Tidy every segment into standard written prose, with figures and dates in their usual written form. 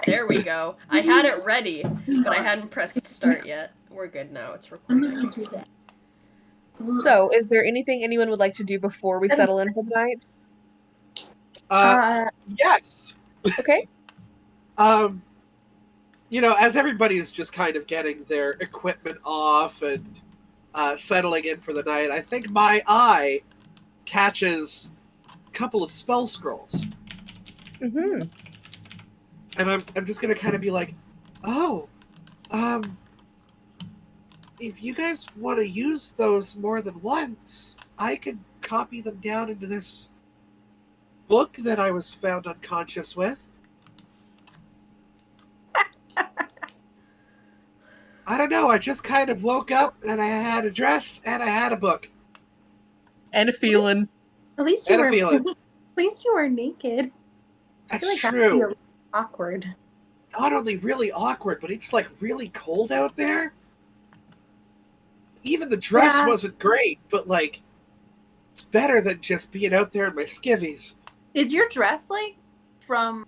There we go. I had it ready, but I hadn't pressed start yet. We're good now. It's recording. So, is there anything anyone would like to do before we settle in for the night? Yes. Okay. As everybody's just kind of getting their equipment off and settling in for the night, I think my eye catches a couple of spell scrolls. Mm-hmm. And I'm just gonna kind of be like, oh, if you guys want to use those more than once, I could copy them down into this book that I was found unconscious with. I don't know, I just kind of woke up and I had a dress and I had a book. And a feeling. At least you were naked. That's I feel like true. That would be awkward. Not only really awkward, but it's like really cold out there. Even the dress wasn't great, but like it's better than just being out there in my skivvies. Is your dress like from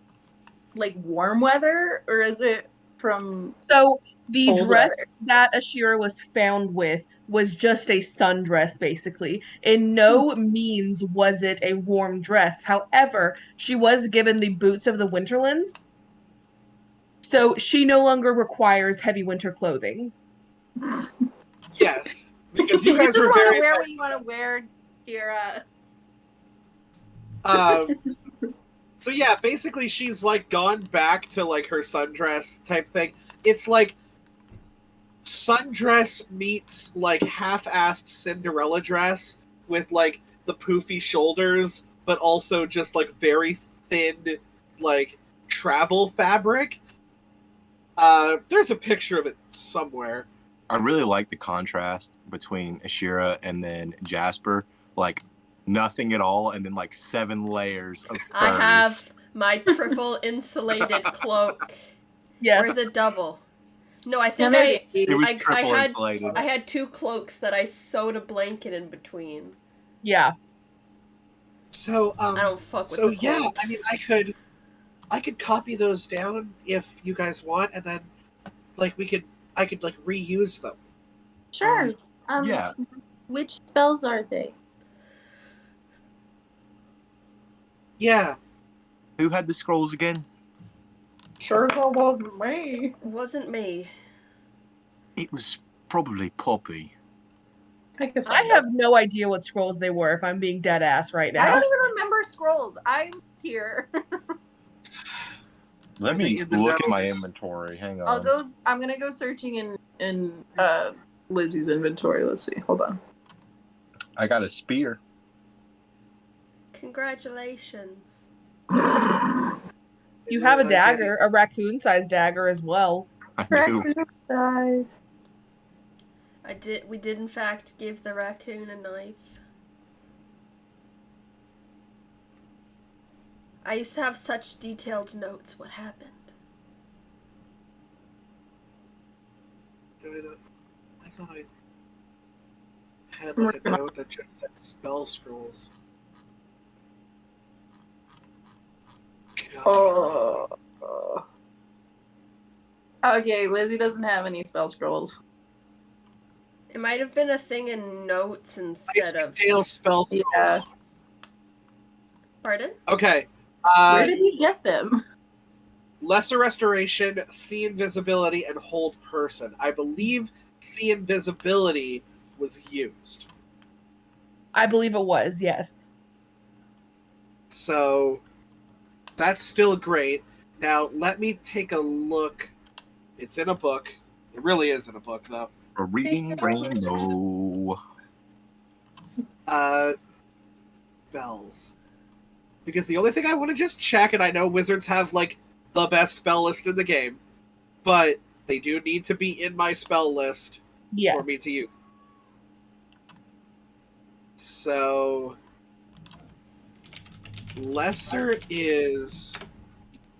like warm weather, or is it from? So the dress weather? that Ashira was found with was just a sundress, basically. In no means was it a warm dress. However, she was given the boots of the Winterlands, so she no longer requires heavy winter clothing. Yes, because you guys were very. Wear what you want to wear, Kira. So yeah, basically she's like gone back to like her sundress type thing. It's like sundress meets like half-assed Cinderella dress with like the poofy shoulders, but also just like very thin like travel fabric. There's a picture of it somewhere. I really like the contrast between Ashira and then Jasper. Like, nothing at all, and then like 7 layers of furs. I have my triple insulated cloak. Yes. Or is it double? No, I think I had 2 cloaks that I sewed a blanket in between. Yeah. So I don't fuck with so the yeah, quote. I mean I could copy those down if you guys want, and then like I could like reuse them. Sure. Yeah. Which spells are they? Yeah. Who had the scrolls again? Sure, that wasn't me. It wasn't me. It was probably Poppy. I have no idea what scrolls they were, if I'm being dead ass right now. I don't even remember scrolls. I'm here. Let me look at my inventory. Hang on. I'm gonna go searching in Lizzie's inventory. Let's see. Hold on. I got a spear. Congratulations. You have a dagger, a raccoon-sized dagger as well. I do. Raccoon size. We did in fact give the raccoon a knife. I used to have such detailed notes. What happened? I thought I had like a note that just said spell scrolls. Oh. Okay, Lizzie doesn't have any spell scrolls. It might have been a thing in notes instead of Dale spell scrolls. Yeah. Pardon? Okay. Where did he get them? Lesser Restoration, See Invisibility, and Hold Person. I believe See Invisibility was used. I believe it was, yes. So, that's still great. Now, let me take a look. It's in a book. It really is in a book, though. A reading rainbow. Spells. Because the only thing I want to just check, and I know wizards have, like, the best spell list in the game, but they do need to be in my spell list for me to use. So, lesser is...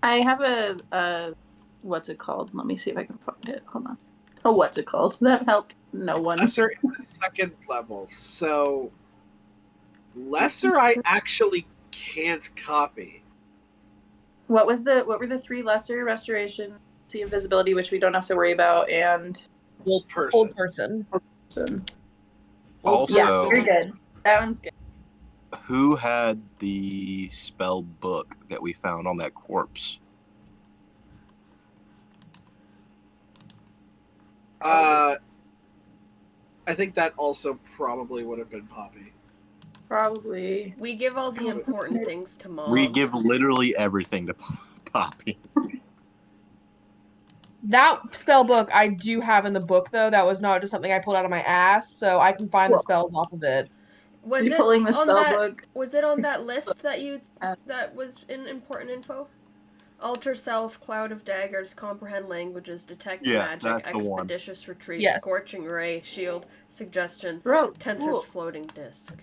I have a what's it called? Let me see if I can find it. Hold on. Oh, what's it called? That helped no one. Lesser is the second level, so... Lesser I actually can't copy. What were the 3 lesser? Restoration, Sea of Visibility, which we don't have to worry about, and Old person. Old person. Also, yeah, you're good. That one's good. Who had the spell book that we found on that corpse? I think that also probably would have been Poppy. Probably. We give all the important things to Mom. We give literally everything to Poppy. That spell book I do have in the book, though. That was not just something I pulled out of my ass, so I can find the spells off of it. Was you it pulling the on spell that, book? Was it on that list that was in important info? Alter self, cloud of daggers, comprehend languages, detect magic, expeditious retreat, scorching ray, shield, suggestion, Tensor's floating disc.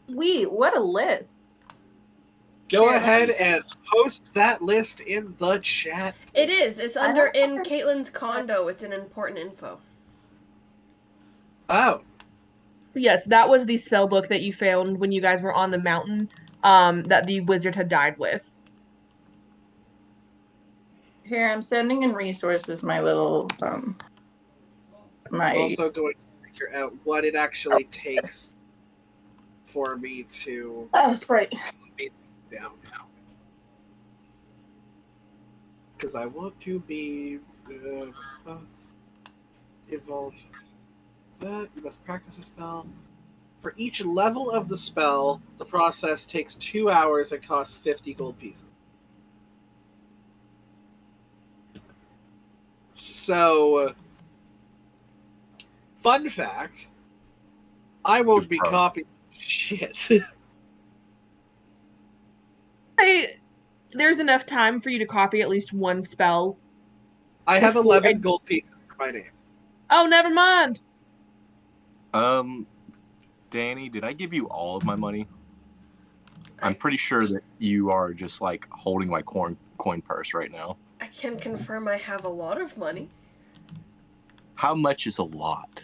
Sweet, what a list. Go ahead and post that list in the chat. It is. It's under in Caitlin's condo. It's in important info. Oh. Yes, that was the spell book that you found when you guys were on the mountain, that the wizard had died with. Here, I'm sending in resources my little I'm also going to figure out what it actually takes for me to Sprite down now. Because I want to be involved. You must practice a spell. For each level of the spell, the process takes 2 hours and costs 50 gold pieces. So, fun fact, I won't be copying shit. There's enough time for you to copy at least one spell. I have 11 gold pieces for my name. Oh, never mind. Danny, did I give you all of my money? I'm pretty sure that you are just like holding my coin purse right now. I can confirm I have a lot of money. How much is a lot?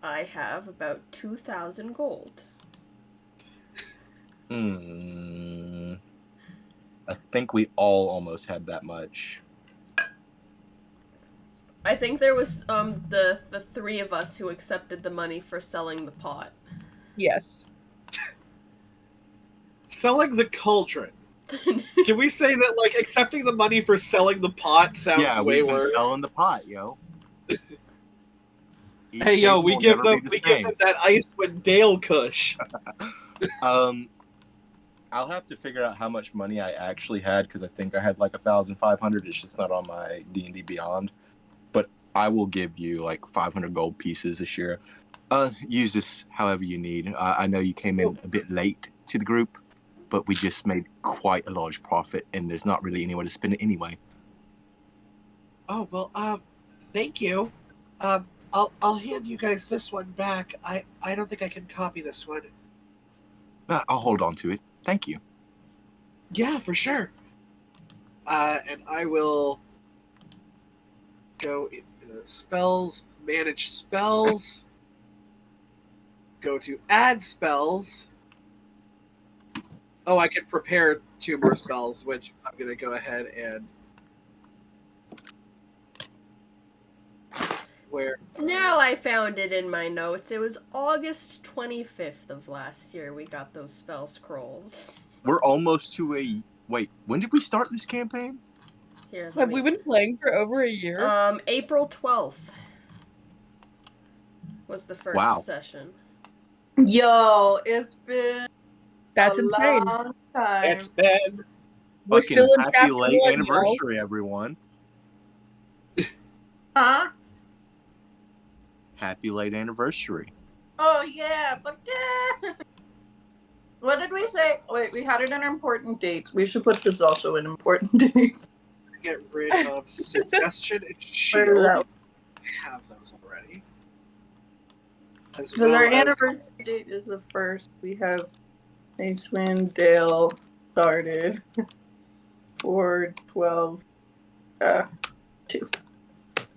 I have about 2,000 gold. I think we all almost had that much. I think there was the 3 of us who accepted the money for selling the pot. Yes. Selling the cauldron. Can we say that like accepting the money for selling the pot sounds way worse? Selling the pot, yo. Hey yo, we give them that Icewind Dale kush. I'll have to figure out how much money I actually had because I think I had like 1,500. It's just not on my D&D Beyond. But I will give you like 500 gold pieces this year. Use this however you need. I know you came in a bit late to the group, but we just made quite a large profit, and there's not really anywhere to spend it anyway. Oh well, thank you. I'll hand you guys this one back. I don't think I can copy this one. I'll hold on to it. Thank you. Yeah, for sure. And I will go into spells, manage spells, go to add spells. Oh, I can prepare 2 more spells, which I'm going to go ahead and... Where? Now I found it in my notes. It was August 25th of last year we got those spell scrolls. We're almost to a... Wait, when did we start this campaign? Have we been playing for over a year? April 12th was the first session. Yo, it's been insane. Long time. It's been... We're still in happy chapter late 1, anniversary, everyone. Huh? Happy late anniversary. Oh, yeah, but yeah. What did we say? Wait, we had it in important dates. We should put this also in important dates. Get rid of suggestion and shield. I have those already. Because our anniversary date is the 1st. We have Icewind Dale started. 4/12/2.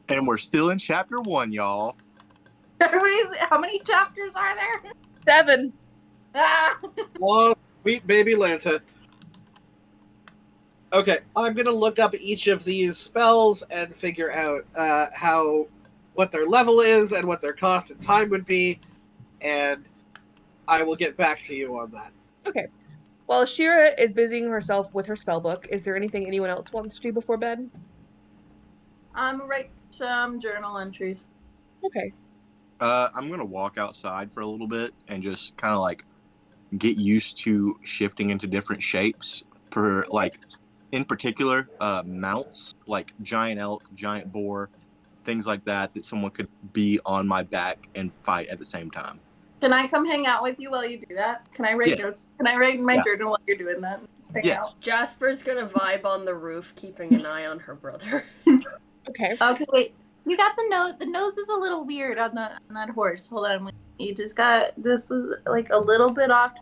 And we're still in chapter 1, y'all. How many chapters are there? 7. Ah! Oh, sweet baby Lanta. Okay, I'm gonna look up each of these spells and figure out what their level is and what their cost and time would be, and I will get back to you on that. Okay. While Shira is busying herself with her spell book, is there anything anyone else wants to do before bed? I'm gonna write some journal entries. Okay. I'm gonna walk outside for a little bit and just kind of like get used to shifting into different shapes. For like, in particular, mounts like giant elk, giant boar, things like that someone could be on my back and fight at the same time. Can I come hang out with you while you do that? Can I write notes? Can I write in my journal while you're doing that? Yes. Jasper's gonna vibe on the roof, keeping an eye on her brother. Okay. Okay, wait. You got the nose. The nose is a little weird on that horse. Hold on. You just got this is like a little bit off.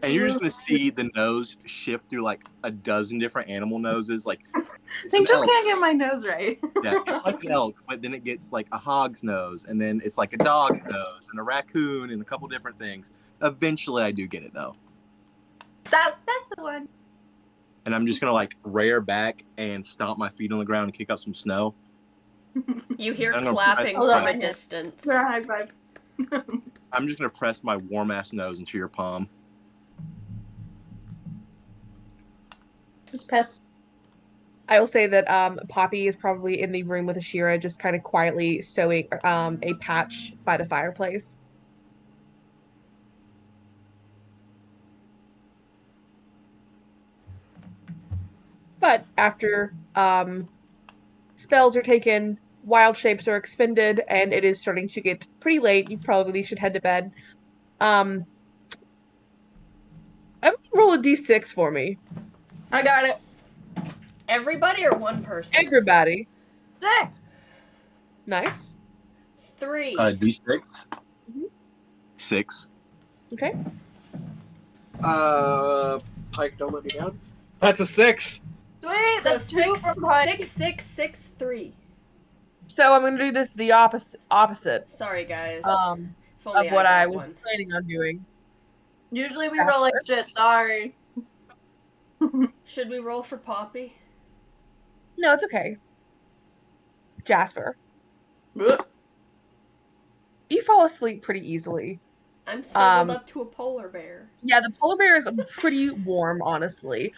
And you're just gonna see the nose shift through like a dozen different animal noses. Like, I just can't get my nose right. Yeah, it's like an elk, but then it gets like a hog's nose, and then it's like a dog's nose, and a raccoon, and a couple different things. Eventually, I do get it though. That's the one. And I'm just gonna like rear back and stomp my feet on the ground and kick up some snow. You hear clapping from a distance. High five. I'm just gonna press my warm ass nose into your palm. Just pets. I will say that Poppy is probably in the room with Ashira, just kind of quietly sewing a patch by the fireplace. But after spells are taken, wild shapes are expended, and it is starting to get pretty late, you probably should head to bed. Everyone roll a d6 for me. I got it. Everybody or one person? Everybody. 6. Nice. 3. D6. Mm-hmm. 6. Okay. Pike, don't let me down. That's a 6. Sweet. So that's 2 from Pike. 6, 3. So I'm going to do this the opposite. Sorry, guys. Of what I was planning on doing. Usually we roll like shit. Sorry. Should we roll for Poppy? No, it's okay. Jasper. You fall asleep pretty easily. I'm snuggled up to a polar bear. Yeah, the polar bear is pretty warm, honestly.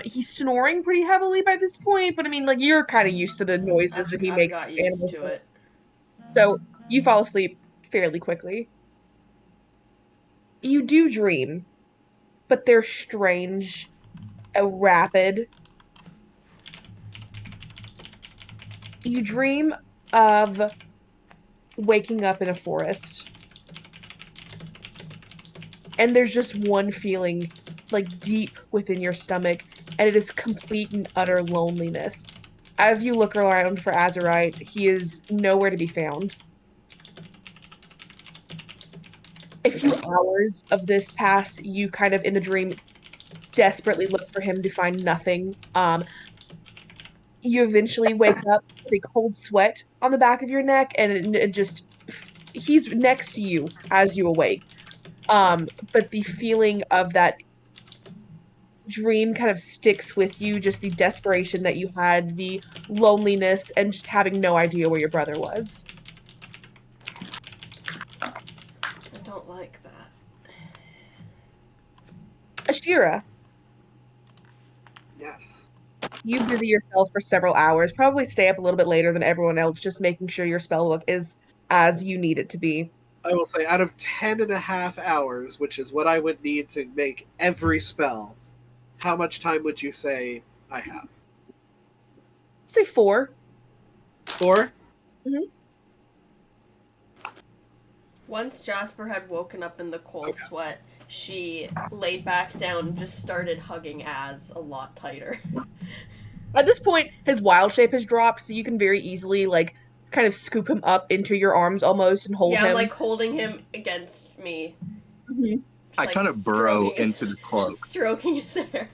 He's snoring pretty heavily by this point, but I mean, like, you're kind of used to the noises that he makes. I've got used to it. So you fall asleep fairly quickly. You do dream, but they're strange, rapid. You dream of waking up in a forest. And there's just one feeling, like, deep within your stomach, and it is complete and utter loneliness. As you look around for Azurite, he is nowhere to be found. A few hours of this pass, you kind of, in the dream, desperately look for him to find nothing. You eventually wake up with a cold sweat on the back of your neck, and it just, he's next to you as you awake. But the feeling of that dream kind of sticks with you, just the desperation that you had, the loneliness, and just having no idea where your brother was. I don't like that. Ashira. Yes. You busy yourself for several hours, probably stay up a little bit later than everyone else, just making sure your spellbook is as you need it to be. I will say, out of 10.5 hours, which is what I would need to make every spell, how much time would you say I have? Say 4. 4? Mm-hmm. Once Jasper had woken up in the cold sweat, she laid back down and just started hugging Az a lot tighter. At this point, his wild shape has dropped, so you can very easily, like, kind of scoop him up into your arms almost and hold him. Yeah, I'm, like, holding him against me. Mm-hmm. I kind of burrow into the cloak. Stroking his hair.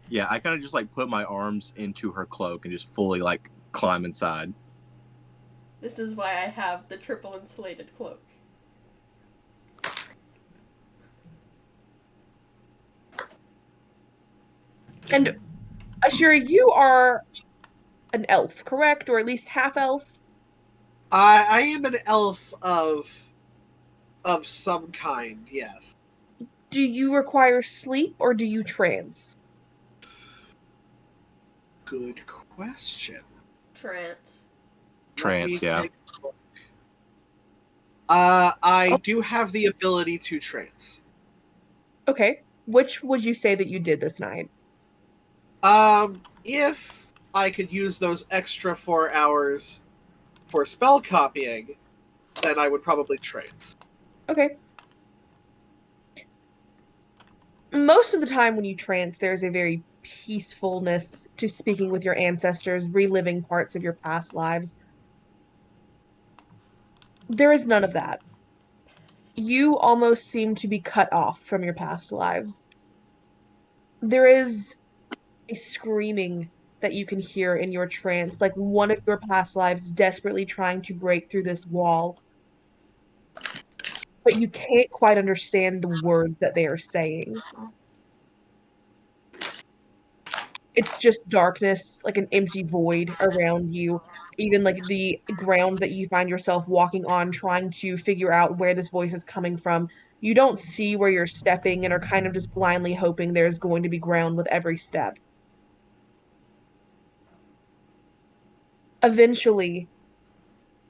Yeah, I kind of just, like, put my arms into her cloak and just fully, like, climb inside. This is why I have the triple insulated cloak. And Ashira, you are an elf, correct? Or at least half elf? I am an elf of some kind, yes. Do you require sleep or do you trance? Good question. Trance, yeah. I do have the ability to trance. Okay. Which would you say that you did this night? If I could use those extra 4 hours for spell copying, then I would probably trance. Okay. Most of the time when you trance, there's a very peacefulness to speaking with your ancestors, reliving parts of your past lives. There is none of that. You almost seem to be cut off from your past lives. There is a screaming that you can hear in your trance, like one of your past lives desperately trying to break through this wall, but you can't quite understand the words that they are saying. It's just darkness, like an empty void around you. Even like the ground that you find yourself walking on, trying to figure out where this voice is coming from. You don't see where you're stepping and are kind of just blindly hoping there's going to be ground with every step. Eventually,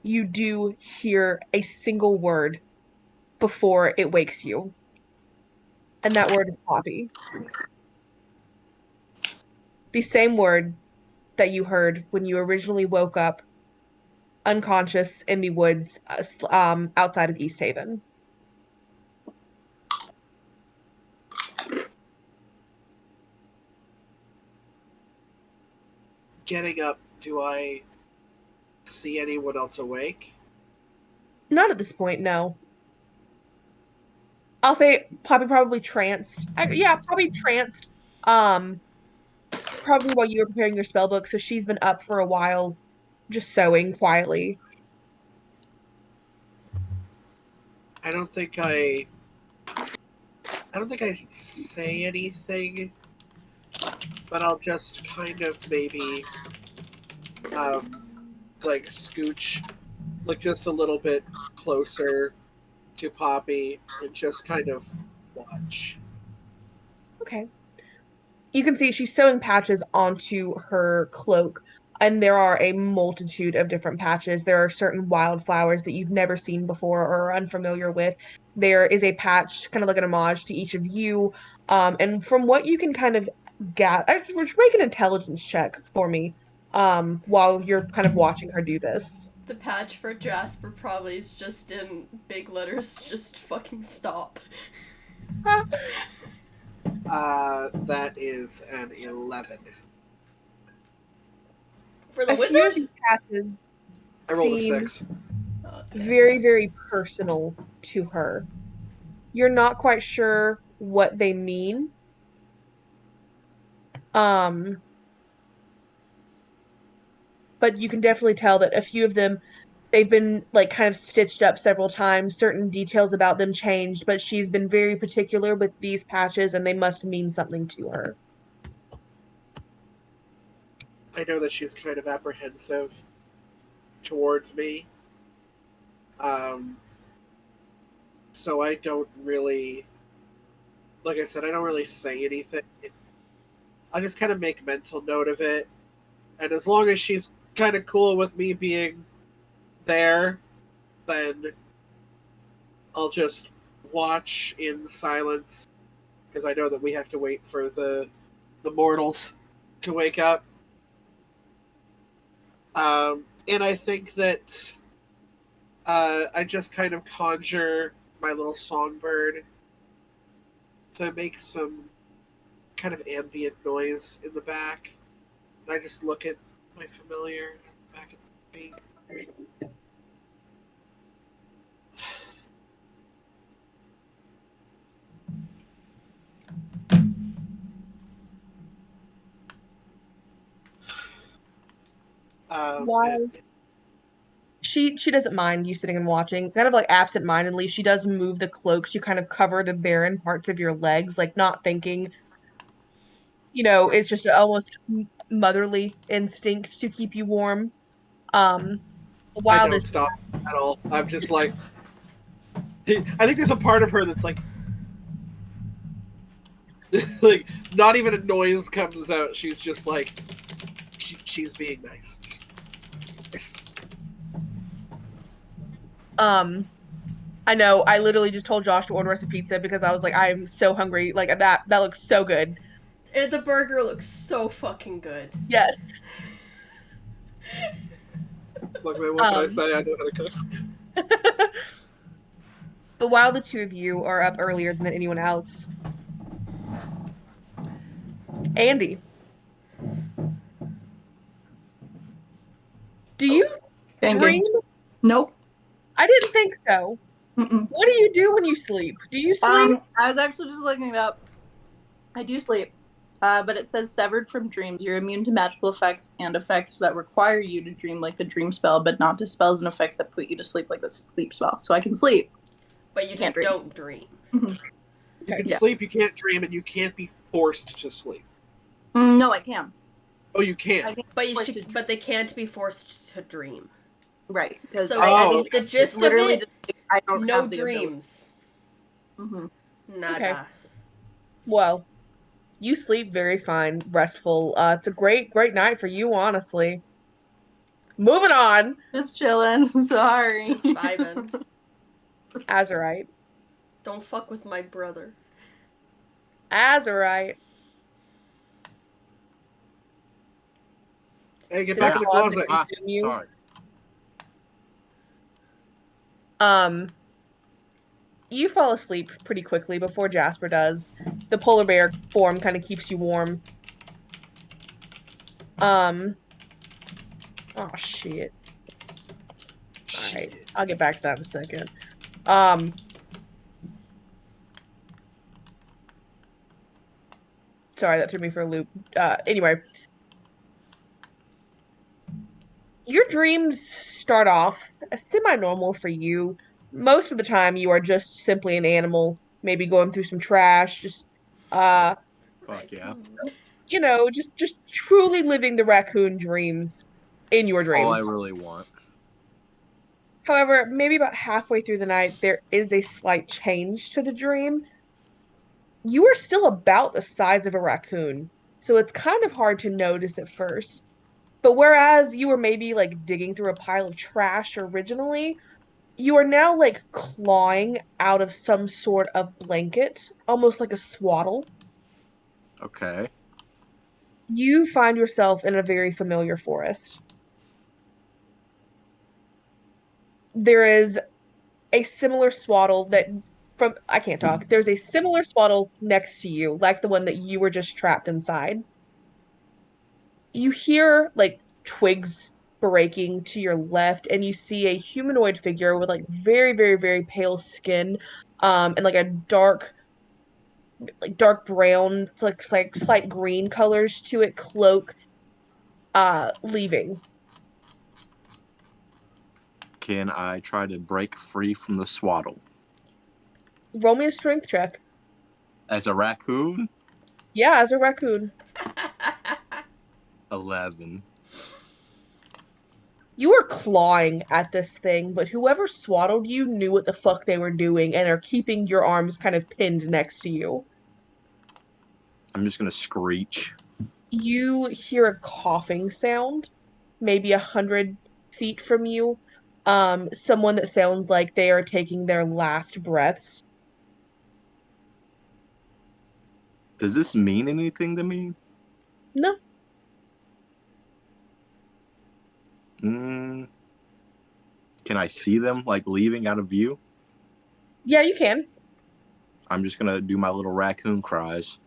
you do hear a single word before it wakes you, and that word is poppy. The same word that you heard when you originally woke up unconscious in the woods outside of East Haven. Getting up, do I see anyone else awake? Not at this point, no. I'll say Poppy probably tranced. Yeah, probably tranced. Um, Probably while you were preparing your spell book, so she's been up for a while, just sewing quietly. I don't think I say anything, but I'll just kind of maybe like scooch like just a little bit closer to Poppy and just kind of watch. Okay. You can see she's sewing patches onto her cloak, and there are a multitude of different patches. There are certain wildflowers that you've never seen before or are unfamiliar with. There is a patch, kind of like an homage to each of you. And from what you can kind of make an intelligence check for me, while you're kind of watching her do this. The patch for Jasper probably is just in big letters, just fucking stop. That is an 11. For the A wizard? few of these patches I rolled a seem 6. Okay. very, very personal to her. You're not quite sure what they mean. Um, but you can definitely tell that a few of them, they've been like kind of stitched up several times. Certain details about them changed, but she's been very particular with these patches and they must mean something to her. I know that she's kind of apprehensive towards me. So I don't really, like I said, I don't really say anything. I just kind of make mental note of it. And as long as she's kind of cool with me being there, then I'll just watch in silence because I know that we have to wait for the mortals to wake up. And I think that I just kind of conjure my little songbird to make some kind of ambient noise in the back. And I just look at my familiar back at me. While she doesn't mind you sitting and watching, kind of like absent-mindedly, she does move the cloak to kind of cover the barren parts of your legs, like not thinking. it's just almost motherly instinct to keep you warm. I don't stop at all. I'm just like, I think there's a part of her that's like, like not even a noise comes out. She's just like, she's being nice. Just nice. I know. I literally just told Josh to order us a pizza because I was like, I'm so hungry. Like that looks so good. And the burger looks so fucking good. Yes. Look, man, what can I say? I know how to cook. But while the two of you are up earlier than anyone else, Andy, do you dream? Nope. I didn't think so. Mm-mm. What do you do when you sleep? Do you sleep? I was actually just looking it up. I do sleep. But it says severed from dreams. You're immune to magical effects and effects that require you to dream like the dream spell, but not to spells and effects that put you to sleep like the sleep spell. So I can sleep. But you just don't dream. You can sleep, you can't dream, and you can't be forced to sleep. No, I can. Oh, you can. But they can't be forced to dream. Right. Because so I think the gist of it, I don't no have dreams. Nada. Okay. Well, you sleep very fine, restful. It's a great night for you, honestly. Moving on. Just chilling. Sorry. Just vibing. Azurite. Don't fuck with my brother. Azurite. Hey, get back in the closet. Sorry. You fall asleep pretty quickly before Jasper does. The polar bear form kind of keeps you warm. Oh shit. Alright, I'll get back to that in a second. Sorry, that threw me for a loop. Anyway. Your dreams start off semi-normal for you. Most of the time you are just simply an animal, maybe going through some trash, just fuck yeah. Just truly living the raccoon dreams in your dreams. All I really want. However, maybe about halfway through the night, there is a slight change to the dream. You are still about the size of a raccoon, so it's kind of hard to notice at first. But whereas you were maybe like digging through a pile of trash originally, you are now like clawing out of some sort of blanket, almost like a swaddle. Okay. You find yourself in a very familiar forest. There is a similar swaddle I can't talk. There's a similar swaddle next to you, like the one that you were just trapped inside. You hear like twigs breaking to your left, and you see a humanoid figure with like very, very, very pale skin, and like a dark brown, like slight green colors to it, cloak, leaving. Can I try to break free from the swaddle? Roll me a strength check. As a raccoon? Yeah, as a raccoon. 11. You are clawing at this thing, but whoever swaddled you knew what the fuck they were doing and are keeping your arms kind of pinned next to you. I'm just gonna screech. You hear a coughing sound, maybe 100 feet from you. Someone that sounds like they are taking their last breaths. Does this mean anything to me? No. Can I see them, like, leaving out of view? Yeah, you can. I'm just gonna do my little raccoon cries.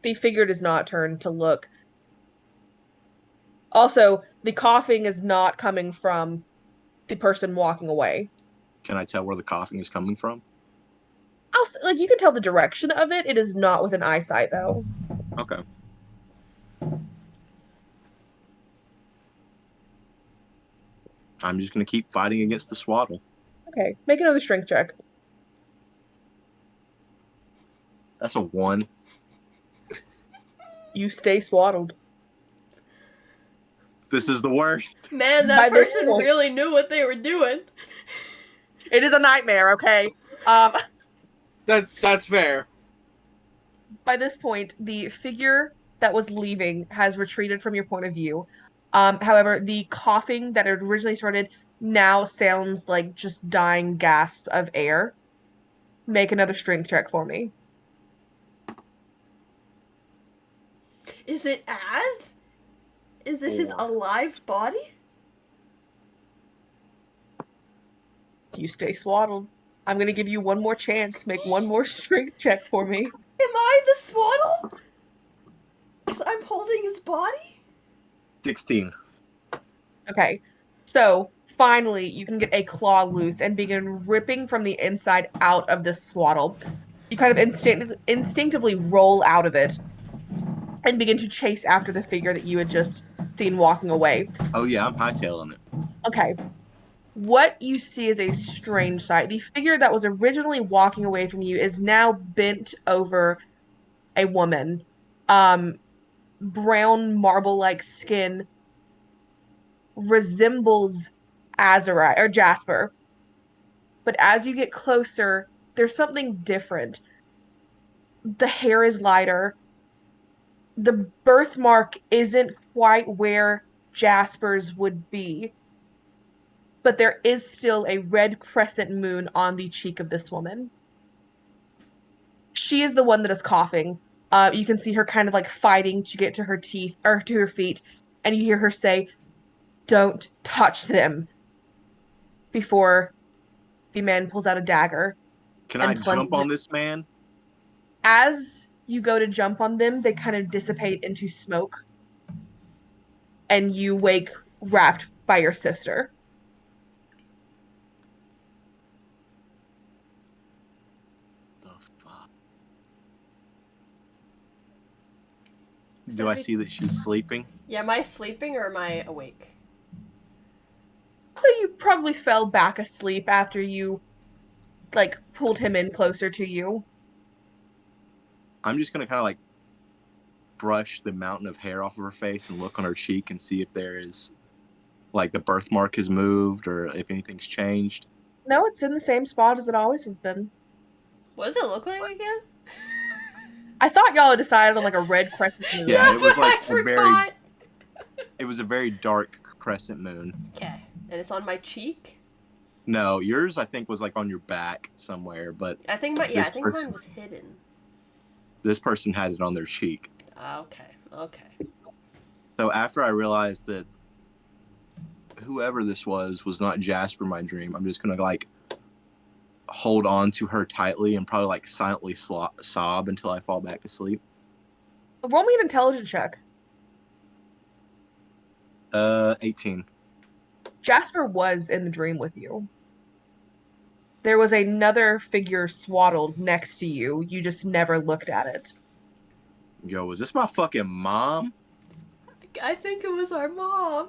The figure does not turn to look. Also, the coughing is not coming from the person walking away. Can I tell where the coughing is coming from? Like, you can tell the direction of it. It is not within eyesight, though. Okay. I'm just gonna keep fighting against the swaddle. Okay, make another strength check. That's a 1. You stay swaddled. This is the worst. Man, that person really knew what they were doing. It is a nightmare, okay? That's fair. By this point, the figure that was leaving has retreated from your point of view. However, the coughing that had originally started now sounds like just dying gasp of air. Make another strength check for me. Is it Az? Is it his alive body? You stay swaddled. I'm going to give you one more chance. Make one more strength check for me. Am I the swaddle? I'm holding his body? 16. Okay. So, finally, you can get a claw loose and begin ripping from the inside out of this swaddle. You kind of instinctively roll out of it and begin to chase after the figure that you had just seen walking away. Oh yeah, I'm hightailing it. Okay. What you see is a strange sight. The figure that was originally walking away from you is now bent over a woman. Brown marble-like skin, resembles Azurite or Jasper. But as you get closer, there's something different. The hair is lighter. The birthmark isn't quite where Jasper's would be, but there is still a red crescent moon on the cheek of this woman. She is the one that is coughing. You can see her kind of like fighting to get to her teeth or to her feet, and you hear her say, "Don't touch them," before the man pulls out a dagger. Can I jump on this man? As you go to jump on them, they kind of dissipate into smoke, and you wake wrapped by your sister. The fuck? Do I see that she's sleeping? Yeah, am I sleeping or am I awake? So you probably fell back asleep after you, like, pulled him in closer to you. I'm just gonna kind of like brush the mountain of hair off of her face and look on her cheek and see if there is, like, the birthmark has moved or if anything's changed. No, it's in the same spot as it always has been. What does it look like again? I thought y'all had decided on like a red crescent moon. Yeah, it was like I forgot. It was a very dark crescent moon. Okay, and it's on my cheek. No, yours I think was like on your back somewhere, but I think mine was hidden. This person had it on their cheek. Okay. So after I realized that whoever this was not Jasper my dream, I'm just gonna like hold on to her tightly and probably like silently sob until I fall back asleep. Roll me an intelligence check. 18. Jasper was in the dream with you. There was another figure swaddled next to you. You just never looked at it. Yo, was this my fucking mom? I think it was our mom.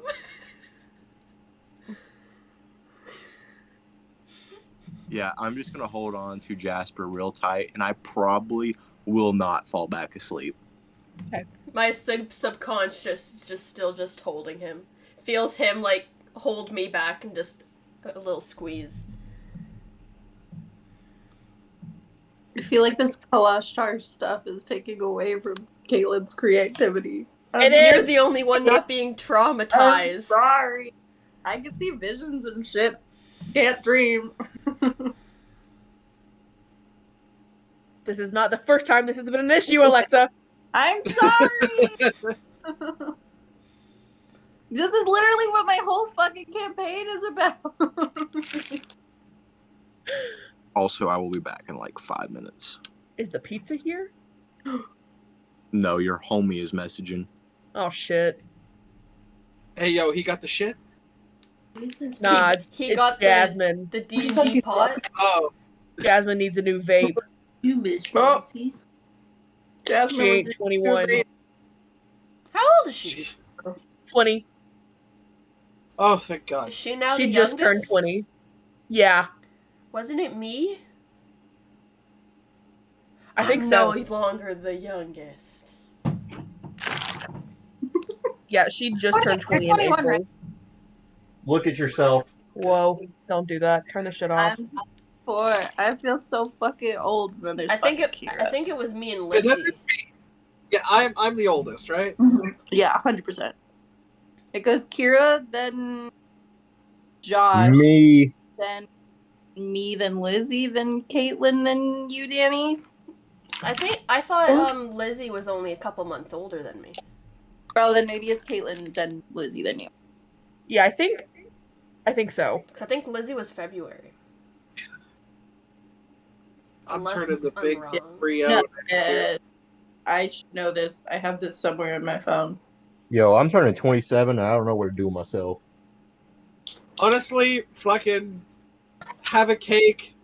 Yeah, I'm just gonna hold on to Jasper real tight, and I probably will not fall back asleep. Okay. My subconscious is just holding him. Feels him like hold me back and just a little squeeze. I feel like this Kalashtar stuff is taking away from Caitlin's creativity. You're the only one not being traumatized. I'm sorry. I can see visions and shit. Can't dream. This is not the first time this has been an issue, Alexa. I'm sorry! This is literally what my whole fucking campaign is about. Also, I will be back in like 5 minutes. Is the pizza here? No, your homie is messaging. Oh, shit. Hey, yo, he got the shit? Nah, he got Jasmine. The D&D pot. Oh. Jasmine needs a new vape. You miss Fancy. Jasmine she ain't 21. How old is she? 20. Oh, thank God. Is she now She the just youngest? turned 20. Yeah. Wasn't it me? I think I'm so. no longer the youngest. Yeah, she just turned 20 in 21, April. right? Look at yourself. Whoa, don't do that. Turn the shit off. I'm 4. I feel so fucking old when there's fucking Kira. I think it was me and Yeah, Lizzie. yeah, I'm the oldest, right? Yeah, 100%. It goes Kira, then Josh, Me. then me, then Lizzie, then Caitlin, then you, Danny. I thought Lizzie was only a couple months older than me. Oh, then maybe it's Caitlin, then Lizzie, then you. Yeah, I think so. Because I think Lizzie was February. I'm Unless turning the I'm big wrong. 3 No, next year. I should know this. I have this somewhere in my phone. Yo, I'm turning 27 and I don't know what to do with myself. Honestly, fucking have a cake,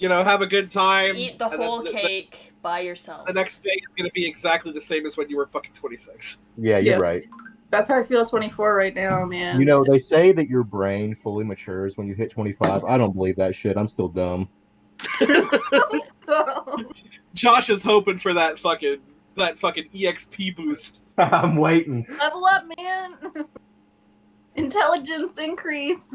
have a good time. Eat the whole cake by yourself. The next day is going to be exactly the same as when you were fucking 26. Yeah, you're right. That's how I feel at 24 right now, man. You know, they say that your brain fully matures when you hit 25. I don't believe that shit. I'm still dumb. Josh is hoping for that fucking EXP boost. I'm waiting. Level up, man. Intelligence increase.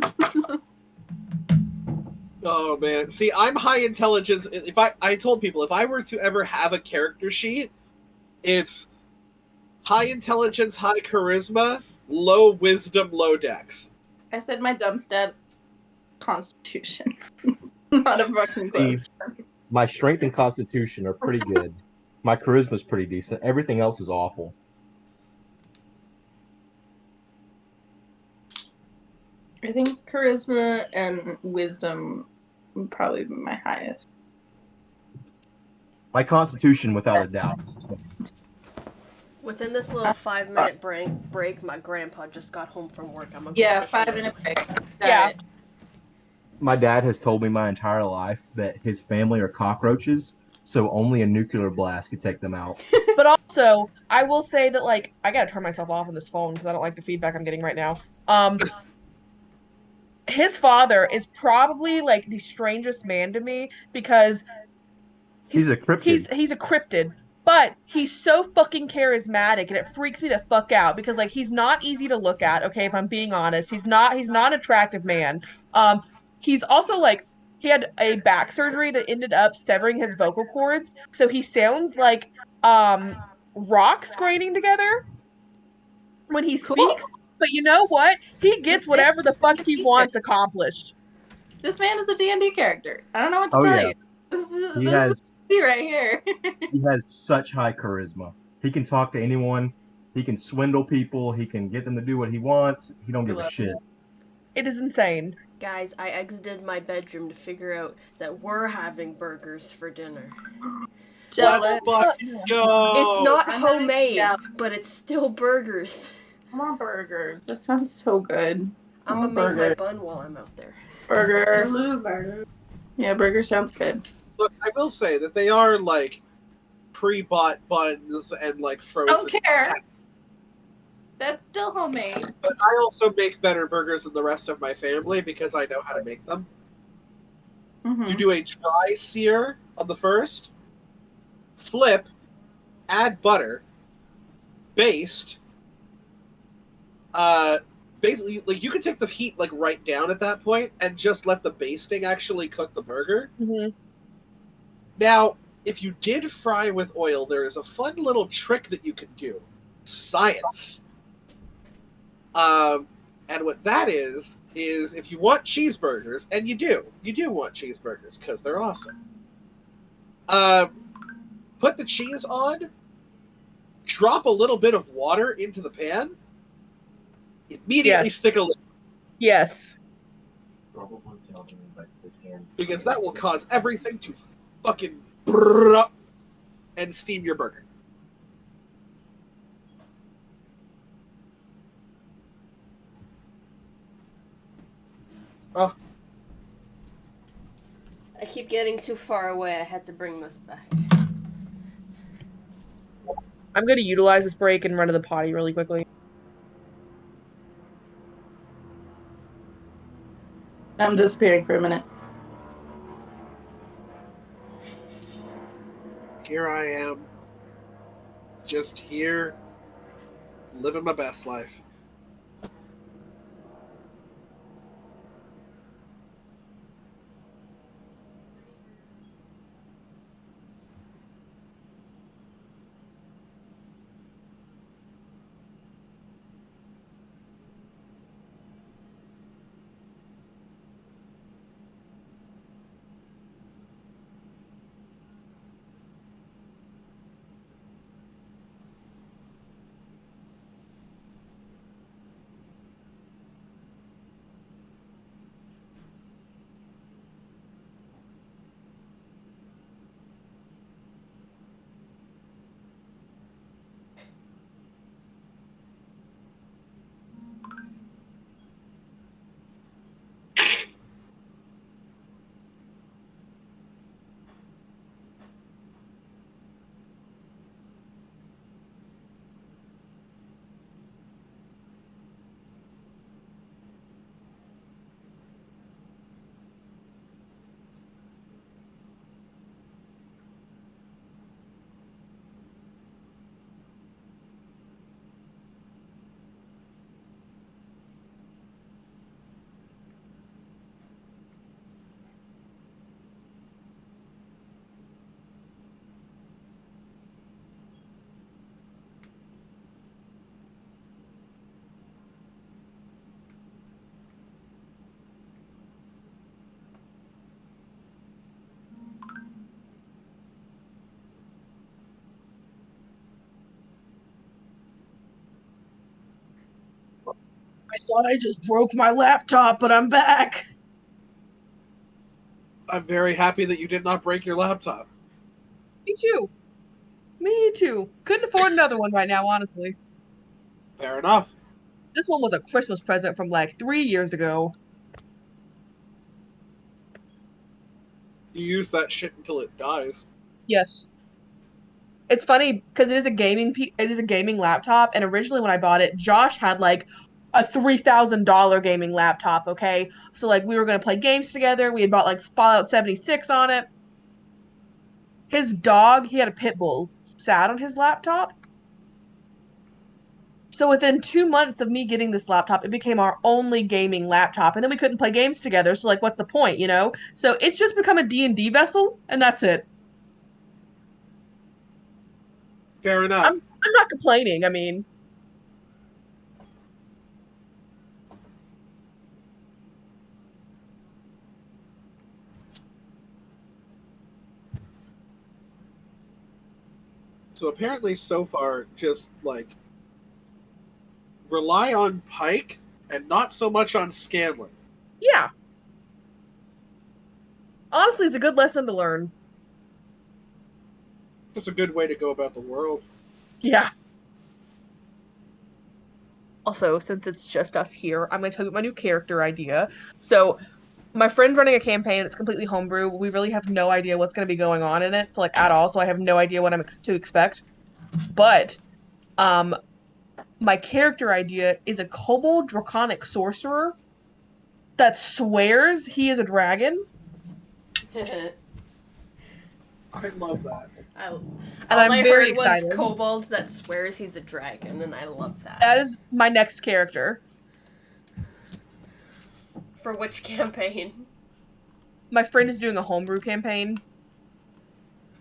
Oh man, see, I'm high intelligence. If I told people if I were to ever have a character sheet, it's high intelligence, high charisma, low wisdom, low dex. I said my dumb stats, Constitution. Not a fucking question. My strength and constitution are pretty good. My charisma's pretty decent. Everything else is awful. I think charisma and wisdom would probably be my highest. My constitution, without a doubt. Within this little 5-minute break, my grandpa just got home from work. I'm gonna 5-minute break. Yeah. My dad has told me my entire life that his family are cockroaches, so only a nuclear blast could take them out. But also, I will say that, like, I gotta turn myself off on this phone because I don't like the feedback I'm getting right now. His father is probably like the strangest man to me because he's a cryptid. He's a cryptid, but he's so fucking charismatic and it freaks me the fuck out because like he's not easy to look at, okay, if I'm being honest. He's not an attractive man. He's also like he had a back surgery that ended up severing his vocal cords, so he sounds like rocks graining together when he speaks. But you know what? He gets whatever the fuck he wants accomplished. This man is a D&D character. I don't know what to tell you. This is right here. He has such high charisma. He can talk to anyone. He can swindle people. He can get them to do what he wants. He don't give a shit. It is insane. Guys, I exited my bedroom to figure out that we're having burgers for dinner. Let's fucking go. It's not homemade, but it's still burgers. I want burgers. That sounds so good. I'm gonna make my bun while I'm out there. Burger. Yeah, burger sounds good. Look, I will say that they are like pre-bought buns and like frozen. Don't care. That's still homemade. But I also make better burgers than the rest of my family because I know how to make them. Mm-hmm. You do a dry sear on the first, flip, add butter, baste. Basically, like you can take the heat like right down at that point and just let the basting actually cook the burger. Mm-hmm. Now, if you did fry with oil, there is a fun little trick that you can do. Science. And what that is if you want cheeseburgers, and you do want cheeseburgers because they're awesome. Put the cheese on, drop a little bit of water into the pan, immediately stick a lid. Yes. Because that will cause everything to fucking brrr up and steam your burger. Oh. I keep getting too far away. I had to bring this back. I'm going to utilize this break and run to the potty really quickly. I'm disappearing for a minute. Here I am. Just here. Living my best life. I thought I just broke my laptop, but I'm back. I'm very happy that you did not break your laptop. Me too. Me too. Couldn't afford another one right now, honestly. Fair enough. This one was a Christmas present from like 3 years ago. You use that shit until it dies. Yes. It's funny because it is a gaming laptop, and originally when I bought it, Josh had like a $3,000 gaming laptop, okay? So like we were gonna play games together. We had bought like Fallout 76 on it. His dog, he had a pit bull, sat on his laptop. So within 2 months of me getting this laptop, it became our only gaming laptop, and then we couldn't play games together. So like, what's the point, you know? So it's just become a D&D vessel, and that's it. Fair enough. I'm not complaining. I mean, So apparently, so far, just like rely on Pike and not so much on Scanlan. yeah. Honestly, it's a good lesson to learn. It's a good way to go about the world. Yeah. Also, since it's just us here, I'm going to tell you my new character idea. So, my friend's running a campaign. It's completely homebrew. We really have no idea what's going to be going on in it, so like at all. So I have no idea what to expect. But, um, my character idea is a kobold draconic sorcerer that swears he is a dragon. I love that. And I'm very excited. Was kobold that swears he's a dragon, and I love that. That is my next character. For which campaign? My friend is doing a homebrew campaign.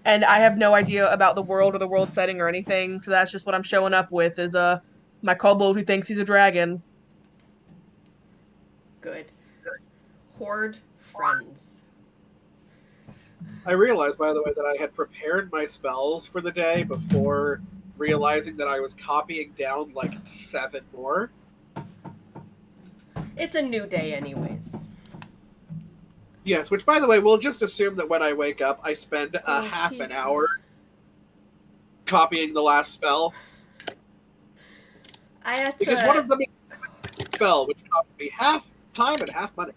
And I have no idea about the world or the world setting or anything, so that's just what I'm showing up with is my kobold who thinks he's a dragon. Good. Horde friends. I realized, by the way, that I had prepared my spells for the day before realizing that I was copying down like 7 more. It's a new day anyways. Yes, which, by the way, we'll just assume that when I wake up, I spend a half an hour copying the last spell. I had to... Because one of them is a spell, which costs me half time and half money.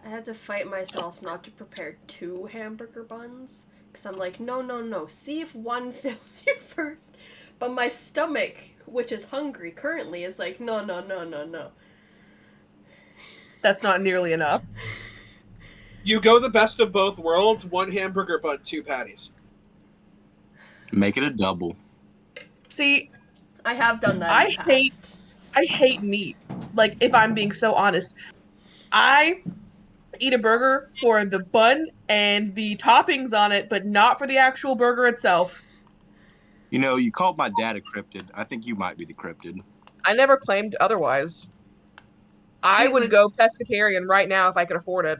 I had to fight myself not to prepare 2 hamburger buns. Because I'm like, no. See if one fills you first. But my stomach, which is hungry currently, is like, no. That's not nearly enough. You go the best of both worlds, 1 hamburger bun, 2 patties. Make it a double. See, I have done that in the past. I hate meat. Like, if I'm being so honest. I eat a burger for the bun and the toppings on it, but not for the actual burger itself. You know, you called my dad a cryptid. I think you might be the cryptid. I never claimed otherwise. I would go pescatarian right now if I could afford it.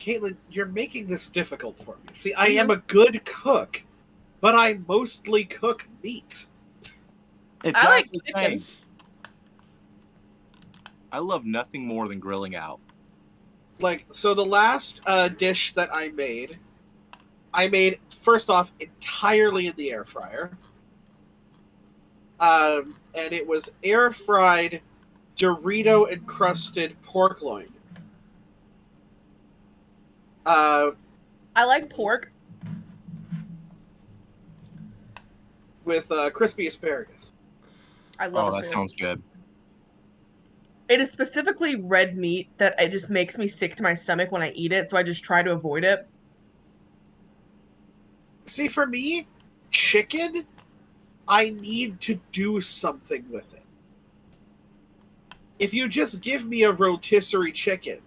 Caitlin, you're making this difficult for me. See, I am a good cook, but I mostly cook meat. I like chicken. I love nothing more than grilling out. Like, so the last dish that I made, first off, entirely in the air fryer. And it was air-fried Dorito-encrusted pork loin. I like pork. With crispy asparagus. I love asparagus. That sounds good. It is specifically red meat that it just makes me sick to my stomach when I eat it, so I just try to avoid it. See, for me, chicken, I need to do something with it. If you just give me a rotisserie chicken,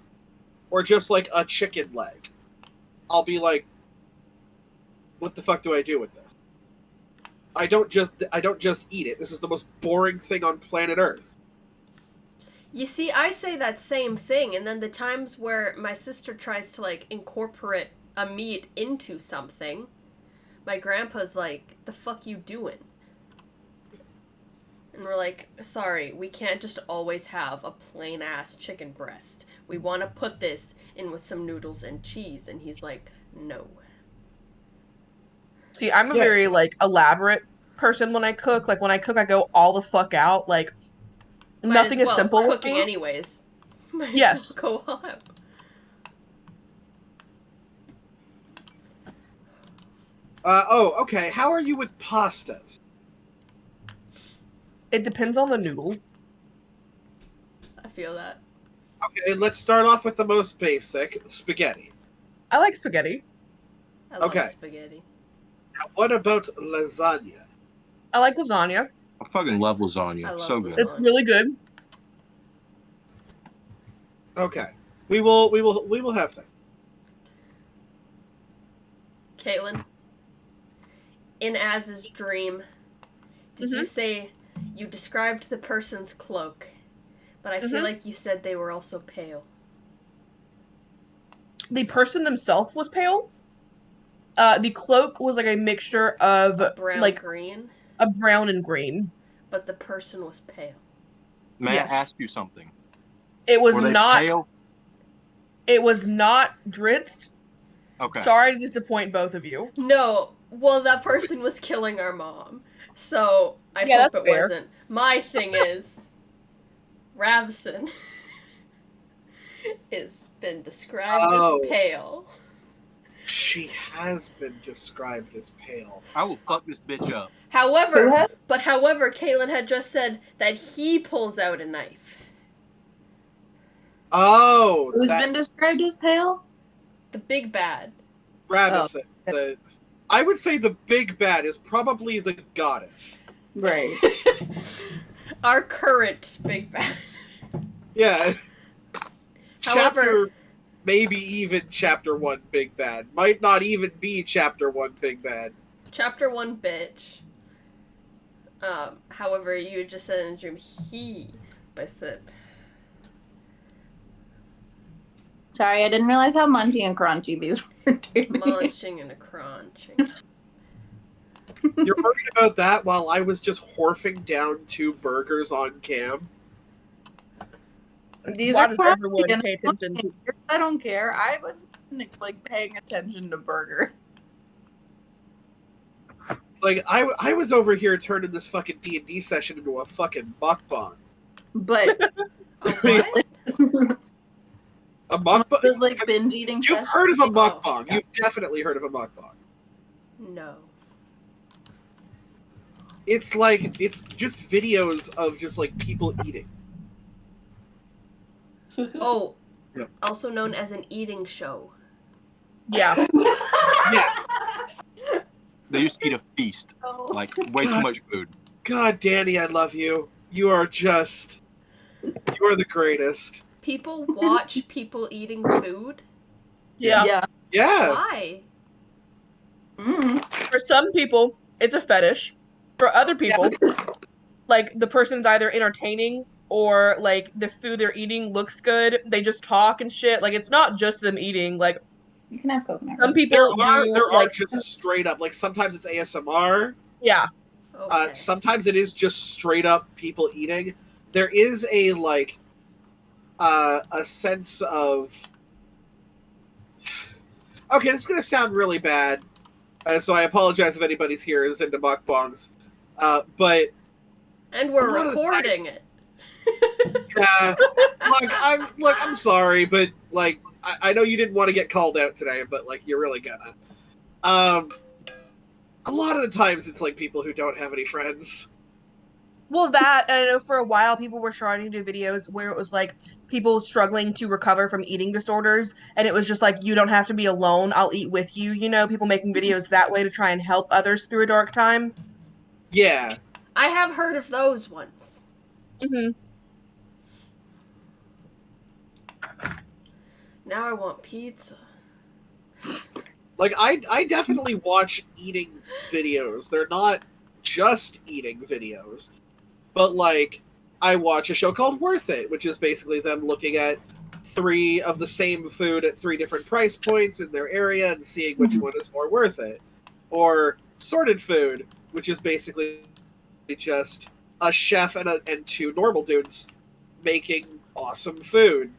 or just like a chicken leg, I'll be like, what the fuck do I do with this? I don't just eat it. This is the most boring thing on planet Earth. You see, I say that same thing, and then the times where my sister tries to, like, incorporate a meat into something, my grandpa's like, the fuck you doing? And we're like, sorry, we can't just always have a plain-ass chicken breast. We want to put this in with some noodles and cheese. And he's like, no. See, I'm a very, like, elaborate person when I cook. Like, when I cook, I go all the fuck out. Like, nothing is simple. We're cooking anyways. Might yes. Go all out. Okay. How are you with pastas? It depends on the noodle. I feel that. Okay, let's start off with the most basic, spaghetti. I like spaghetti. I love spaghetti. Now, what about lasagna? I like lasagna. I fucking love lasagna. So good. It's really good. Okay. We will have that. Caitlin, in Az's dream, did you say you described the person's cloak, but I feel like you said they were also pale? The person themselves was pale. The cloak was like a mixture of green. A brown and green. But the person was pale. May I ask you something? It was Were they not pale? It was not dritzed. Okay. Sorry to disappoint both of you. No. Well, that person was killing our mom. So, I hope it wasn't. My thing is, Ravison has been described as pale. She has been described as pale. I will fuck this bitch up. However, Caitlin had just said that he pulls out a knife. Oh, who's been described as pale? The big bad. Ravison. I would say the big bad is probably the goddess. Right. Our current big bad. Yeah. However, maybe even chapter 1 big bad. Might not even be chapter 1 big bad. Chapter 1 bitch. However, you just said in a dream he bishop. Sorry, I didn't realize how munchy and crunchy these were. Munching and a crunching. You're worried about that while I was just horfing down 2 burgers on cam? These are everyone pay attention to. I don't care. I was like paying attention to burger. Like I was over here turning this fucking D&D session into a fucking mukbang. But a mukbang? It was like binge eating. You've heard of a mukbang. You've definitely heard of a mukbang. No. It's just videos of just like people eating. Oh, also known as an eating show. Yeah. Yes. They used to eat a feast, like way too much food. God, Danny, I love you. You are the greatest. People watch people eating food? Yeah. Why? For some people, it's a fetish. For other people, like the person's either entertaining or like the food they're eating looks good. They just talk and shit. Like it's not just them eating. Like You can have coconut. some people There like are just straight up, like sometimes it's ASMR. Yeah. Okay. Sometimes it is just straight up people eating. There is a like a sense of, okay, this is gonna sound really bad, so I apologize if anybody's here is into mukbangs, but and we're recording it. Yeah, I'm sorry, but like I know you didn't want to get called out today, but like you're really gonna. A lot of the times it's like people who don't have any friends. Well, that, and I know for a while people were starting to do videos where it was like people struggling to recover from eating disorders, and it was just like, you don't have to be alone, I'll eat with you, people making videos that way to try and help others through a dark time. Yeah. I have heard of those ones. Mm-hmm. Now I want pizza. Like, I definitely watch eating videos. They're not just eating videos. But, like, I watch a show called Worth It, which is basically them looking at 3 of the same food at 3 different price points in their area and seeing which one is more worth it. Or Sorted Food, which is basically just a chef and 2 normal dudes making awesome food.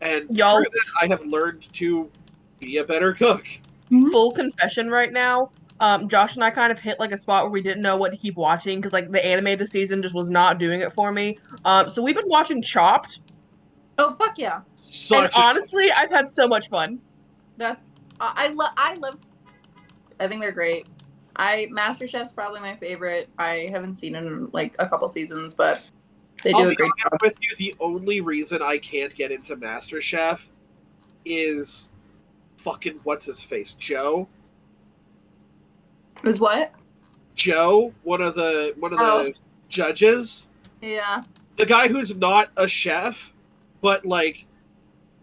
And through that, I have learned to be a better cook. Full confession right now. Josh and I kind of hit like a spot where we didn't know what to keep watching because like the anime this season just was not doing it for me. So we've been watching Chopped. Oh fuck yeah! Honestly, I've had so much fun. That's I love. I think they're great. MasterChef's probably my favorite. I haven't seen it in like a couple seasons, but they do a great job. With you, the only reason I can't get into MasterChef is fucking what's his face, Joe. Is what? Joe, one of the judges. Yeah. The guy who's not a chef, but like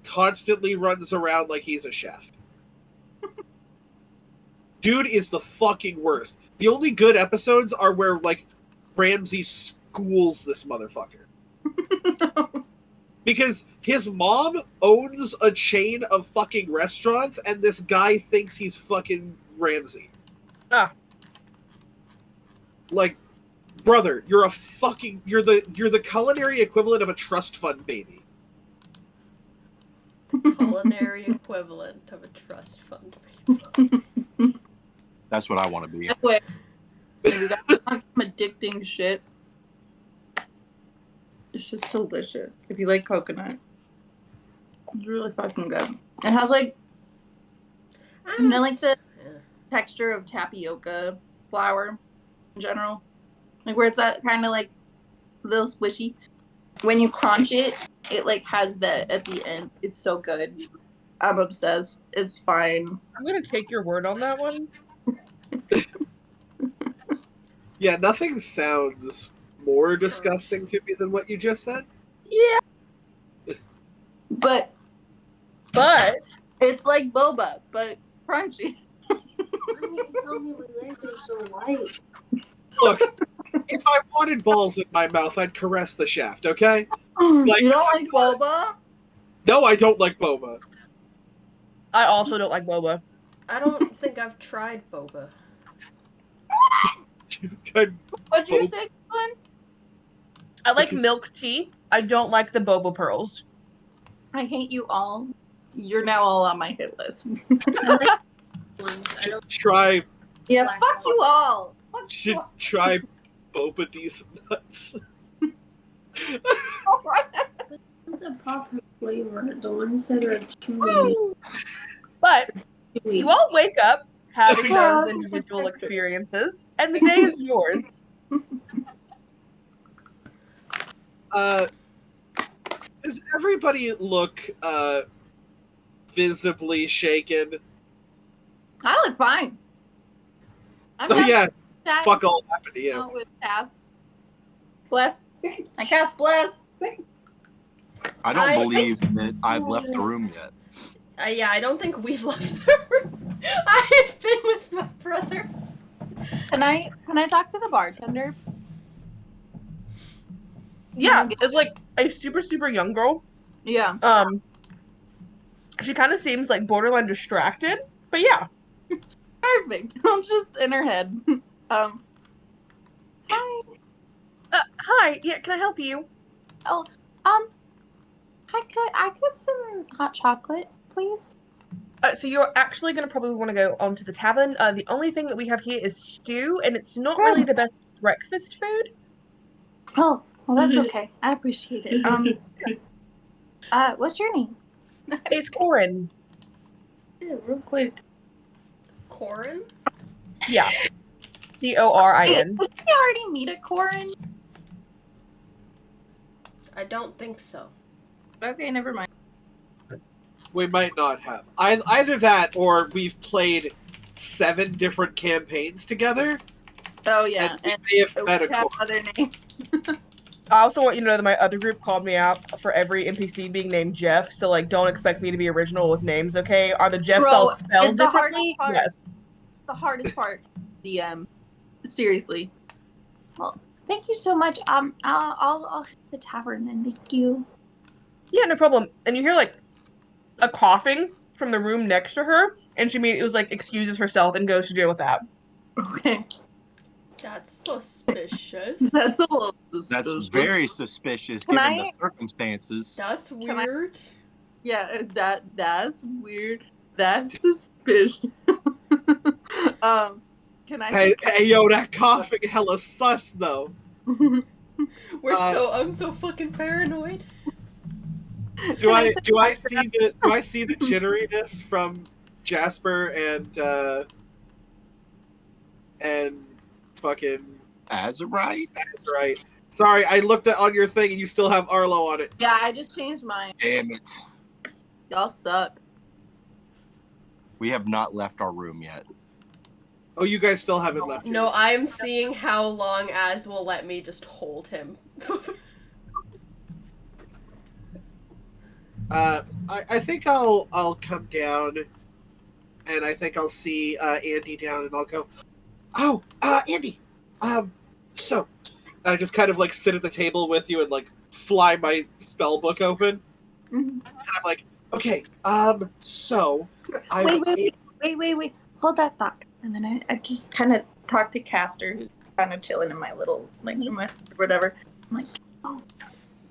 constantly runs around like he's a chef. Dude is the fucking worst. The only good episodes are where like Ramsay schools this motherfucker. Because his mom owns a chain of fucking restaurants and this guy thinks he's fucking Ramsay. Like, brother, you're the culinary equivalent of a trust fund baby. Culinary equivalent of a trust fund baby. That's what I want to be. Anyway, we got some addicting shit. It's just delicious. If you like coconut, it's really fucking good. It has like, like the texture of tapioca flour in general, like where it's that kind of like a little squishy. When you crunch it, it like has that at the end. It's so good. I'm obsessed. It's fine. I'm gonna take your word on that one. Yeah, nothing sounds more disgusting to me than what you just said. Yeah. But it's like boba, but crunchy. Why didn't you tell me my legs are so white? Look, if I wanted balls in my mouth, I'd caress the shaft, okay? Like, you don't like boba? No, I don't like boba. I also don't like boba. I don't think I've tried boba. What'd you say, Glenn? I like milk tea. I don't like the boba pearls. I hate you all. You're now all on my hit list. Try. Yeah, fuck you all. Fuck Should try boba decent nuts. It's a proper flavor. The ones that are chewy. But you all wake up having those individual experiences, and the day is yours. Does everybody look visibly shaken? I look fine. Yeah. Fuck all happened to you. With cast. Bless. I cast bless. I don't believe that I've left the room yet. Yeah, I don't think we've left the room. I've been with my brother. Can I talk to the bartender? Yeah, it's like a super, super young girl. Yeah. She kind of seems like borderline distracted, but yeah. Perfect. I'm just in her head. Hi. Hi. Yeah, can I help you? Oh, I could some hot chocolate, please. So you're actually going to probably want to go onto the tavern. The only thing that we have here is stew, and it's not really the best breakfast food. Oh, well, that's okay. I appreciate it. What's your name? It's Corin. Yeah, real quick. Corin? Yeah. Corin. Did we already meet a Corin? I don't think so. Okay, never mind. We might not have. Either that, or we've played 7 different campaigns together. Oh yeah, and we may have met a Corin. Other name. I also want you to know that my other group called me out for every NPC being named Jeff, so like don't expect me to be original with names, okay? Are the Jeffs all spelled differently? Yes. The hardest part. DM. Seriously. Well, thank you so much. I'll hit the tavern then. Thank you. Yeah, no problem. And you hear like a coughing from the room next to her, and she immediately was like excuses herself and goes to deal with that. Okay. That's suspicious. That's a little suspicious. That's very suspicious given the circumstances. That's weird. Yeah, that's weird. That's suspicious. Can I? Hey, yo, that coughing hella sus though. I'm so fucking paranoid. Do I see the jitteriness from Jasper and fucking Azurite? Azurite. Sorry, I looked on your thing and you still have Arlo on it. Yeah, I just changed mine. Damn it. Y'all suck. We have not left our room yet. Oh, you guys still haven't left. No, I'm seeing how long Az will let me just hold him. I think I'll come down, and I think I'll see Andy down, and I'll go, oh, Andy, so I just kind of like sit at the table with you and like fly my spell book open, and I'm like, okay, so wait, hold that thought, and then I just kind of talk to Caster, who's kind of chilling in my little like my whatever. I'm like, oh,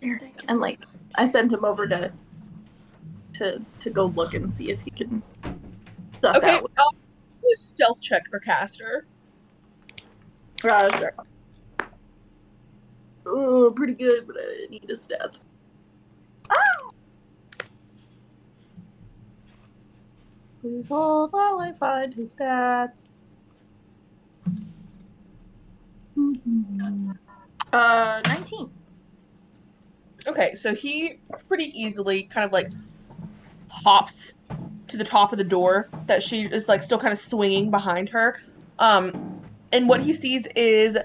there, and like I sent him over to go look and see if he can suss out. Okay, do a stealth check for Caster. Sure. Oh, pretty good, but I need a stat. Ah! Please hold while I find his stats. 19. Okay, so he pretty easily kind of like hops to the top of the door that she is like still kind of swinging behind her. And what he sees is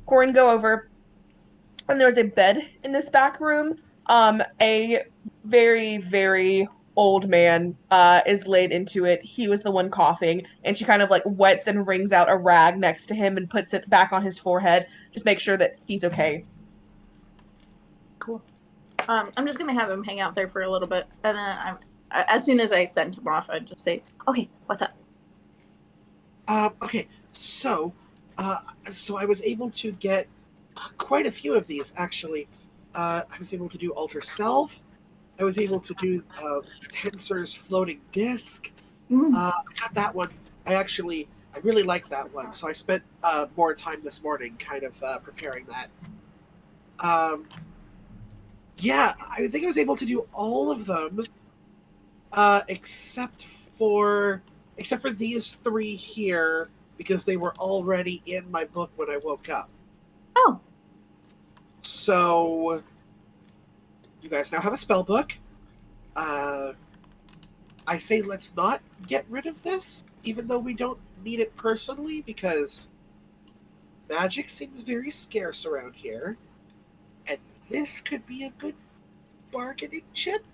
Corin go over, and there's a bed in this back room. A very, very old man is laid into it. He was the one coughing, and she kind of like wets and wrings out a rag next to him and puts it back on his forehead. Just make sure that he's okay. Cool. I'm just gonna have him hang out there for a little bit, and then as soon as I send him off, I just say, "Okay, what's up?" Okay, so I was able to get quite a few of these actually. I was able to do Alter Self. I was able to do Tensor's Floating Disc. I got that one. I really liked that one, so I spent more time this morning kind of preparing that. Yeah, I think I was able to do all of them, except for these 3 here, because they were already in my book when I woke up. Oh. So, you guys now have a spell book. I say let's not get rid of this, even though we don't need it personally because magic seems very scarce around here, and this could be a good bargaining chip.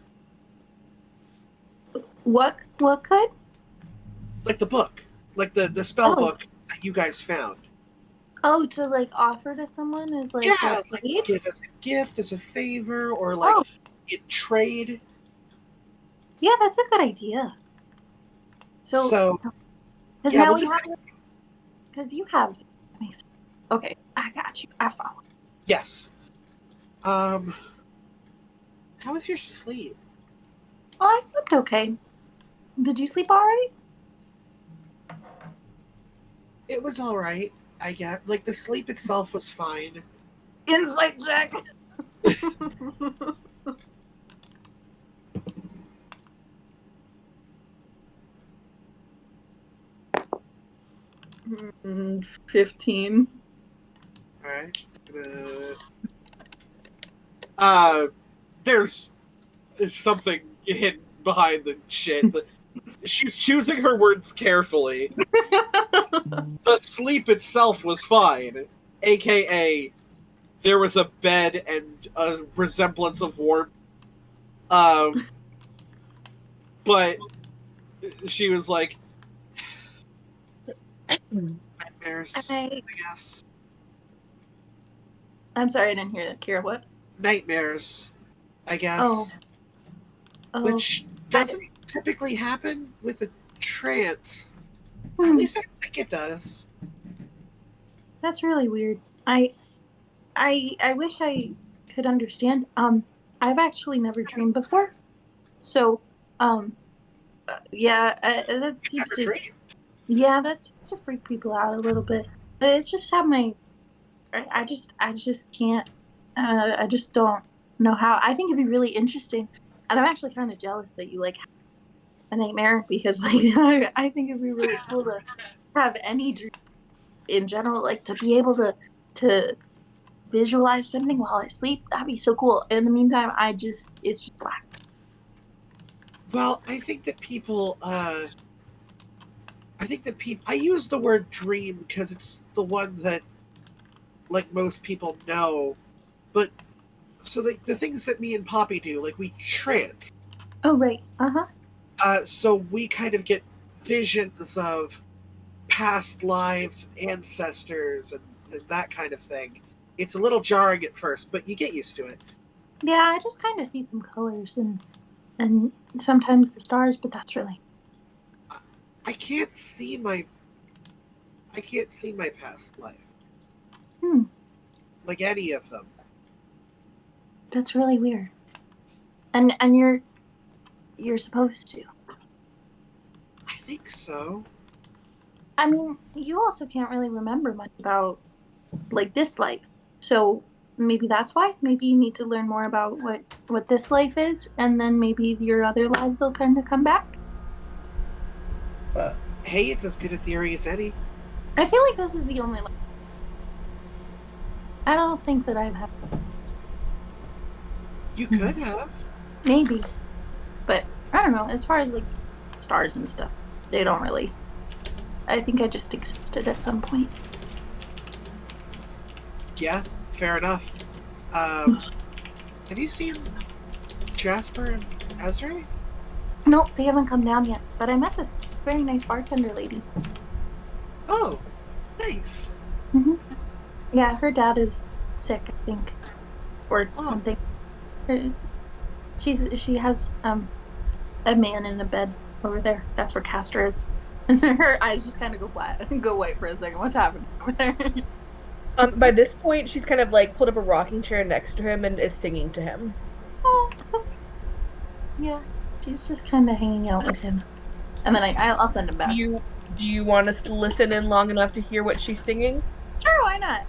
What could? Like the book, like the spell book that you guys found. Oh, to like offer to someone as like like give as a gift, as a favor, or like in trade. Yeah, that's a good idea. So because now we have, because you have. Okay, I got you. I follow. Yes. How was your sleep? Oh, I slept okay. Did you sleep all right? It was all right. I guess. Like the sleep itself was fine. Insight check. Mm, 15. All right. There's something hidden behind the shit. She's choosing her words carefully. The sleep itself was fine, aka there was a bed and a resemblance of warmth. But she was like, nightmares, I guess. I'm sorry, I didn't hear that. Kira, what? Nightmares, I guess. Oh. Which doesn't typically happen with a trance. At least I think it does. That's really weird. I wish I could understand. I've actually never dreamed before. So, yeah, that seems to dreamed? Yeah, that seems to freak people out a little bit. But it's just how I just can't. I just don't know how. I think it'd be really interesting, and I'm actually kind of jealous that you like a nightmare because like I think it'd be really cool to have any dream in general, like to be able to visualize something while I sleep. That'd be so cool. In the meantime, it's just black. Well, I think that people. I use the word dream because it's the one that, like, most people know. But so the things that me and Poppy do, like we trance. Oh right. So we kind of get visions of past lives, ancestors, and that kind of thing. It's a little jarring at first, but you get used to it. Yeah, I just kind of see some colors and sometimes the stars, but that's really. I can't see my past life. Like any of them. That's really weird. And you're supposed to. I think so. I mean, you also can't really remember much about like this life. So maybe that's why. Maybe you need to learn more about what this life is, and then maybe your other lives will kind of come back. Hey, it's as good a theory as any. I feel like this is the only life. I don't think that I've had. You could have. Maybe. But I don't know. As far as like stars and stuff, they don't really. I think I just existed at some point. Yeah, fair enough. Have you seen Jasper and Ezra? Nope, they haven't come down yet. But I met this very nice bartender lady. Oh, nice. Mm-hmm. Yeah, her dad is sick, I think, or something. She has a man in a bed over there. That's where Castor is. And her eyes just kind of go flat and go white for a second. What's happening over there? By this point, she's kind of like pulled up a rocking chair next to him and is singing to him. Oh. Yeah, she's just kind of hanging out with him. And then I'll send him back. Do you want us to listen in long enough to hear what she's singing? Sure, why not?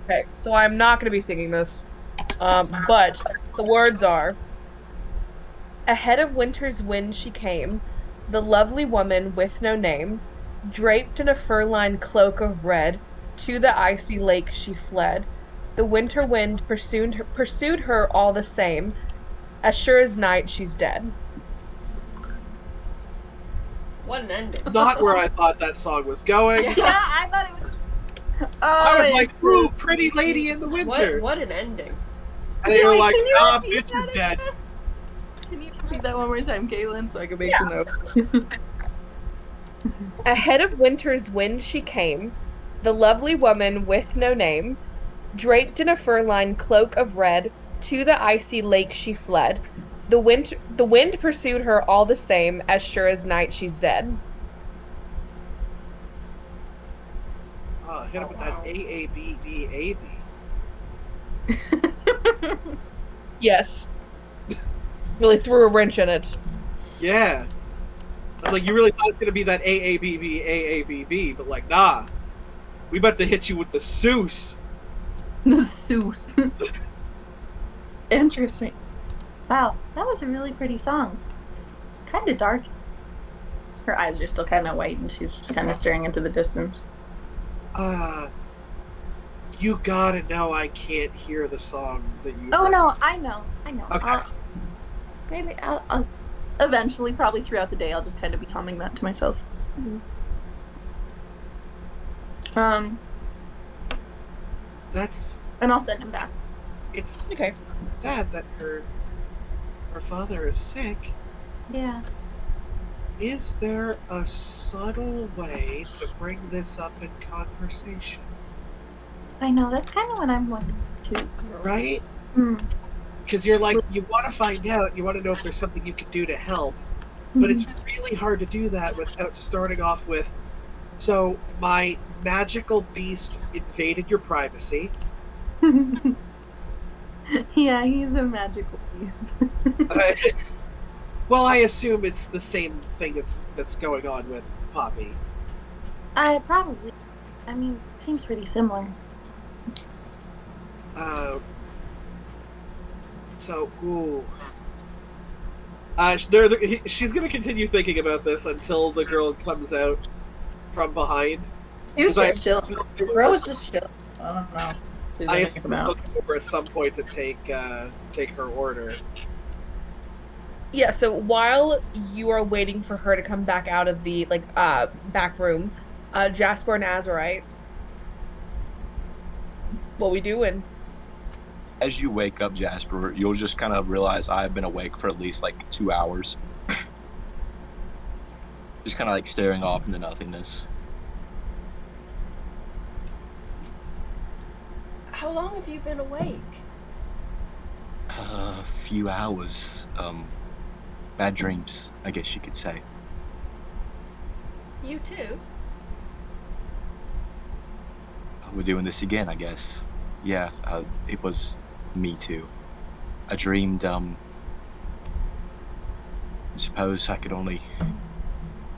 Okay, so I'm not going to be singing this. But the words are, ahead of winter's wind she came, the lovely woman with no name, draped in a fur-lined cloak of red, to the icy lake she fled. The winter wind pursued her all the same, as sure as night she's dead. What an ending. Not where I thought that song was going. Yeah, I thought it was. I was like, ooh, pretty lady in the winter. What an ending. And they were like, nah, bitch is dead. Can you repeat that one more time, Caitlin, so I can make some notes? Ahead of winter's wind she came, the lovely woman with no name, draped in a fur-lined cloak of red, to the icy lake she fled. The wind pursued her all the same, as sure as night she's dead. Hit him with that AABBAB. Yes. Really threw a wrench in it. Yeah. I was like, you really thought it was going to be that AABBAABB, but like, nah. We about to hit you with the Seuss. The Seuss. Interesting. Wow, that was a really pretty song. Kind of dark. Her eyes are still kind of white, and she's just kind of staring into the distance. You gotta know I can't hear the song that you. Oh, no, I know. Okay. Maybe I'll eventually, probably throughout the day, I'll just kind of be humming that to myself. Mm-hmm. That's. And I'll send him back. It's Okay. sad that her father is sick. Yeah. Is there a subtle way to bring this up in conversation? I know, that's kind of what I'm wondering, too. Right? Mm. Because you're like, you want to find out, you want to know if there's something you can do to help, but it's really hard to do that without starting off with, so my magical beast invaded your privacy. Yeah, he's a magical beast. Well, I assume it's the same thing that's going on with Poppy. Probably. I mean, it seems pretty similar. So, ooh. She's going to continue thinking about this until the girl comes out from behind. He was just chilling. The girl was just chilling. I don't know. I assume she'll come over at some point to take her order. Yeah, so while you are waiting for her to come back out of the back room, Jasper and Azurite, what we doing? As you wake up, Jasper, you'll just kind of realize I've been awake for at least 2 hours. Just kind of staring off into nothingness. How long have you been awake? A few hours. Bad dreams, I guess you could say. You too? We're doing this again, I guess. Yeah, it was me too. I dreamed, suppose I could only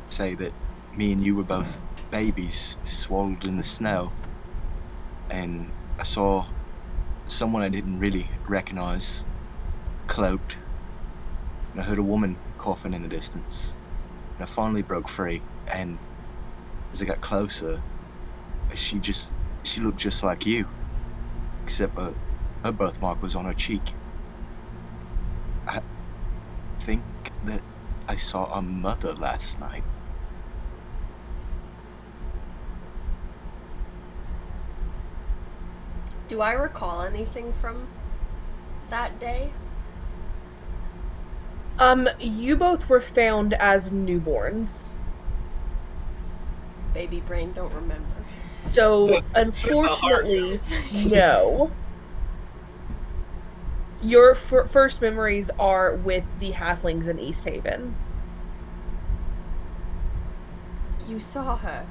say that me and you were both babies swaddled in the snow. And I saw someone I didn't really recognize, cloaked. And I heard a woman coughing in the distance. And I finally broke free, and as I got closer, she looked just like you. Except her birthmark was on her cheek. I think that I saw a mother last night. Do I recall anything from that day? You both were found as newborns. Baby brain don't remember. So, unfortunately, no. Your first memories are with the halflings in East Haven. You saw her.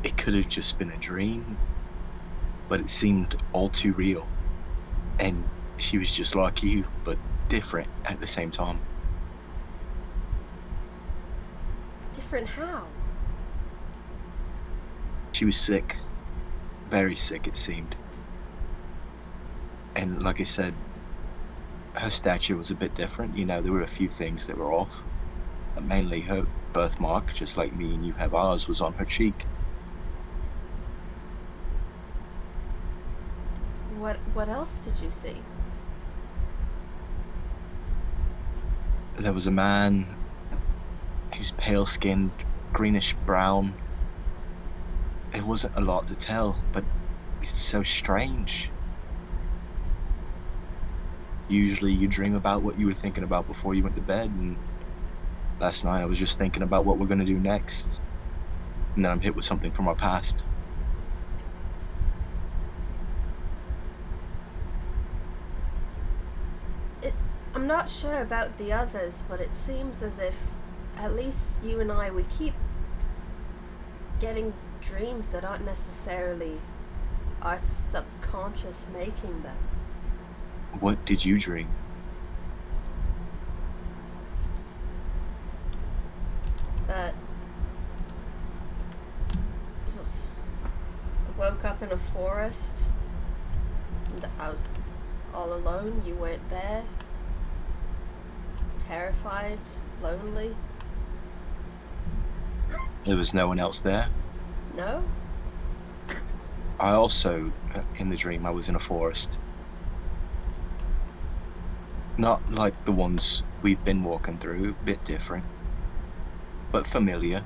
It could have just been a dream, but it seemed all too real. And she was just like you, but different at the same time. Different how? She was sick. Very sick, it seemed. And like I said, her stature was a bit different. There were a few things that were off. But mainly her birthmark, just like me and you have ours, was on her cheek. What else did you see? There was a man He's pale-skinned, greenish-brown. It wasn't a lot to tell, but it's so strange. Usually you dream about what you were thinking about before you went to bed, and last night I was just thinking about what we're going to do next. And then I'm hit with something from our past. I'm not sure about the others, but it seems as if at least you and I, we keep getting dreams that aren't necessarily our subconscious making them. What did you dream? That I woke up in a forest and I was all alone. You weren't there. Terrified, lonely. There was no one else there? No. I also, in the dream, I was in a forest. Not like the ones we've been walking through, a bit different, but familiar.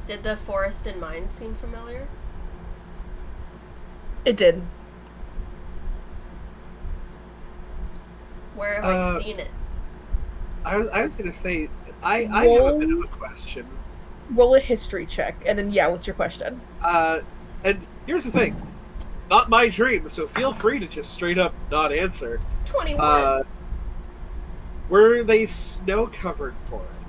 Did the forest in mine seem familiar? It did. Where have I seen it? I was going to say, I have a bit of a question. Roll a history check, and then, what's your question? And here's the thing. Not my dream, so feel free to just straight up not answer. 21. Were they snow-covered forests?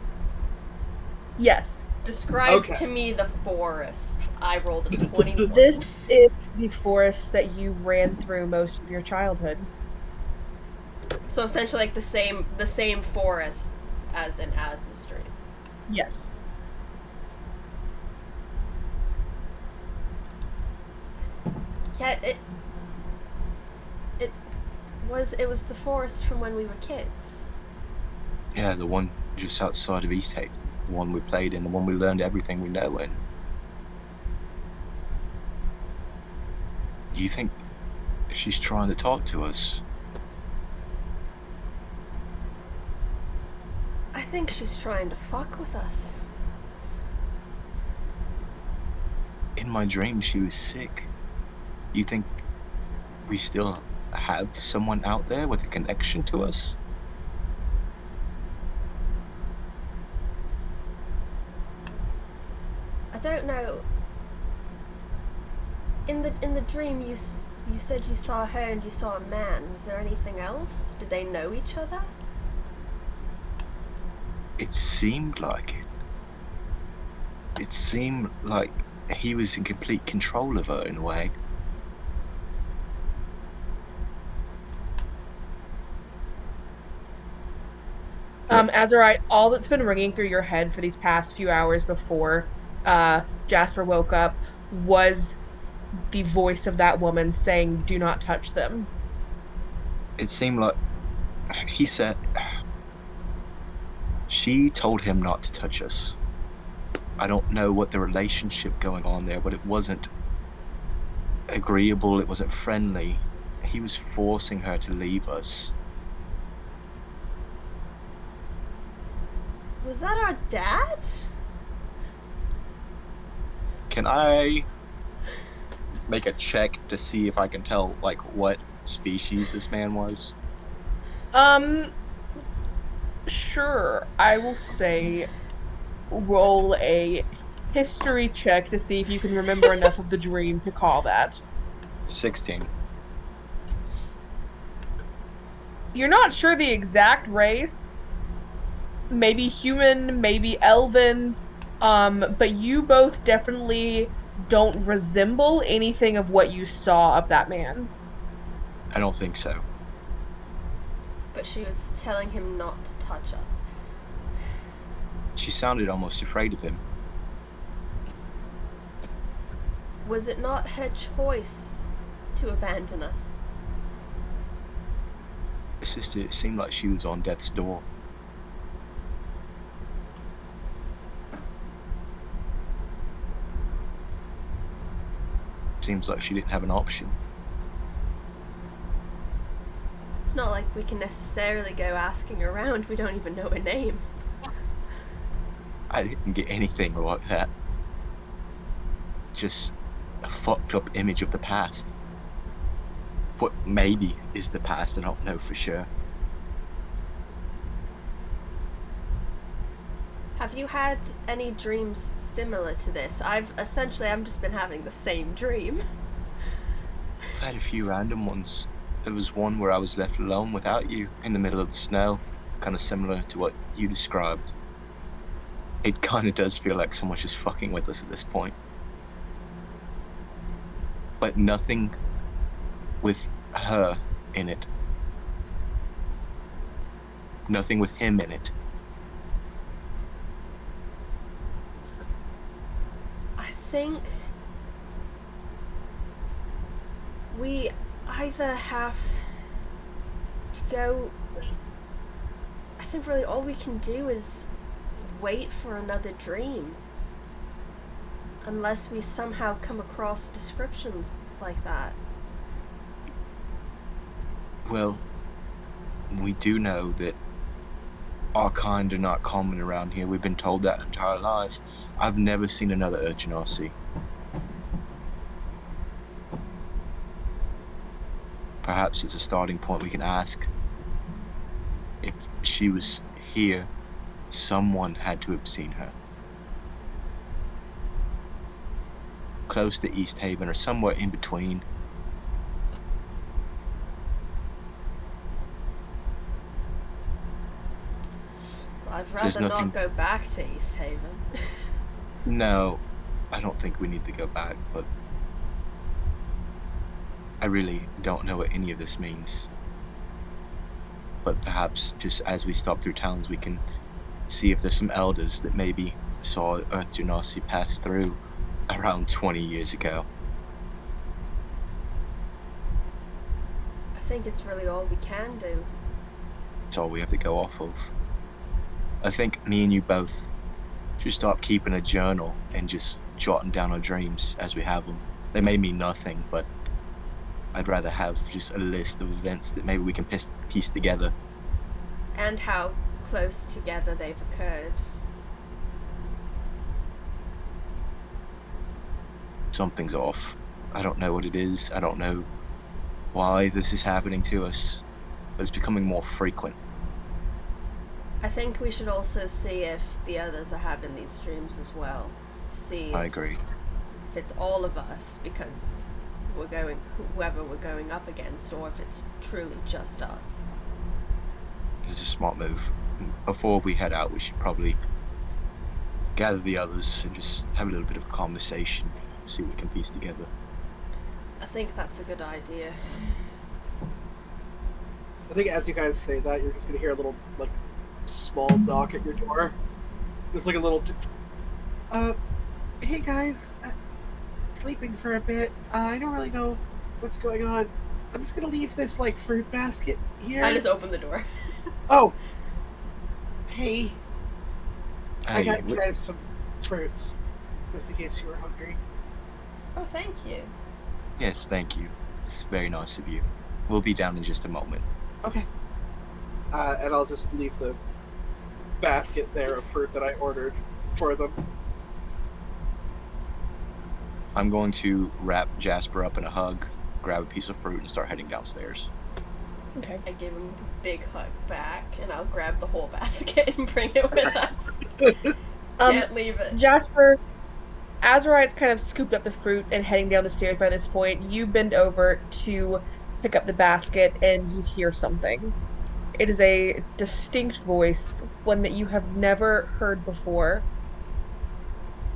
Yes. Describe to me the forest. I rolled a 21. This is the forest that you ran through most of your childhood. So essentially like the same forest as in Az's dream. Yes. Yeah, it was the forest from when we were kids. Yeah, the one just outside of Eastgate. The one we played in, the one we learned everything we know in. Do you think she's trying to talk to us? I think she's trying to fuck with us. In my dream, she was sick. You think we still have someone out there with a connection to us? I don't know. In the dream, you said you saw her and you saw a man. Was there anything else? Did they know each other? It seemed like it. It seemed like he was in complete control of her in a way. Azurite, all that's been ringing through your head for these past few hours before Jasper woke up was the voice of that woman saying, "Do not touch them." It seemed like he said she told him not to touch us. I don't know what the relationship going on there, but it wasn't agreeable, it wasn't friendly. He was forcing her to leave us. Was that our dad? Can I make a check to see if I can tell, like, what species this man was? Sure. I will say roll a history check to see if you can remember enough of the dream to call that. 16. You're not sure the exact race. Maybe human, maybe elven. But you both definitely don't resemble anything of what you saw of that man. I don't think so. But she was telling him not to touch her. She sounded almost afraid of him. Was it not her choice to abandon us? Sister, it seemed like she was on death's door. Seems like she didn't have an option. It's not like we can necessarily go asking around. We don't even know her name. I didn't get anything like that. Just a fucked up image of the past. What maybe is the past, I don't know for sure. Have you had any dreams similar to this? I'm just been having the same dream. I've had a few random ones. There was one where I was left alone without you in the middle of the snow, kind of similar to what you described. It kind of does feel like someone's just fucking with us at this point. But nothing with her in it. Nothing with him in it. I think we either have to go... I think really all we can do is wait for another dream. Unless we somehow come across descriptions like that. Well, we do know that our kind are not common around here. We've been told that entire life. I've never seen another Urchinasi. Perhaps it's a starting point we can ask. If she was here, someone had to have seen her. Close to East Haven or somewhere in between. I'd rather not go back to East Haven. No, I don't think we need to go back, but I really don't know what any of this means. But perhaps just as we stop through towns, we can see if there's some elders that maybe saw Earth Genasi pass through around 20 years ago. I think it's really all we can do. It's all we have to go off of. I think me and you both should start keeping a journal and just jotting down our dreams as we have them. They may mean nothing, but I'd rather have just a list of events that maybe we can piece together. And how close together they've occurred. Something's off. I don't know what it is. I don't know why this is happening to us. But it's becoming more frequent. I think we should also see if the others are having these dreams as well. To see I agree. If it's all of us, because whoever we're going up against, or if it's truly just us. It's a smart move. Before we head out, we should probably gather the others and just have a little bit of a conversation, see what we can piece together. I think that's a good idea. I think as you guys say that, you're just gonna hear a little, like, small knock at your door. It's like a little... hey guys, sleeping for a bit. I don't really know what's going on. I'm just gonna leave this, like, fruit basket here. I just opened the door. Oh! Hey. I got you guys some fruits, just in case you were hungry. Oh, thank you. Yes, thank you. It's very nice of you. We'll be down in just a moment. Okay. And I'll just leave the basket there of fruit that I ordered for them. I'm going to wrap Jasper up in a hug, grab a piece of fruit, and start heading downstairs. Okay. I give him a big hug back, and I'll grab the whole basket and bring it with us. Can't leave it. Jasper, Azurite's kind of scooped up the fruit and heading down the stairs by this point. You bend over to pick up the basket, and you hear something. It is a distinct voice, one that you have never heard before.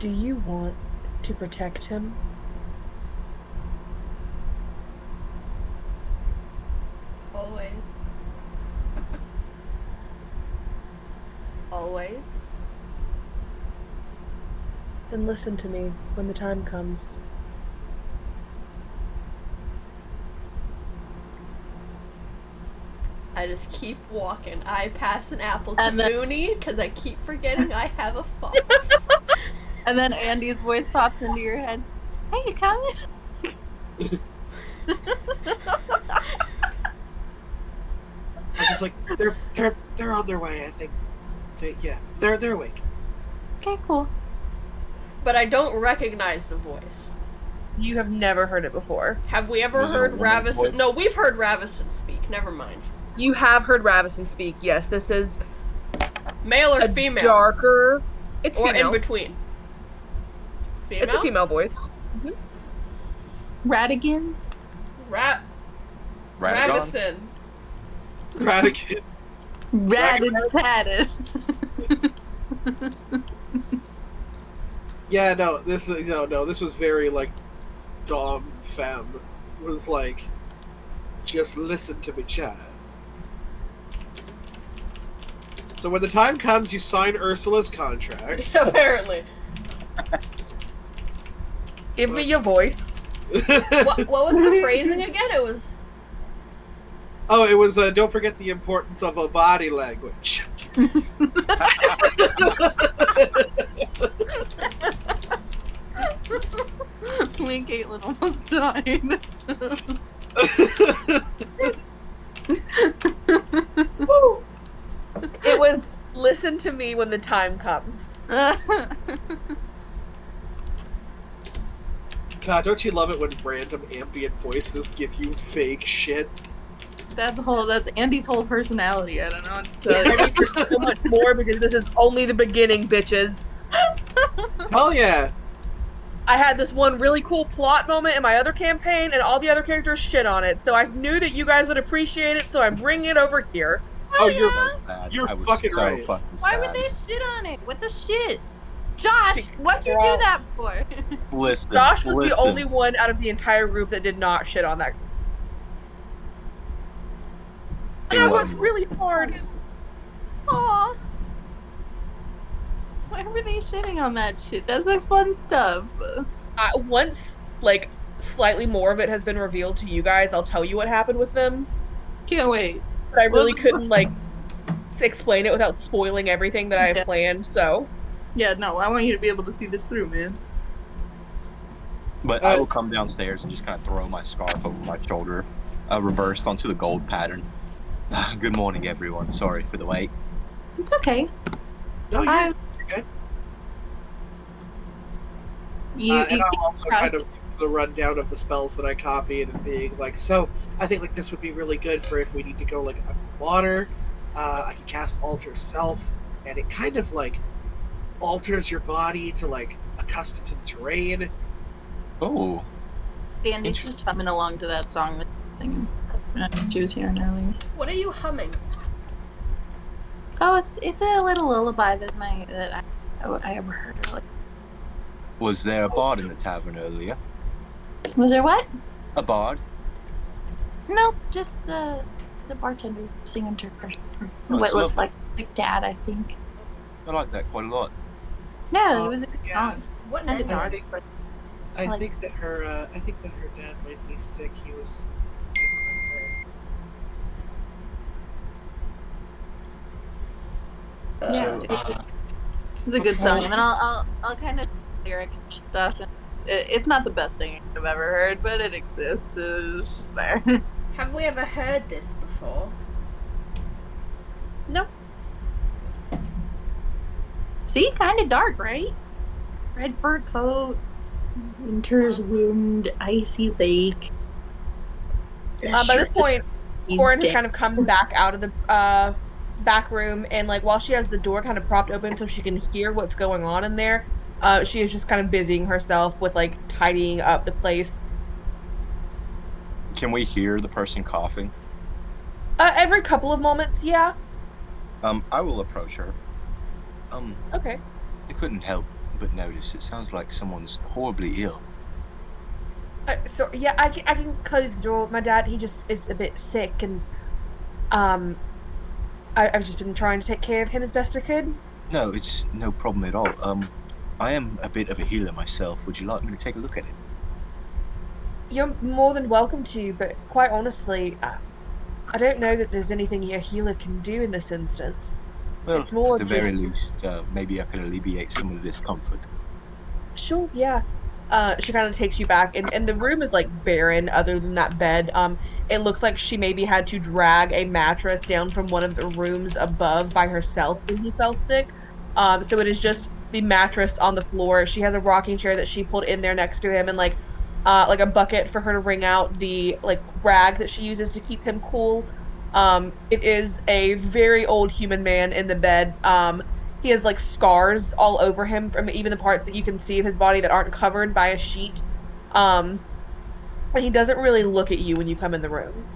Do you want to protect him? Always. Always. Then listen to me when the time comes. I just keep walking. I pass an apple to Mooney because I keep forgetting I have a fox. And then Andy's voice pops into your head. Hey, you coming? He's like, they're on their way, I think. They're awake. Okay, cool. But I don't recognize the voice. You have never heard it before. Have we ever heard Ravison? No, we've heard Ravison speak. Never mind. You have heard Ravison speak. Yes, this is male or female. Darker. It's or female. In between. Female? It's a female voice. Radigan. Ravison. Radigan. Ratted. Yeah, no, this was very like Dom Femme. It was like, just listen to me, child. So when the time comes, you sign Ursula's contract. Apparently. Give me your voice. What was the phrasing again? It was... Oh, it was, don't forget the importance of a body language. Me and Caitlin almost died. It was, listen to me when the time comes. God, don't you love it when random ambient voices give you fake shit? That's Andy's whole personality. I don't know what to tell you. Ready for so much more because this is only the beginning, bitches. Hell yeah! I had this one really cool plot moment in my other campaign, and all the other characters shit on it. So I knew that you guys would appreciate it, so I'm bringing it over here. Oh, yeah. you're fucking right. Why would they shit on it? What the shit? Josh, what'd you do that for? Listen, Josh was the only one out of the entire group that did not shit on that. And I worked really hard. Aww. Why were they shitting on that shit? That's like fun stuff. Once, like, slightly more of it has been revealed to you guys, I'll tell you what happened with them. Can't wait. But I really couldn't, like, explain it without spoiling everything that I have planned, so... Yeah, no, I want you to be able to see this through, man. But I will come downstairs and just kind of throw my scarf over my shoulder, reversed onto the gold pattern. Good morning, everyone. Sorry for the wait. It's okay. No, you're good. And I'm also kind of the rundown of the spells that I copied and being like, so I think like this would be really good for if we need to go like underwater. I can cast Alter Self, and it kind of like alters your body to like accustom to the terrain. Oh. Andy's just humming along to that song that singing. She was here earlier. What are you humming? Oh, it's a little lullaby that I ever heard earlier. Was there a bard in the tavern earlier? Was there what? A bard? Nope, just the bartender singing to her. What looked like Dad, I think. I like that quite a lot. No, it was a good song. What kind of dark? I think that her dad might be sick. He was. Yeah, it's a good song, and I'll kind of lyrics and stuff. And it's not the best singing I've ever heard, but it exists. It's just there. Have we ever heard this before? No. See, kind of dark, right? Red fur coat, winter's wind, icy lake. By this point, Corin has kind of come back out of the back room, and like while she has the door kind of propped open so she can hear what's going on in there, she is just kind of busying herself with like tidying up the place. Can we hear the person coughing? Every couple of moments, yeah. I will approach her. Okay. I couldn't help but notice. It sounds like someone's horribly ill. So yeah, I can close the door. My dad, he just is a bit sick, and I've just been trying to take care of him as best I could. No, it's no problem at all. I am a bit of a healer myself. Would you like me to take a look at it? You're more than welcome to, but quite honestly, I don't know that there's anything a healer can do in this instance. Well, it's more at the very least, maybe I could alleviate some of the discomfort. Sure, yeah. She kind of takes you back, and the room is like barren other than that bed. It looks like she maybe had to drag a mattress down from one of the rooms above by herself when he fell sick. So it is just the mattress on the floor. She has a rocking chair that she pulled in there next to him, and like a bucket for her to wring out the like rag that she uses to keep him cool. It is a very old human man in the bed. He has like scars all over him from even the parts that you can see of his body that aren't covered by a sheet. Um, and he doesn't really look at you when you come in the room.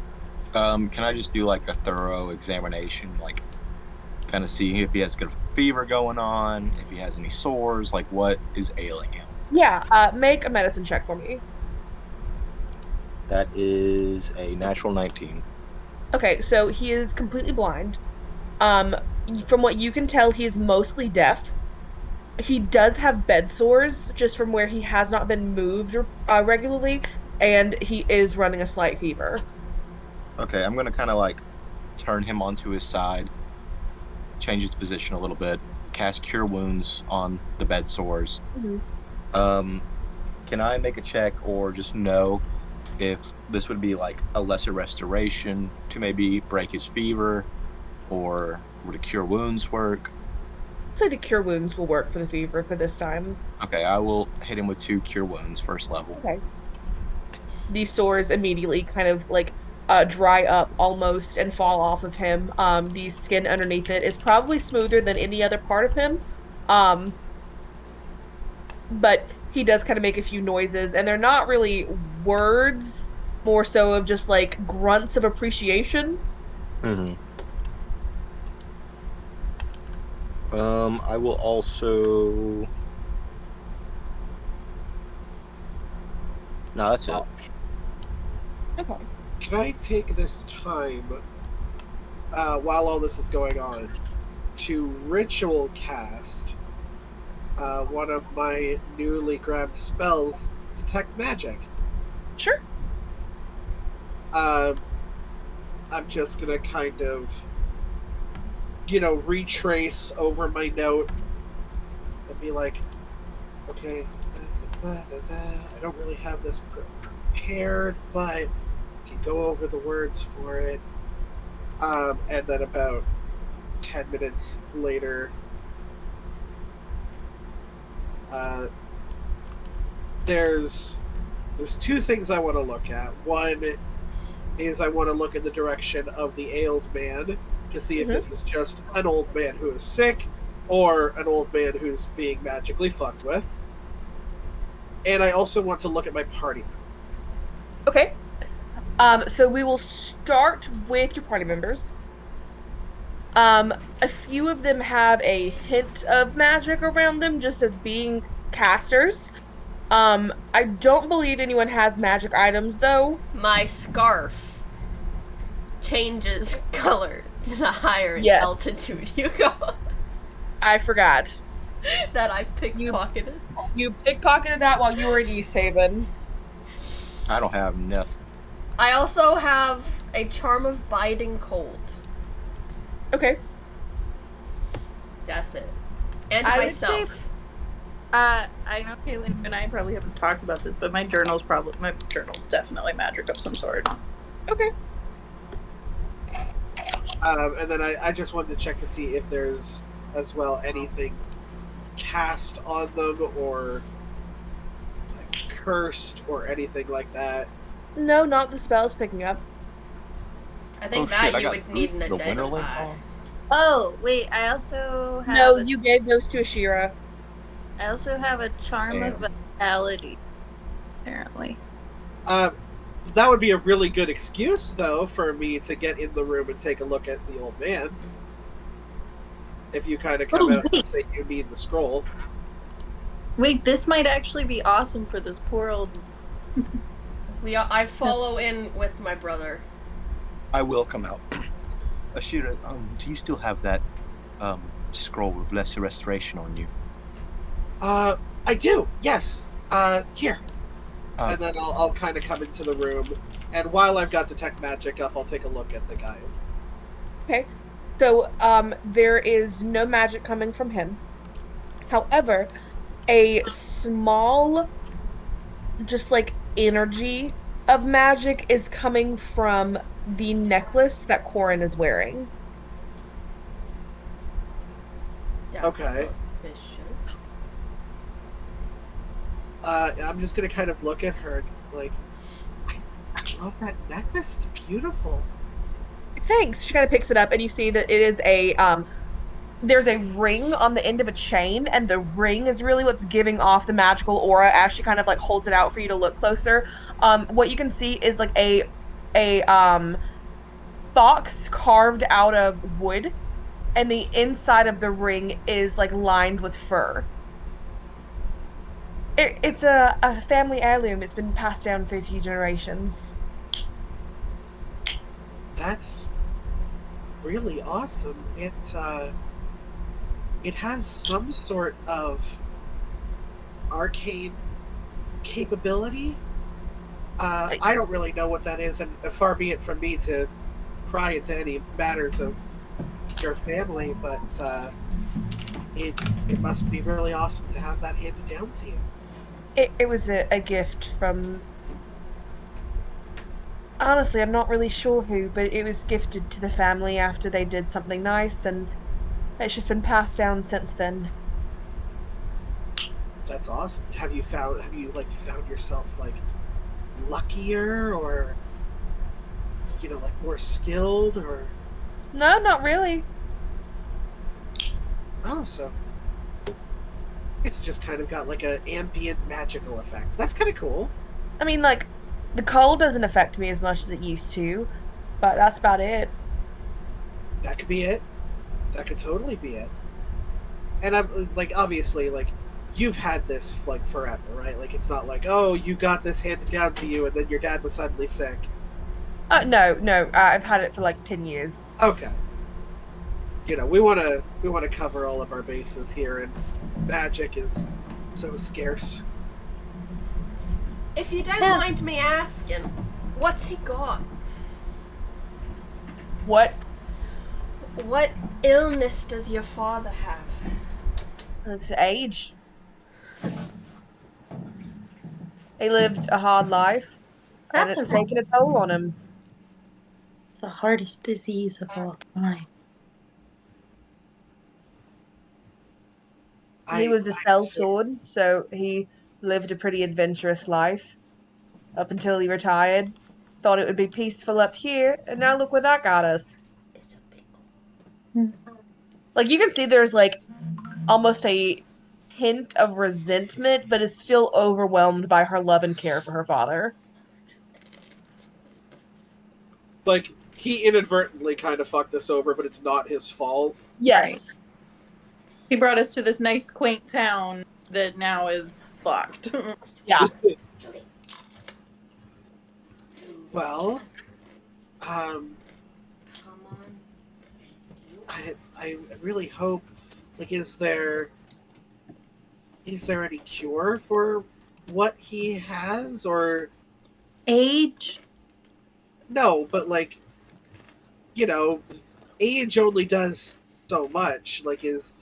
Can I just do like a thorough examination, like kind of see if he has good fever going on, if he has any sores, like what is ailing him? Yeah, make a medicine check for me. That is a natural 19. Okay, so he is completely blind. Um, from what you can tell, he is mostly deaf. He does have bed sores just from where he has not been moved regularly, and he is running a slight fever. Okay, I'm gonna kind of like turn him onto his side, change his position a little bit, cast Cure Wounds on the bed sores. Mm-hmm. Can I make a check or just know if this would be like a lesser restoration to maybe break his fever, or would a Cure Wounds work? I'd say the Cure Wounds will work for the fever for this time. Okay, I will hit him with 2 Cure Wounds, first level. Okay. These sores immediately kind of like dry up almost and fall off of him. The skin underneath it is probably smoother than any other part of him. Um, but he does kind of make a few noises, and they're not really words, more so of just like grunts of appreciation. Mm-hmm. I will also. No, that's it. Okay. Can I take this time, while all this is going on, to ritual cast one of my newly grabbed spells, Detect Magic? Sure. I'm just gonna kind of, retrace over my notes and be like, okay, I don't really have this prepared, but I can go over the words for it. And then about 10 minutes later, there's 2 things I want to look at. One is I want to look in the direction of the ailed man to see if this is just an old man who is sick or an old man who's being magically fucked with. And I also want to look at my party. Okay. So we will start with your party members. A few of them have a hint of magic around them just as being casters. I don't believe anyone has magic items though. My scarf changes color the higher in altitude you go. I forgot. That I pickpocketed. You pickpocketed that while you were in East Haven. I don't have nothing. I also have a charm of biding cold. Okay. That's it. And I myself. Would say, I know Caitlin and I probably haven't talked about this, but my journal's definitely magic of some sort. Okay. And then I just wanted to check to see if there's as well anything cast on them or like cursed or anything like that. No, not the spells picking up. I think you would need an identifier. Oh, wait, I also have... No, you gave those to Ashira. I also have a charm of vitality, apparently. That would be a really good excuse, though, for me to get in the room and take a look at the old man. If you kind of come out and say you need the scroll. Wait, this might actually be awesome for this poor old... I follow in with my brother. I will come out. Ashira, do you still have that scroll of lesser restoration on you? I do, yes. Here. And then I'll kind of come into the room, and while I've got Detect Magic up, I'll take a look at the guys. Okay. So, there is no magic coming from him. However, a small just like energy of magic is coming from the necklace that Corin is wearing. That's okay. suspicious. I'm just gonna kind of look at her like, I love that necklace. It's beautiful. Thanks. She kind of picks it up, and you see that it is a there's a ring on the end of a chain, and the ring is really what's giving off the magical aura as she kind of like holds it out for you to look closer. What you can see is like a fox carved out of wood, and the inside of the ring is like lined with fur. It's a family heirloom. It's been passed down for a few generations. That's really awesome. It has some sort of arcane capability. I don't really know what that is, and far be it from me to pry into any matters of your family, but it must be really awesome to have that handed down to you. It was a gift from, honestly, I'm not really sure who, but it was gifted to the family after they did something nice, and it's just been passed down since then. That's awesome. Have you found yourself like luckier, or like more skilled, or No, not really. oh, so it's just kind of got like an ambient magical effect. That's kind of cool. I mean, like, the cold doesn't affect me as much as it used to, but that's about it. That could be it. That could totally be it. And I'm like, obviously, like, you've had this like forever, right? Like, it's not like, oh, you got this handed down to you, and then your dad was suddenly sick. No, I've had it for like 10 years. Okay. We want to cover all of our bases here, and magic is so scarce. If you don't mind me asking, what's he got? What? What illness does your father have? It's age. He lived a hard life, and it's taken a toll on him. It's the hardest disease of all time. He was a sellsword, so he lived a pretty adventurous life up until he retired. Thought it would be peaceful up here, and now look where that got us. It's a pickle. Like, you can see there's like almost a hint of resentment, but is still overwhelmed by her love and care for her father. Like, he inadvertently kind of fucked us over, but it's not his fault. Yes. Right. He brought us to this nice, quaint town that now is fucked. Yeah. Well, come on. I really hope, like, is there any cure for what he has, or age? No, but like, age only does so much. Like, is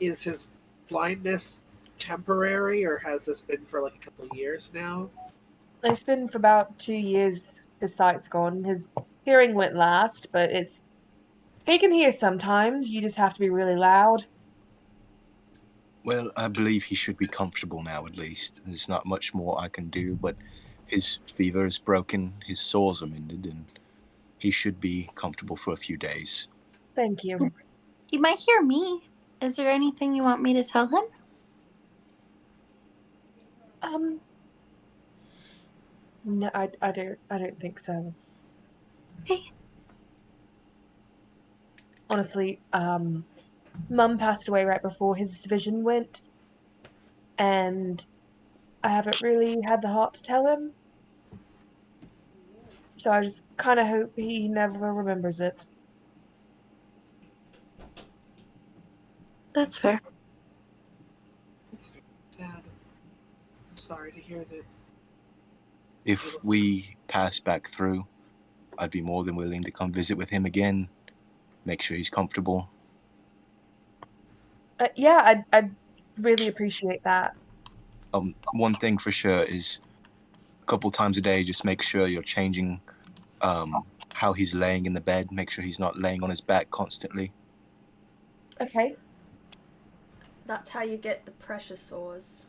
his blindness temporary, or has this been for like a couple of years now? It's been for about 2 years his sight's gone. His hearing went last, but he can hear sometimes. You just have to be really loud. Well, I believe he should be comfortable now, at least. There's not much more I can do, but his fever is broken, his sores are mended, and he should be comfortable for a few days. Thank you. He might hear me. Is there anything you want me to tell him? No, I don't think so. Okay. Honestly, Mum passed away right before his vision went, and I haven't really had the heart to tell him. So I just kind of hope he never remembers it. That's fair. It's very sad. I'm sorry to hear that. If we pass back through, I'd be more than willing to come visit with him again, make sure he's comfortable. Yeah, I'd really appreciate that. One thing for sure is couple times a day, just make sure you're changing how he's laying in the bed. Make sure he's not laying on his back constantly. Okay. That's how you get the pressure sores.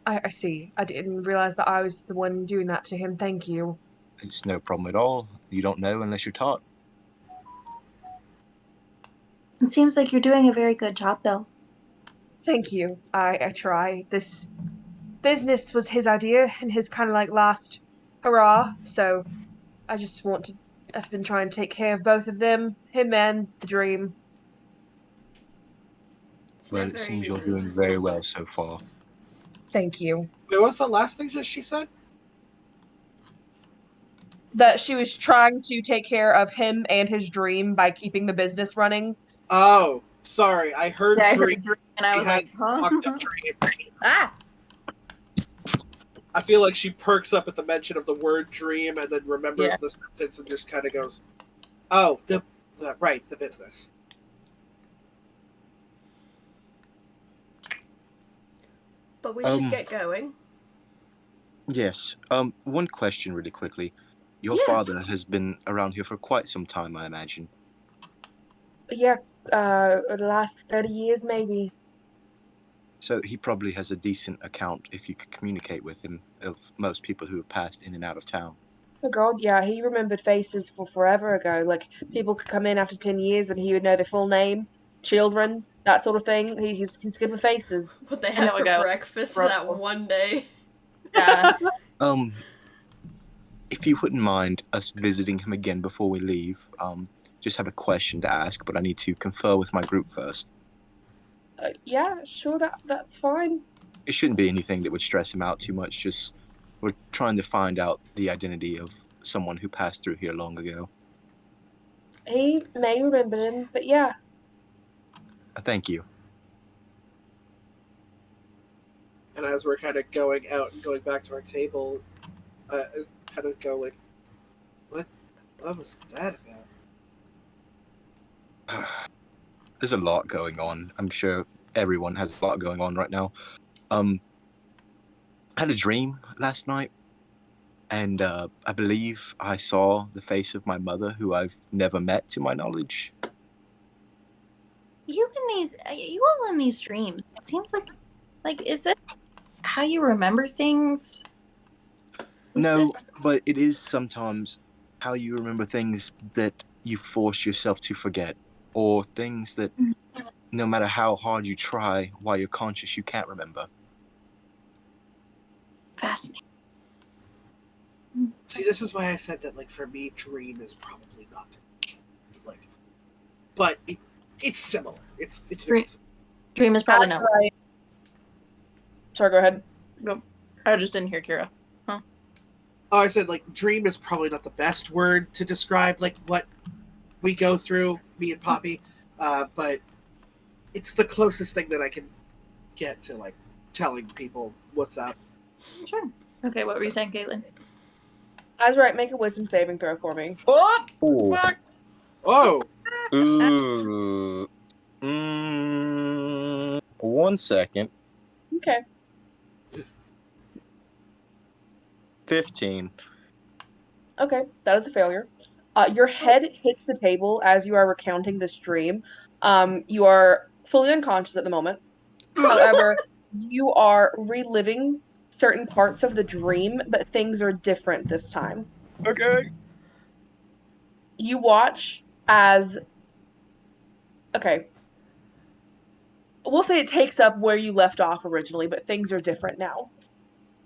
I see. I didn't realize that I was the one doing that to him. Thank you. It's no problem at all. You don't know unless you're taught. It seems like you're doing a very good job, though. Thank you. I try. This business was his idea and his kind of like last hurrah. So I just want to. I've been trying to take care of both of them, him and the dream. Well, it seems you're doing very well so far. Thank you. Wait, what was the last thing that she said? That she was trying to take care of him and his dream by keeping the business running. Oh, sorry. I heard dream. I heard dream, and I was like, huh? Ah! I feel like she perks up at the mention of the word dream and then remembers the sentence and just kind of goes, oh, the business. But we should get going. Yes. One question really quickly. Your father has been around here for quite some time, I imagine. Yeah, the last 30 years maybe. So he probably has a decent account, if you could communicate with him, of most people who have passed in and out of town. Oh God, yeah, he remembered faces for forever ago. Like, people could come in after 10 years and he would know their full name, children, that sort of thing. He's good with faces. What they had for breakfast that one day. Yeah. If you wouldn't mind us visiting him again before we leave, just have a question to ask, but I need to confer with my group first. Yeah, sure, that's fine. It shouldn't be anything that would stress him out too much, just we're trying to find out the identity of someone who passed through here long ago. He may remember them, but yeah. Thank you. And as we're kind of going out and going back to our table, kind of go like, what was that about? There's a lot going on. I'm sure everyone has a lot going on right now. I had a dream last night, and I believe I saw the face of my mother, who I've never met to my knowledge. You all in these dreams. It seems like is it how you remember things? No, but it is sometimes how you remember things that you force yourself to forget, or things that no matter how hard you try while you're conscious, you can't remember. Fascinating. See, this is why I said that, like, for me, dream is probably not, like, but it's similar. It's very similar. Dream is probably not right. Sorry, go ahead. Nope. I just didn't hear Kira. Huh? Oh, I said, like, dream is probably not the best word to describe, like, what we go through, me and Poppy, but it's the closest thing that I can get to, like, telling people what's up. Sure. Okay, what were you saying, Caitlin? I was right. Make a wisdom saving throw for me. Oh! Fuck! Oh! Ooh. 1 second. Okay. 15. Okay, that is a failure. Your head hits the table as you are recounting this dream. You are fully unconscious at the moment. However, you are reliving certain parts of the dream, but things are different this time. Okay. You watch as... Okay. We'll say it takes up where you left off originally, but things are different now.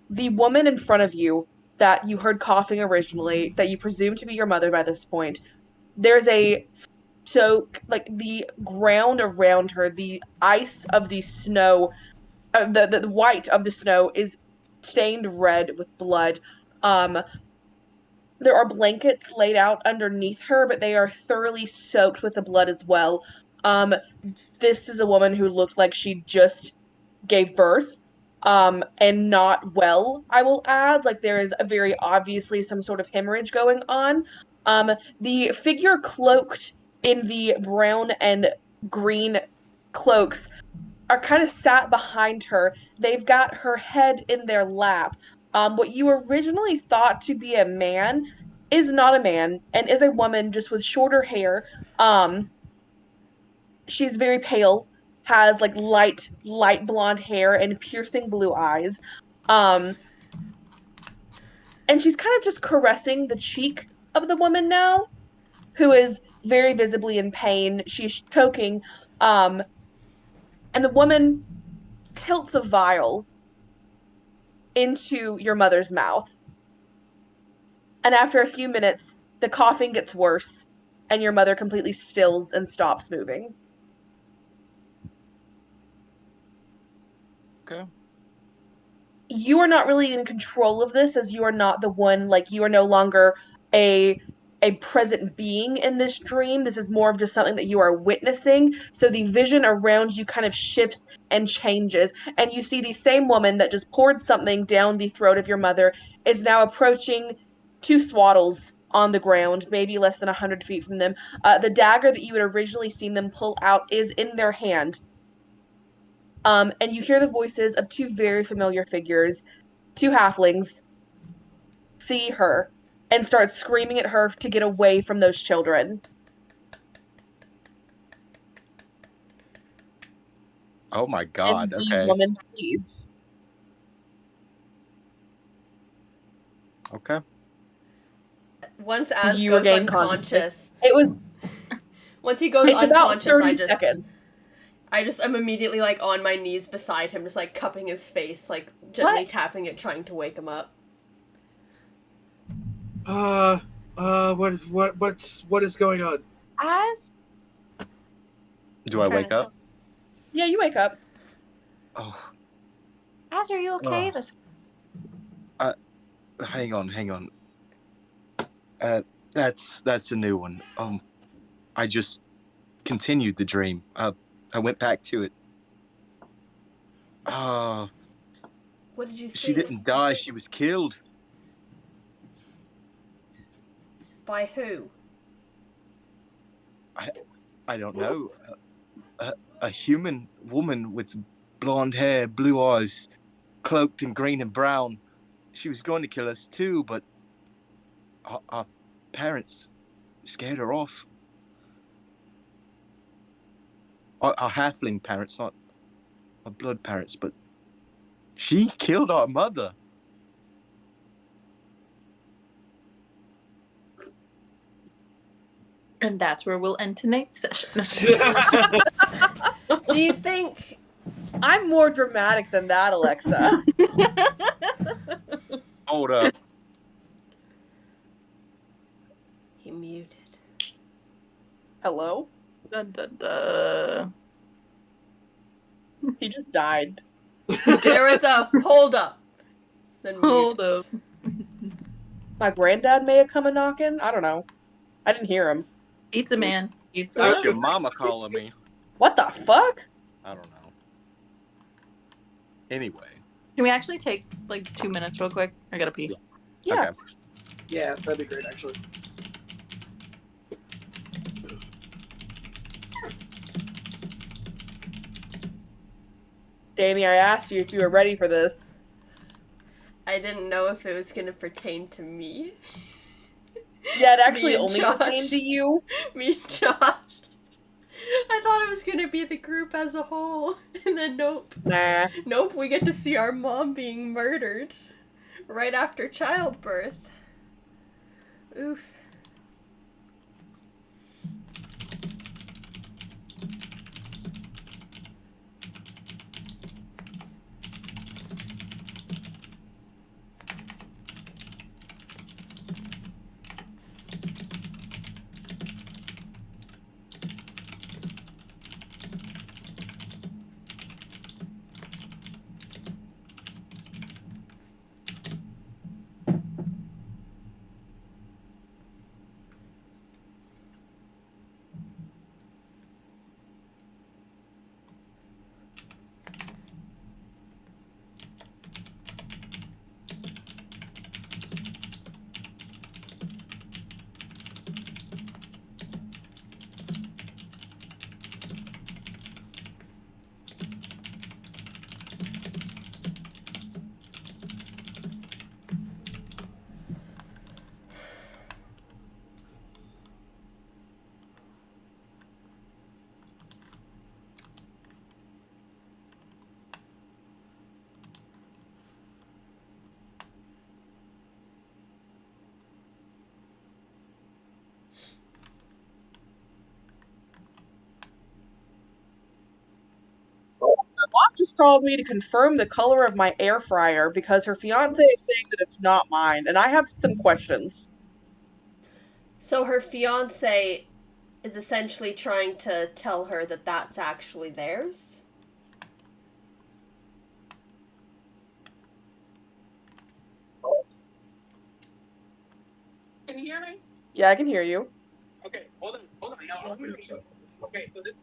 The woman in front of you that you heard coughing originally, that you presume to be your mother by this point, there's a soak, like the ground around her, the ice of the snow, the white of the snow is stained red with blood. There are blankets laid out underneath her, but they are thoroughly soaked with the blood as well. This is a woman who looked like she just gave birth, and not well, I will add. Like, there is a very obviously some sort of hemorrhage going on. The figure cloaked in the brown and green cloaks are kind of sat behind her. They've got her head in their lap. What you originally thought to be a man is not a man and is a woman just with shorter hair. She's very pale, has like light blonde hair and piercing blue eyes. Um, and she's kind of just caressing the cheek of the woman now, who is very visibly in pain. She's choking. Um, and the woman tilts a vial into your mother's mouth. And after a few minutes, the coughing gets worse, and your mother completely stills and stops moving. Okay. You are not really in control of this, as you are not the one, like, you are no longer a present being in this dream. This is more of just something that you are witnessing. So the vision around you kind of shifts and changes, and you see the same woman that just poured something down the throat of your mother is now approaching two swaddles on the ground, maybe less than 100 feet from them. The dagger that you had originally seen them pull out is in their hand. And you hear the voices of two very familiar figures, two halflings, see her and start screaming at her to get away from those children. Oh my God. And Okay. woman, please. Once Az You goes regain unconscious. It was. Once he goes It's unconscious, about 30 seconds. I'm immediately like on my knees beside him, just like cupping his face, like gently tapping it, trying to wake him up. What is going on? Az? Do I wake up? Yeah, you wake up. Oh. Az, are you okay? Hang on. That's a new one. I just continued the dream. I went back to it. What did you see? She didn't die. She was killed. By who? I don't know. A human woman with blonde hair, blue eyes, cloaked in green and brown. She was going to kill us too, but our parents scared her off. Our halfling parents, not our blood parents, but she killed our mother. And that's where we'll end tonight's session. Do you think... I'm more dramatic than that, Alexa. Hold up. He muted. Hello? Dun, dun, dun. He just died. There was a hold up. Then hold up. My granddad may have come a knocking. I don't know. I didn't hear him. Pizza man. Pizza. That's your mama calling me. What the fuck? I don't know. Anyway. Can we actually take like 2 minutes real quick? I gotta pee. Yeah. Okay. Yeah, that'd be great, actually. Danny, I asked you if you were ready for this. I didn't know if it was gonna pertain to me. Yeah, it actually only pertained to you. Me and Josh. I thought it was gonna be the group as a whole. And then nope. Nah. Nope, we get to see our mom being murdered. Right after childbirth. Oof. just called me to confirm the color of my air fryer because her fiance is saying that it's not mine, and I have some questions. So her fiance is essentially trying to tell her that that's actually theirs? Can you hear me? Yeah, I can hear you. Okay, hold on. Okay, so this.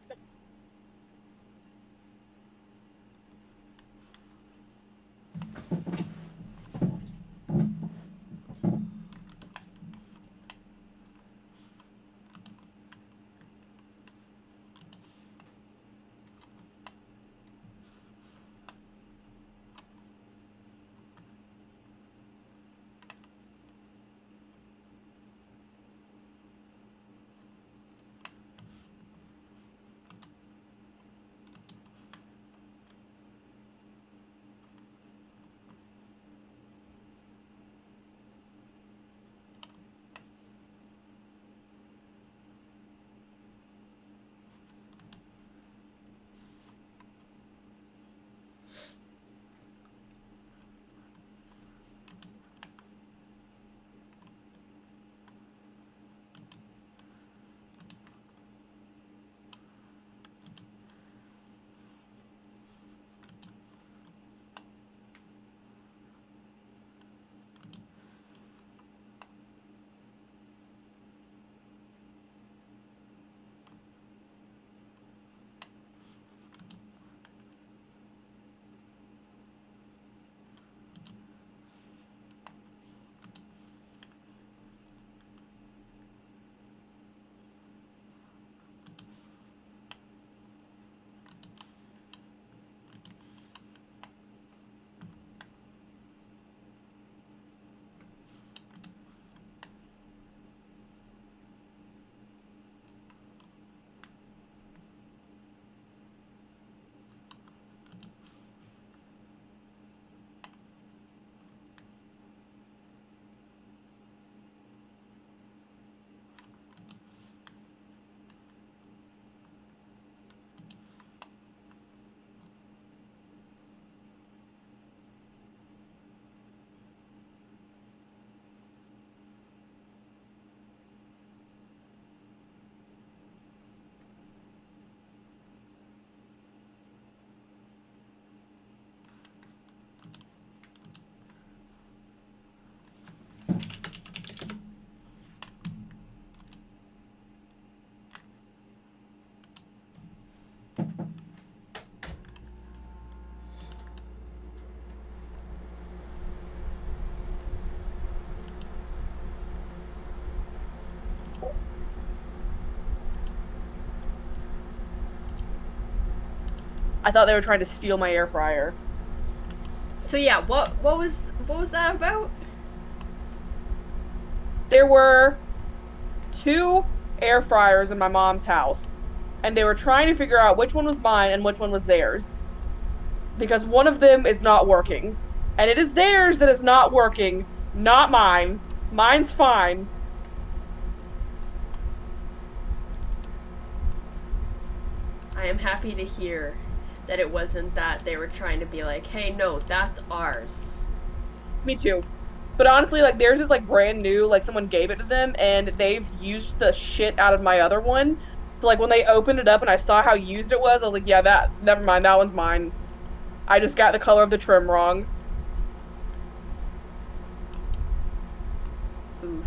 I thought they were trying to steal my air fryer. So yeah, what was that about? There were 2 air fryers in my mom's house, and they were trying to figure out which one was mine and which one was theirs. Because one of them is not working. And it is theirs that is not working, not mine. Mine's fine. I am happy to hear that it wasn't that they were trying to be like, hey, no, that's ours. Me too. But honestly, like, theirs is, like, brand new. Like, someone gave it to them, and they've used the shit out of my other one. So, like, when they opened it up and I saw how used it was, I was like, yeah, never mind, that one's mine. I just got the color of the trim wrong. Oof.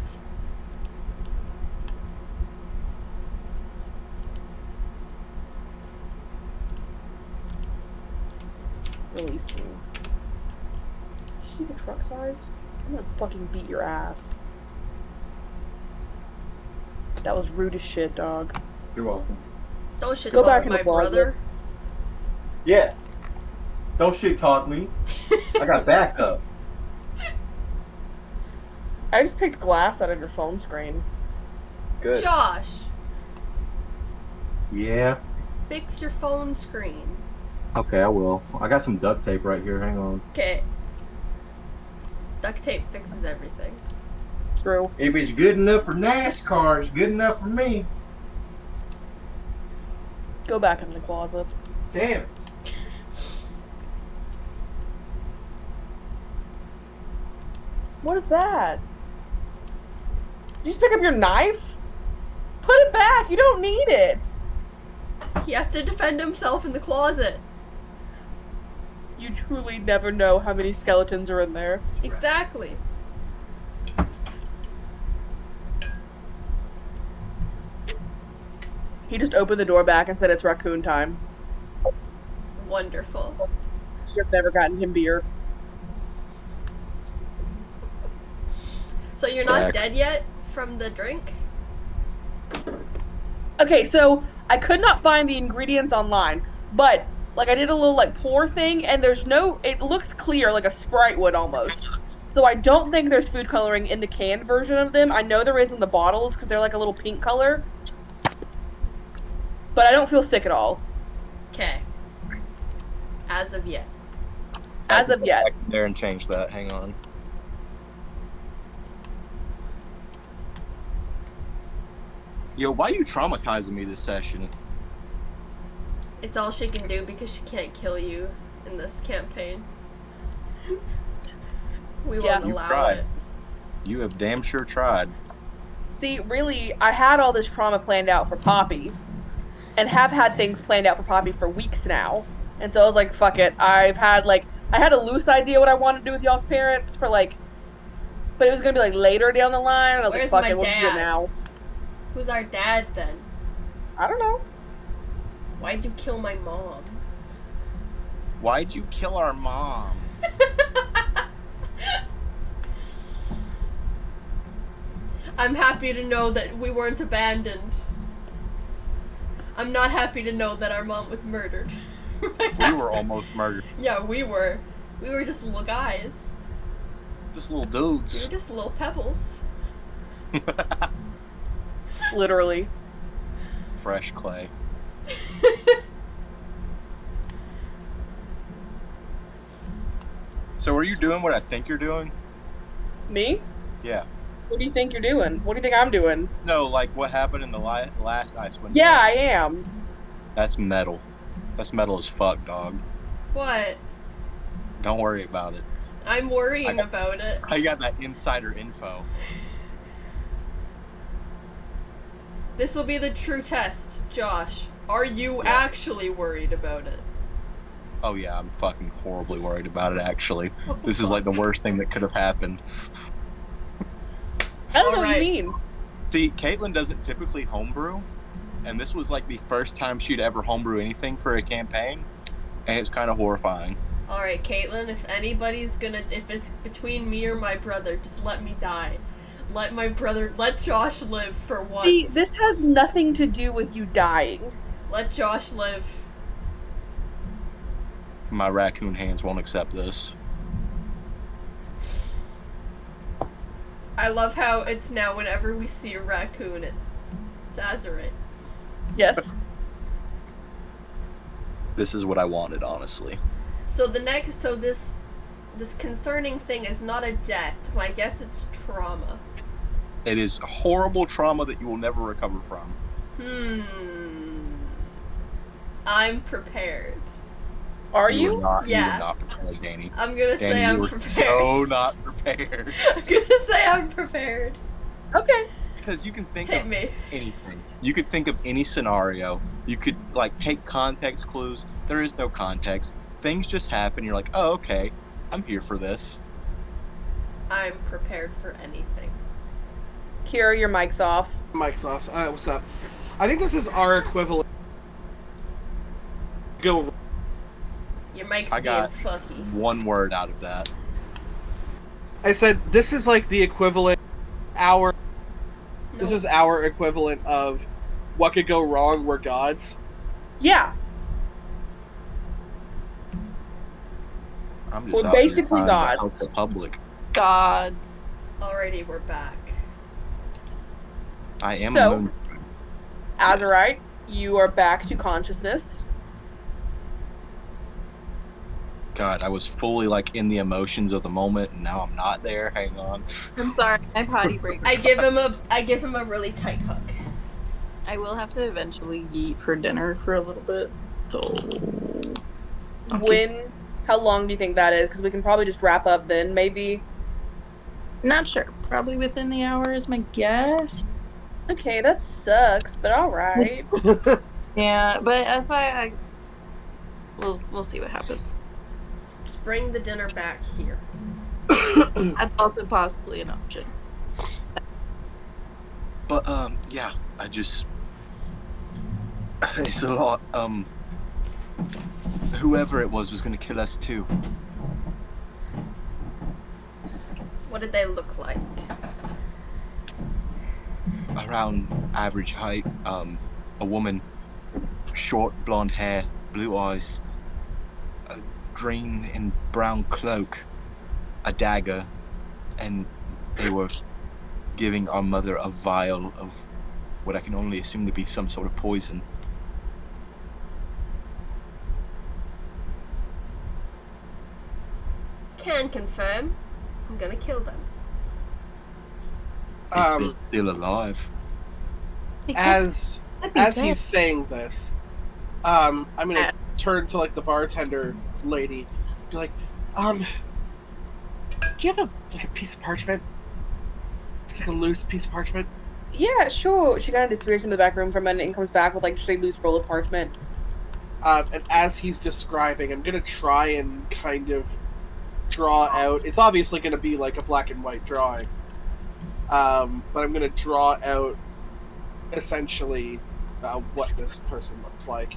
Release me. Is she the truck size? I'm gonna fucking beat your ass. That was rude as shit, dog. You're welcome. Don't shit Go talk back my brother. Yeah. Don't shit talk me. I got backup. I just picked glass out of your phone screen. Good. Josh. Yeah. Fix your phone screen. Okay, I will. I got some duct tape right here. Hang on. Okay. Duct tape fixes everything. True. If it's good enough for NASCAR, it's good enough for me. Go back in the closet. Damn it. What is that? Did you just pick up your knife? Put it back. You don't need it. He has to defend himself in the closet. You truly never know how many skeletons are in there. Exactly. He just opened the door back and said it's raccoon time. Wonderful. Should have never gotten him beer. So you're not dead yet from the drink? Okay, so I could not find the ingredients online, but like I did a little like pour thing, and there's no. It looks clear, like a Sprite would almost. So I don't think there's food coloring in the canned version of them. I know there is in the bottles because they're like a little pink color. But I don't feel sick at all. Okay. As of yet. As of yet. I can there and change that. Hang on. Yo, why are you traumatizing me this session? It's all she can do because she can't kill you in this campaign. We won't allow it. You have damn sure tried. See, really, I had all this trauma planned out for Poppy, and have had things planned out for Poppy for weeks now. And so I was like, fuck it. I had a loose idea what I wanted to do with y'all's parents for like, but it was gonna be like later down the line. And I was Where's like, fuck my it, we'll just do it dad? now. Who's our dad then? I don't know. Why'd you kill my mom? Why'd you kill our mom? I'm happy to know that we weren't abandoned. I'm not happy to know that our mom was murdered. We were almost murdered. Yeah, we were. We were just little guys. Just little dudes. We were just little pebbles. Literally. Fresh clay. So are you doing what I think you're doing? Me? Yeah. What do you think you're doing? What do you think I'm doing? No, like what happened in the last Icewind Dale. Yeah, I am. That's metal. That's metal as fuck, dog. What? Don't worry about it. I'm worrying about it. I got that insider info. This will be the true test, Josh. Are you actually worried about it? Oh yeah, I'm fucking horribly worried about it, actually. This is like the worst thing that could have happened. I don't know what you mean. See, Caitlin doesn't typically homebrew, and this was like the first time she'd ever homebrew anything for a campaign, and it's kind of horrifying. Alright, Caitlin, if it's between me or my brother, just let me die. Let Josh live for once. See, this has nothing to do with you dying. Let Josh live. My raccoon hands won't accept this. I love how it's now whenever we see a raccoon, it's Azurite. Yes. This is what I wanted, honestly. So this concerning thing is not a death. I guess it's trauma. It is horrible trauma that you will never recover from. I'm prepared. Are you? Yeah. You are not prepared, Danny. I'm gonna say I'm prepared. So not prepared. I'm gonna say I'm prepared. Okay. Because you can think of anything. You could think of any scenario. You could like take context clues. There is no context. Things just happen. You're like, oh, okay. I'm here for this. I'm prepared for anything. Kira, your mic's off. Mic's off. What's up? I think this is our equivalent. Go. Your mic's I got being fucky. One word out of that. I said this is like the equivalent. This is our equivalent of what could go wrong. We're gods. Yeah. I'm just We're basically gods. The public. Gods. Alrighty, we're back. I am so, a moon. Azurite, you are back to consciousness. God, I was fully like in the emotions of the moment, and now I'm not there. Hang on. I'm sorry, my potty break. I give him a really tight hug. I will have to eventually eat for dinner for a little bit. So How long do you think that is? Because we can probably just wrap up then, maybe. Not sure. Probably within the hour is my guess. Okay, that sucks, but all right. Yeah, but that's why we'll see what happens. Just bring the dinner back here. That's also possibly an option. But yeah, I just it's a lot. Whoever it was going to kill us too. What did they look like? Around average height, a woman, short blonde hair, blue eyes, a green and brown cloak, a dagger, and they were giving our mother a vial of what I can only assume to be some sort of poison. Can confirm. I'm gonna kill them. If they're still alive. As he's saying this, I'm gonna turn to like the bartender lady, be like, do you have a piece of parchment? It's like a loose piece of parchment. Yeah, sure. She kind of disappears into the back room for a minute and comes back with like just a loose roll of parchment. And as he's describing, I'm gonna try and kind of draw out. It's obviously gonna be like a black and white drawing, but I'm gonna draw out essentially what this person looks like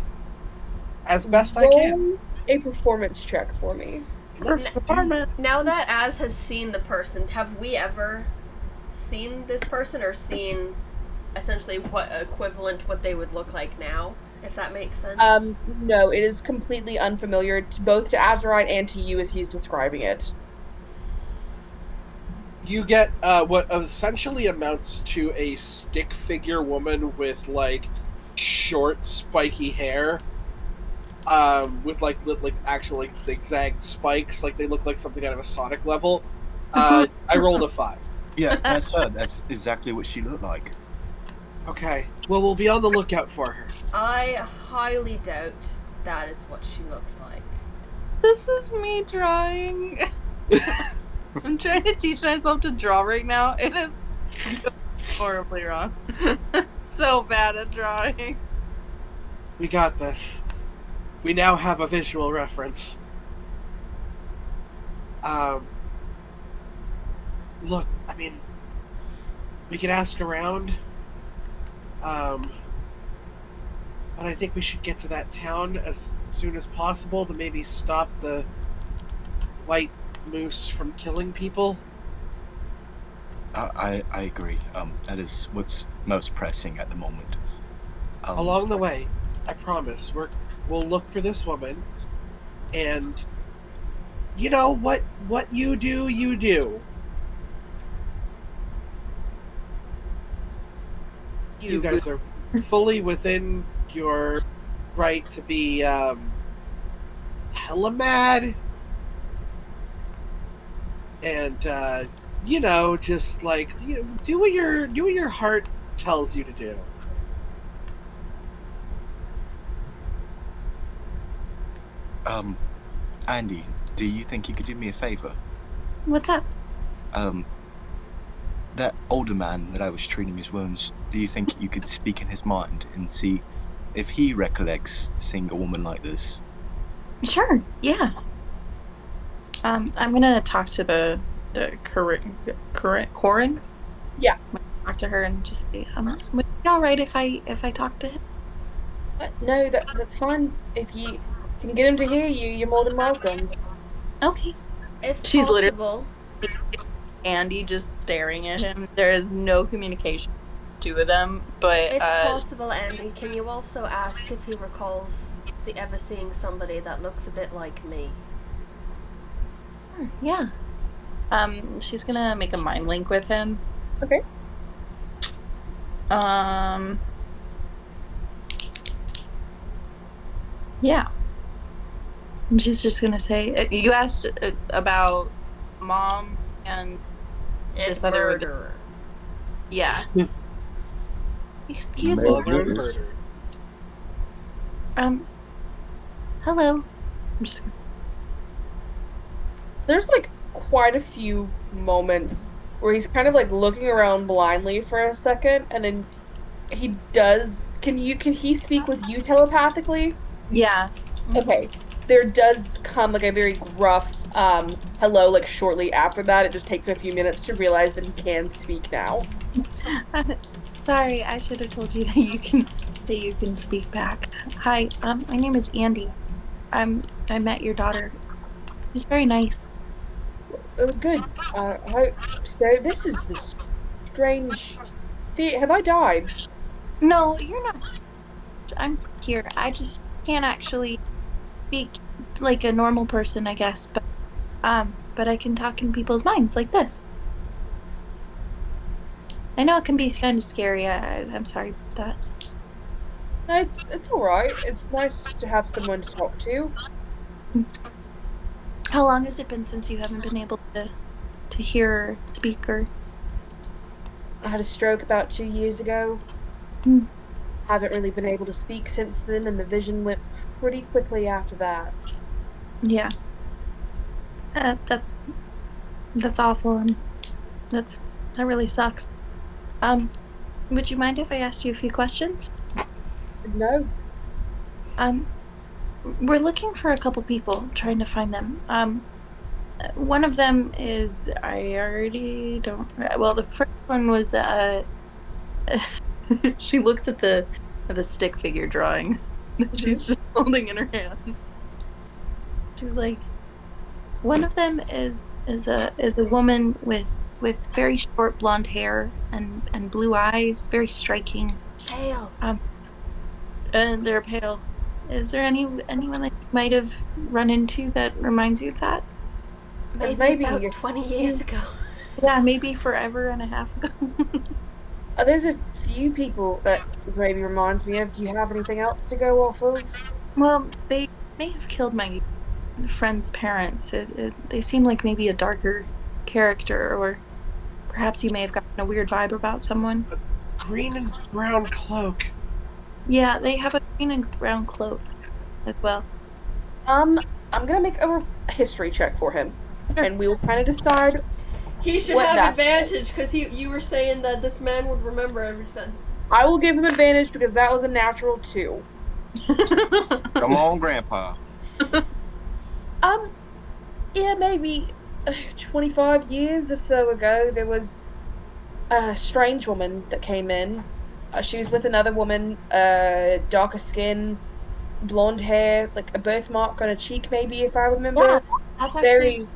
as best I can. A performance check for me. Now that Az has seen the person, have we ever seen this person or seen essentially what they would look like now, if that makes sense? No, it is completely unfamiliar to both to Azurite and to you as he's describing it. You get what essentially amounts to a stick figure woman with like short spiky hair, with like actual like zigzag spikes, like they look like something out of a Sonic level. I rolled a 5. Yeah, that's her. That's exactly what she looked like. Okay, well, we'll be on the lookout for her. I highly doubt that is what she looks like. This is me drawing. I'm trying to teach myself to draw right now. It is horribly wrong. I'm so bad at drawing. We got this. We now have a visual reference. Look, I mean, we could ask around. But I think we should get to that town as soon as possible to maybe stop the white moose from killing people. I agree. That is what's most pressing at the moment. Along the way, I promise, we'll look for this woman, and you know what you do, you do. You guys are fully within your right to be hella mad and just like do what your heart tells you to do. Andy, do you think you could do me a favor? What's up? That older man that I was treating his wounds, do you think you could speak in his mind and see if he recollects seeing a woman like this? Sure, yeah. I'm gonna talk to the Corin. Yeah. Talk to her and just say, would it be alright if I talk to him? No, that's fine. If you can get him to hear you, you're more than welcome. Okay. If She's possible. Andy just staring at him. There is no communication between the two of them, but if possible, Andy, can you also ask if he recalls ever seeing somebody that looks a bit like me? Sure, yeah. She's gonna make a mind link with him. Okay. Yeah. And she's just gonna say, you asked about Mom and this other murderer. Yeah. Excuse me. Murder. Hello. I'm just. There's like quite a few moments where he's kind of like looking around blindly for a second, and then he does. Can he speak with you telepathically? Yeah. Okay. There does come like a very gruff hello like shortly after that. It just takes a few minutes to realize that he can speak now. Sorry, I should have told you that you can speak back. Hi, my name is Andy. I met your daughter. She's very nice. Good. So this is a strange feat. Have I died? No, you're not. I'm here. I just can't actually speak like a normal person, I guess. But I can talk in people's minds like this. I know it can be kind of scary. I'm sorry about that. No, it's all right. It's nice to have someone to talk to. How long has it been since you haven't been able to hear or speak or? I had a stroke about 2 years ago. Hmm. Haven't really been able to speak since then, and the vision went pretty quickly after that. Yeah. That's awful, and that really sucks. Would you mind if I asked you a few questions? No. Um, we're looking for a couple people, trying to find them. One of them is I already don't. Well, the first one was she looks at the stick figure drawing that she's just holding in her hand. She's like, one of them is a woman with very short blonde hair and blue eyes, very striking. Pale. And they're pale. Is there anyone that you might have run into that reminds you of that? Maybe about 20 years ago. Yeah, maybe forever and a half ago. There's a few people that maybe reminds me of. Do you have anything else to go off of? Well, they may have killed my friend's parents. They seem like maybe a darker character, or perhaps you may have gotten a weird vibe about someone. A green and brown cloak. Yeah, they have a green and brown cloak as well. I'm gonna make a history check for him, and we will kind of decide. He should have advantage because you were saying that this man would remember everything. I will give him advantage because that was a natural 2. Come on, Grandpa. Yeah, maybe 25 years or so ago, there was a strange woman that came in. She was with another woman, darker skin, blonde hair, like a birthmark on a cheek, maybe, if I remember. Yeah, that's actually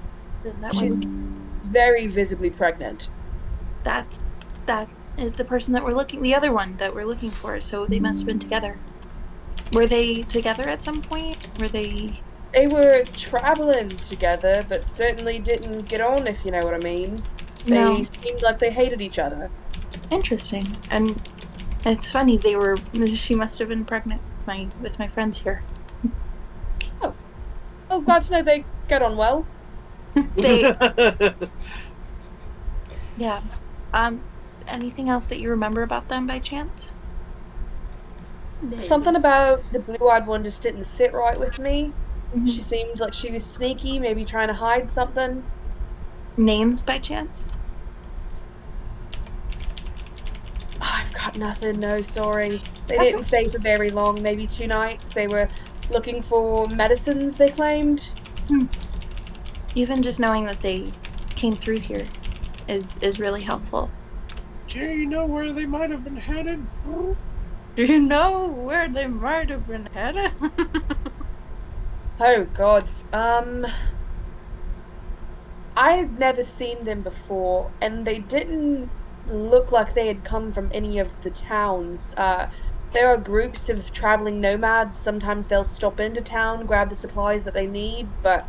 she's very visibly pregnant. That is the person that the other one that we're looking for. So they must have been together. Were they together at some point? They were traveling together, but certainly didn't get on, if you know what I mean. They seemed like they hated each other. Interesting. And it's funny, she must have been pregnant with my friends here. Oh. Well, glad to know they get on well. Yeah. Anything else that you remember about them by chance? Something about the blue-eyed one just didn't sit right with me. Mm-hmm. She seemed like she was sneaky, maybe trying to hide something. Names by chance? I've got nothing, no, sorry. They didn't stay for very long, maybe 2 nights. They were looking for medicines, they claimed. Even just knowing that they came through here is really helpful. Do you know where they might have been headed? Do you know where they might have been headed? Oh, God. I had never seen them before, and they didn't look like they had come from any of the towns. There are groups of traveling nomads. Sometimes they'll stop into town, grab the supplies that they need, but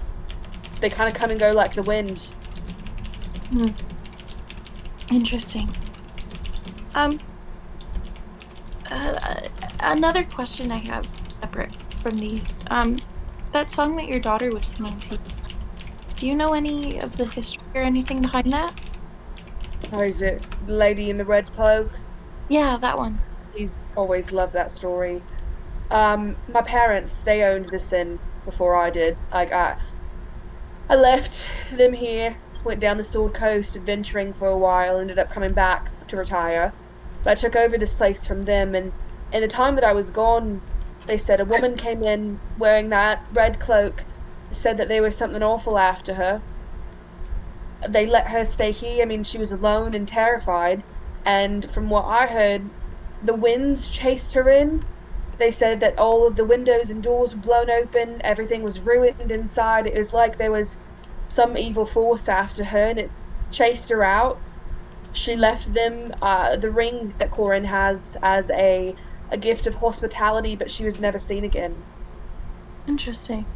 they kind of come and go like the wind. Interesting. Another question I have separate from these. That song that your daughter was singing to you, do you know any of the history or anything behind that? Oh, is it the lady in the red cloak? Yeah, that one. He's always loved that story. My parents, they owned this inn before I did. Like, I left them here went down the Sword Coast adventuring for a while, ended up coming back to retire. But I took over this place from them, and in the time that I was gone, they said a woman came in wearing that red cloak, said that there was something awful after her. They let her stay here. I mean, she was alone and terrified. And from what I heard, the winds chased her in. They said that all of the windows and doors were blown open, everything was ruined inside. It was like there was some evil force after her and it chased her out. She left them the ring that Corin has as a gift of hospitality, but she was never seen again. Interesting.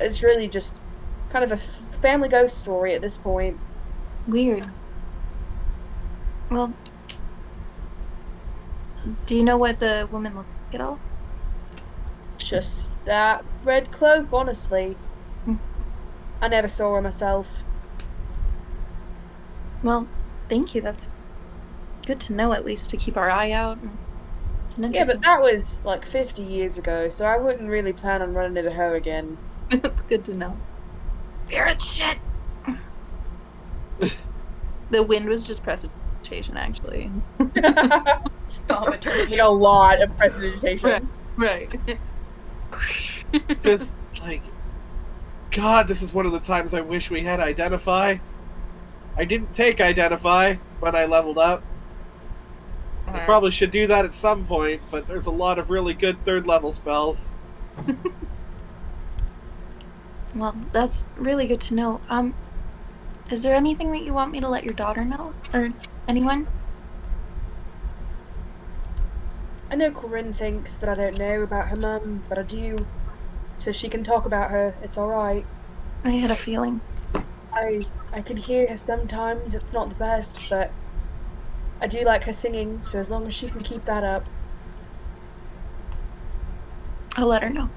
It's really just kind of a family ghost story at this point. Weird. Well, do you know what the woman looked like at all? Just that red cloak, honestly. I never saw her myself. Well, thank you. That's good to know, at least to keep our eye out. It's an Yeah, but interesting. that was like 50 years ago, so I wouldn't really plan on running into her again. That's good to know. Spirit shit! The wind was just precipitation, actually. Like a lot of precipitation. Right. Just like, God, this is one of the times I wish we had Identify. I didn't take Identify when I leveled up. I probably should do that at some point, but there's a lot of really good 3rd level spells. Well, that's really good to know. Is there anything that you want me to let your daughter know? Or anyone? I know Corinne thinks that I don't know about her mum, but I do. So she can talk about her. It's alright. I had a feeling. I could hear her sometimes. It's not the best, but I do like her singing, so as long as she can keep that up. I'll let her know.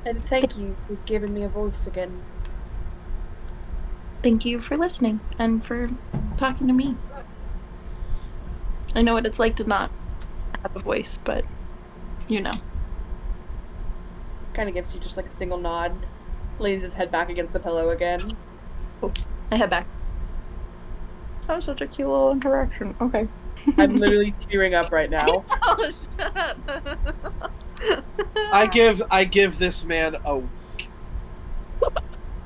And thank you for giving me a voice again. Thank you for listening and for talking to me. I know what it's like to not have a voice, but you know. Kind of gives you just like a single nod, leans his head back against the pillow again. Oh, I head back. That was such a cute little interaction. Okay. I'm literally tearing up right now. Oh, shut up. I give this man a week.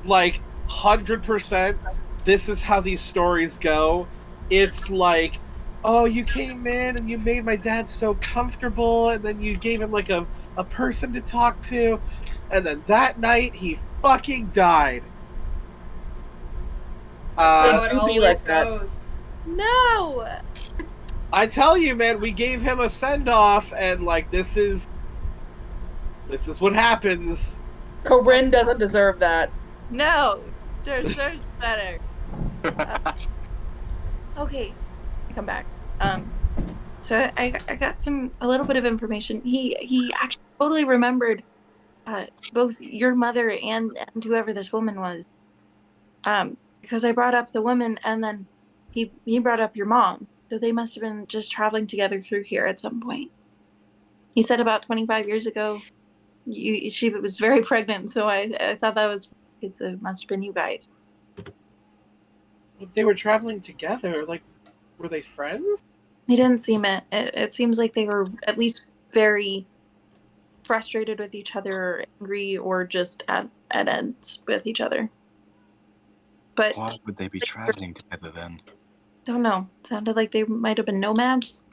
Like 100%. This is how these stories go. It's like, oh, you came in and you made my dad so comfortable, and then you gave him like a person to talk to, and then that night he fucking died. That's how it always goes. No! I tell you, man, we gave him a send-off, and like this is what happens. Corinne doesn't deserve that. No! Deserves better. Okay. I come back. So I got a little bit of information. He actually totally remembered both your mother and whoever this woman was. Because I brought up the woman and then he brought up your mom. So they must have been just traveling together through here at some point. He said about 25 years ago, she was very pregnant, so I thought that was because it must have been you guys. They were traveling together. Like, were they friends? They didn't seem it. It seems like they were at least very frustrated with each other, or angry, or just at ends with each other. But why would they be traveling together then? Don't know. It sounded like they might have been nomads.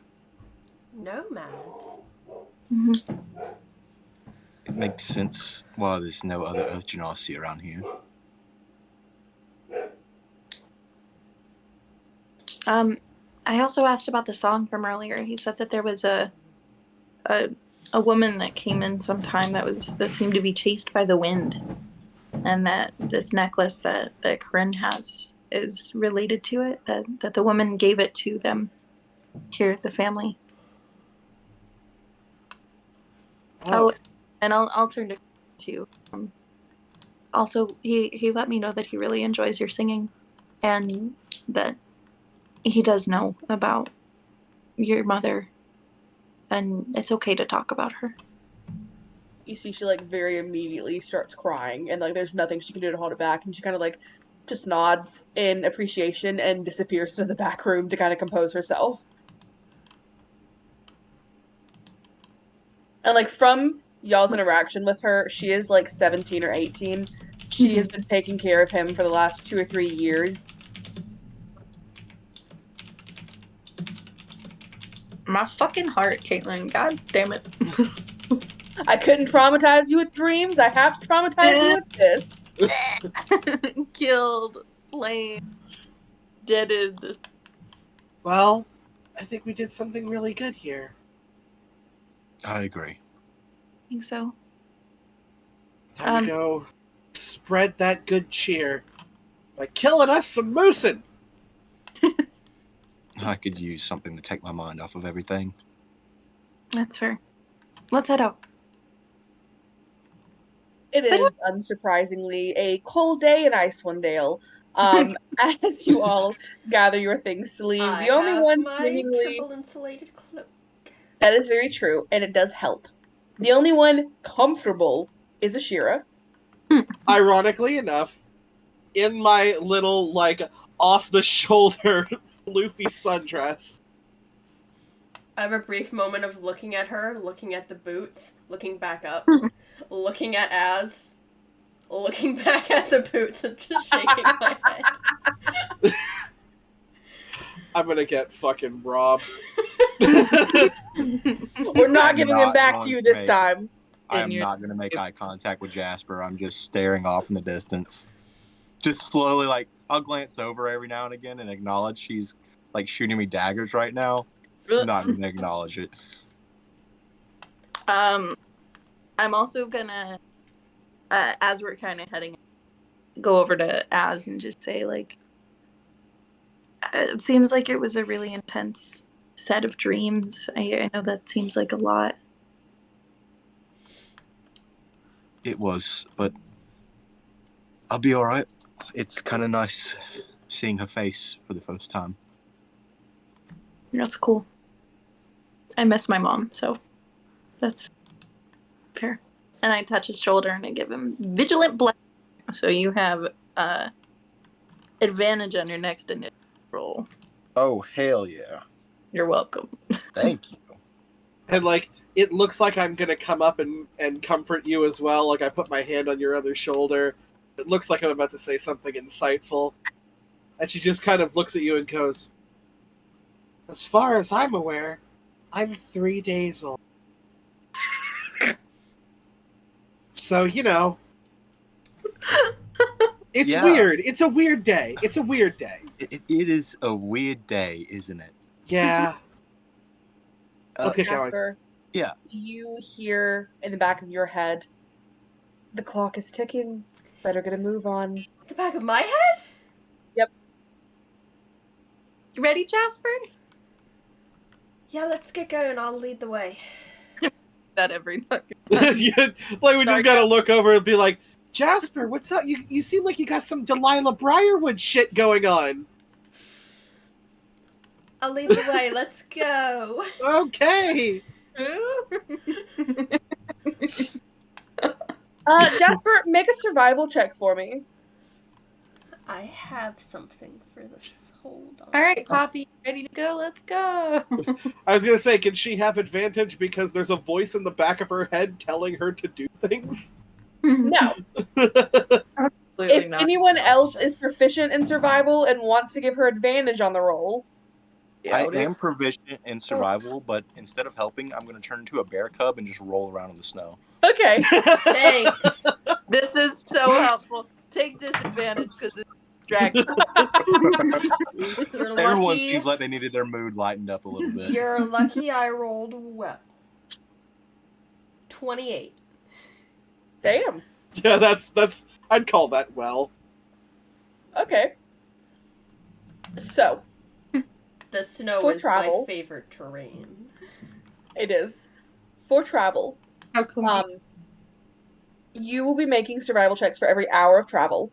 Nomads? Mm-hmm. It makes sense why there's no other Earth Genasi around here. I also asked about the song from earlier. He said that there was a woman that came in sometime that seemed to be chased by the wind, and that this necklace that Corinne has is related to it. That the woman gave it to them here, the family. Oh, and I'll turn to you. Also, he let me know that he really enjoys your singing, and that he does know about your mother, and it's okay to talk about her. you see she like very immediately starts crying, and like there's nothing she can do to hold it back, and she kind of like just nods in appreciation and disappears to the back room to kind of compose herself. And like from y'all's interaction with her, she is like 17 or 18. She has been taking care of him for the last 2 or 3 years. My fucking heart, Caitlin. God damn it. I couldn't traumatize you with dreams. I have to traumatize you with this. Killed, slain, deaded. Well, I think we did something really good here. I agree. I think so. Time to go spread that good cheer by killing us some moosin'. I could use something to take my mind off of everything. That's fair. Let's head out. It is, unsurprisingly, a cold day in Icewind Dale. As you all gather your things to leave, the only one seemingly triple insulated cloak. That is very true, and it does help. The only one comfortable is Ashira. Ironically enough, in my little, like, off-the-shoulder floofy sundress. I have a brief moment of looking at her, looking at the boots, looking back up, looking at Az, looking back at the boots, and just shaking my head. I'm gonna get fucking robbed. We're not giving him back to you this time. I am not going to make eye contact with Jasper. I'm just staring off in the distance. Just slowly, like, I'll glance over every now and again and acknowledge she's, like, shooting me daggers right now. I'm not going to acknowledge it. I'm also gonna, as we're kind of heading, go over to Az and just say, like, it seems like it was a really intense set of dreams. I know that seems like a lot. It was, but I'll be all right. It's kind of nice seeing her face for the first time. That's cool. I miss my mom, so that's fair. And I touch his shoulder and I give him vigilant blessing. So you have advantage on your next initiative roll. Oh, hell yeah. You're welcome. Thank you. And, like, it looks like I'm gonna come up and comfort you as well. Like, I put my hand on your other shoulder. It looks like I'm about to say something insightful. And she just kind of looks at you and goes, as far as I'm aware, I'm 3 days old. So, you know, it's weird. It's a weird day. It's a weird day. It is a weird day, isn't it? Yeah. Let's get going. Yeah. You hear in the back of your head, the clock is ticking. Better get a move on. The back of my head? Yep. You ready, Jasper? Yeah, let's get going. I'll lead the way. That every fucking time. Yeah, like, we just gotta look over and be like, Jasper, what's up? You seem like you got some Delilah Briarwood shit going on. I'll lead the way. Let's go. Okay. Jasper, make a survival check for me. I have something for this. Hold on. All right, Poppy, ready to go? Let's go. I was gonna say, can she have advantage because there's a voice in the back of her head telling her to do things? No. If anyone else is proficient in survival and wants to give her advantage on the roll. I am proficient in survival, but instead of helping, I'm going to turn into a bear cub and just roll around in the snow. Okay. Thanks. This is so helpful. Take disadvantage because it's dragging. Everyone seems like they needed their mood lightened up a little bit. You're lucky I rolled well. 28. Damn. Yeah, that's I'd call that well. Okay. So. The snow is my favorite terrain. It is. For travel, you will be making survival checks for every hour of travel.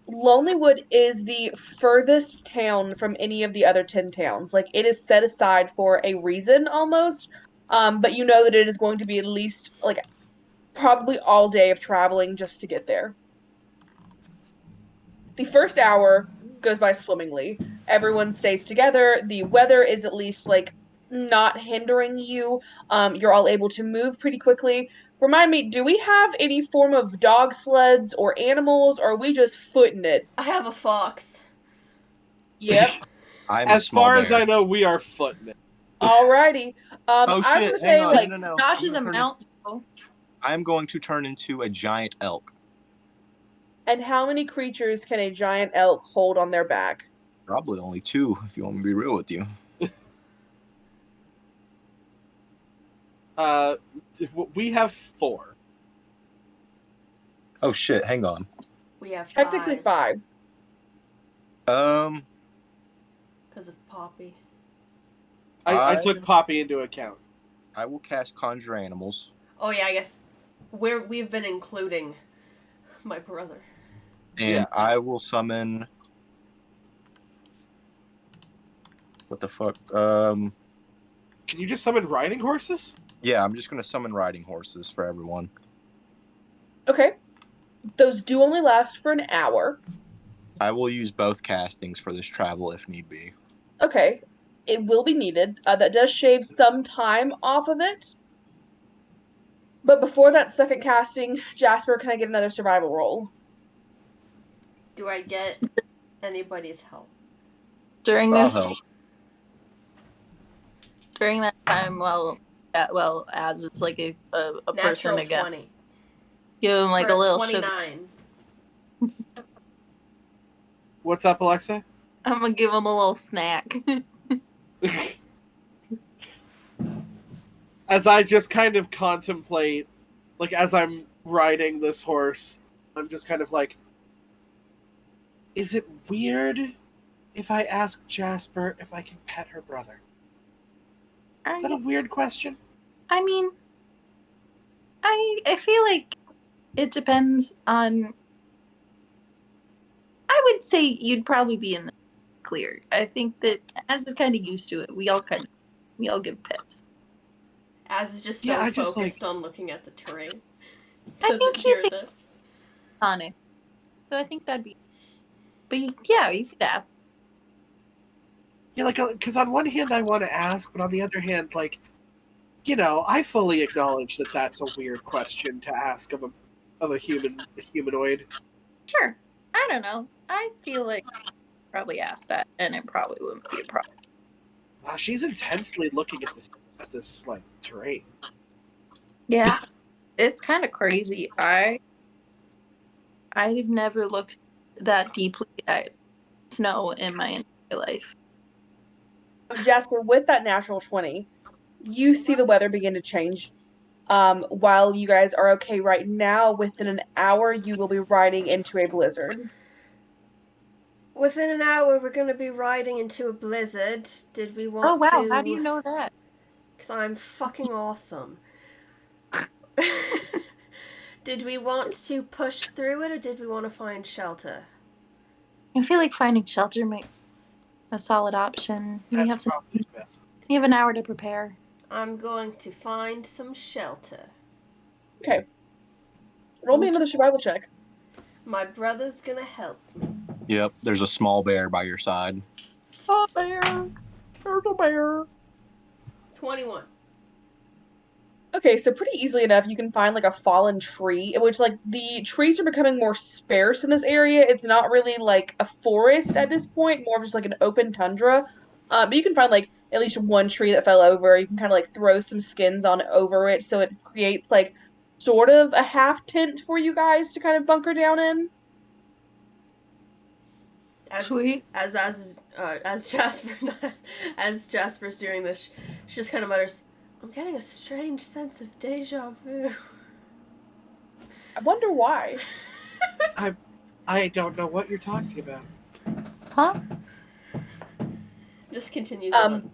Lonelywood is the furthest town from any of the other 10 towns. Like, it is set aside for a reason, almost. But you know that it is going to be at least, like, probably all day of traveling just to get there. The first hour goes by swimmingly. Everyone stays together. The weather is at least like not hindering you. You're all able to move pretty quickly. Remind me, do we have any form of dog sleds or animals, or are we just footing it? I have a fox. Yep. As far as I know, we are footing it. Alrighty. Oh I was shit! gonna say, Hang on, no. Josh is a mount. I'm going to turn into a giant elk. And how many creatures can a giant elk hold on their back? Probably only 2, if you want me to be real with you. We have 4. Oh shit! Hang on. We have technically 5. Because of Poppy. I took Poppy into account. I will cast Conjure Animals. Oh yeah, I guess we've been including my brother. And I will summon. What the fuck? Can you just summon riding horses? Yeah, I'm just gonna summon riding horses for everyone. Okay. Those do only last for an hour. I will use both castings for this travel if need be. Okay. It will be needed. That does shave some time off of it. But before that second casting, Jasper, can I get another survival roll? Do I get anybody's help? During that time, as it's like a person again. 20. Give him like a little 29. Sugar. What's up, Alexa? I'm gonna give him a little snack. As I just kind of contemplate, like as I'm riding this horse, I'm just kind of like, is it weird if I ask Jasper if I can pet her brother? Is that a weird question? I mean, I feel like it depends on. I would say you'd probably be in the clear. I think that Az is kind of used to it. We all give pets. Az is just so focused on looking at the terrain. I think hear this. On it. So I think that'd be. But you could ask. Yeah, like, because on one hand I want to ask, but on the other hand, like, you know, I fully acknowledge that that's a weird question to ask of a humanoid. Sure. I don't know. I feel like I'd probably ask that, and it probably wouldn't be a problem. Wow, she's intensely looking at this like terrain. Yeah, it's kind of crazy. I've never looked that deeply at snow in my entire life. Jasper, with that natural 20, you see the weather begin to change. While you guys are okay right now, within an hour, you will be riding into a blizzard. Within an hour, we're going to be riding into a blizzard. Did we want to... Oh, wow. How do you know that? Because I'm fucking awesome. Did we want to push through it, or did we want to find shelter? I feel like finding shelter might be a solid option. That's probably best. You have an hour to prepare. I'm going to find some shelter. Okay. Roll me another survival check. My brother's gonna help me. Yep, there's a small bear by your side. Oh, bear. There's a bear. 21. Okay, so pretty easily enough, you can find like a fallen tree, which like the trees are becoming more sparse in this area. It's not really like a forest at this point, more of just like an open tundra. But you can find like at least one tree that fell over. You can kind of like throw some skins on over it, so it creates like sort of a half tent for you guys to kind of bunker down in. Sweet. As Jasper, as Jasper's doing this, she just kind of mutters, "I'm getting a strange sense of deja vu." I wonder why. I don't know what you're talking about. Huh? Just continues on.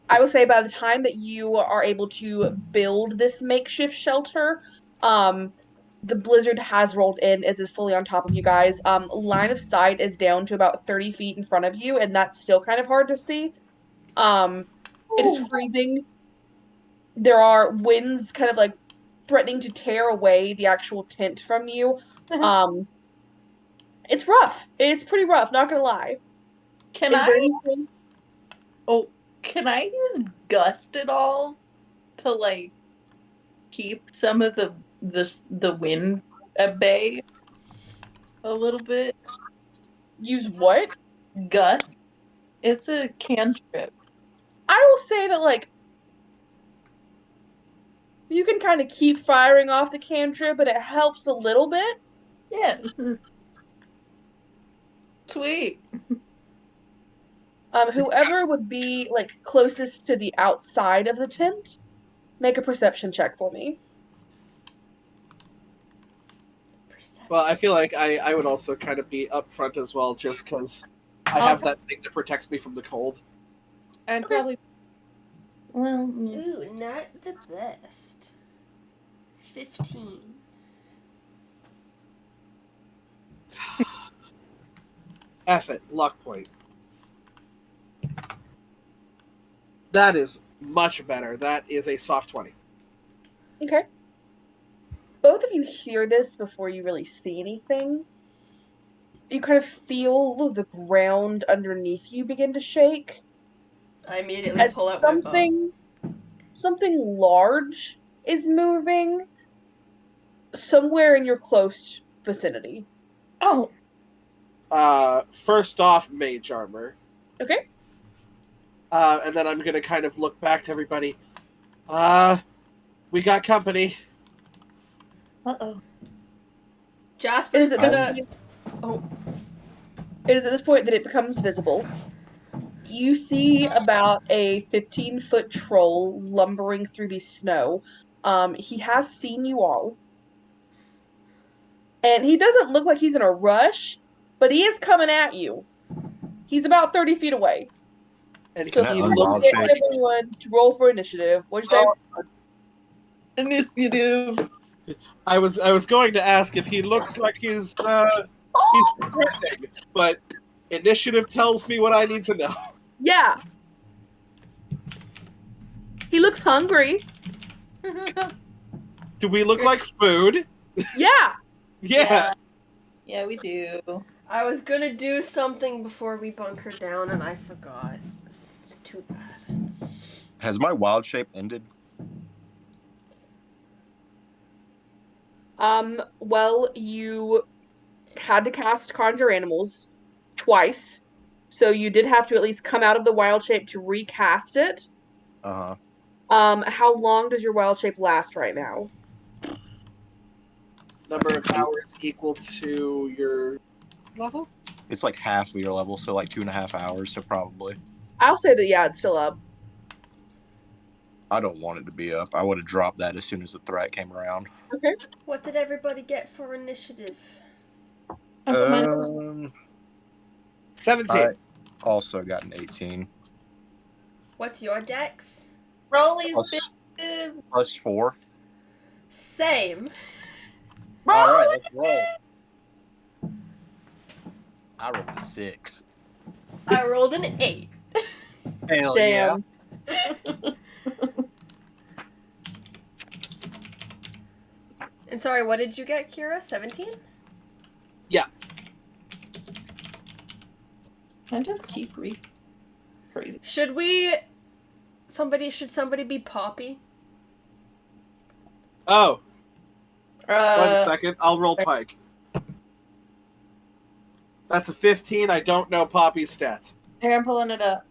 I would say by the time that you are able to build this makeshift shelter, the blizzard has rolled in, is fully on top of you guys. Line of sight is down to about 30 feet in front of you, and that's still kind of hard to see. It is freezing. There are winds kind of like threatening to tear away the actual tent from you. It's rough. It's pretty rough, not gonna lie. Can Is I? there anything? Oh, can I use gust at all to like keep some of the wind at bay a little bit? Use what? Gust. It's a cantrip. I will say that like you can kind of keep firing off the cantrip, but it helps a little bit. Yeah. Sweet. Whoever would be like closest to the outside of the tent, make a perception check for me. Well, I feel like I would also kind of be up front as well, just because I have that thing that protects me from the cold. I'd probably. Well, ooh, not the best. 15. F it, luck point. That is much better. That is a soft 20. Okay. Both of you hear this before you really see anything. You kind of feel the ground underneath you begin to shake. I immediately As pull out my bow. Something large is moving somewhere in your close vicinity. Oh. First off, mage armor. Okay. And then I'm gonna kind of look back to everybody. We got company. Uh-oh. Jasper's gonna... Oh. It is at this point that it becomes visible. You see about a 15-foot troll lumbering through the snow. He has seen you all. And he doesn't look like he's in a rush, but he is coming at you. He's about 30 feet away. And Can he I looks unwild like... everyone to roll for initiative. What'd you say? Initiative. I was going to ask if he looks like he's threatening, but initiative tells me what I need to know. Yeah. He looks hungry. Do we look like food? Yeah. Yeah. Yeah, we do. I was gonna do something before we bunker down and I forgot. It's too bad. Has my wild shape ended? Well, you had to cast Conjure Animals twice, so you did have to at least come out of the wild shape to recast it. Uh-huh. How long does your wild shape last right now? Number of hours equal to your level? It's like half of your level, so like 2.5 hours, so probably. I'll say that, yeah, it's still up. I don't want it to be up. I would have dropped that as soon as the threat came around. Okay. What did everybody get for initiative? 17. I also got an 18. What's your dex? Rollies Plus 4. Same. Alright, let's roll. I rolled a 6. I rolled an 8. Hell Damn. yeah. And sorry, what did you get, Kira? 17? Yeah. I just keep crazy. Should somebody be Poppy? Oh. 1 second. I'll roll Pike. That's a 15. I don't know Poppy's stats. Here, I'm pulling it up.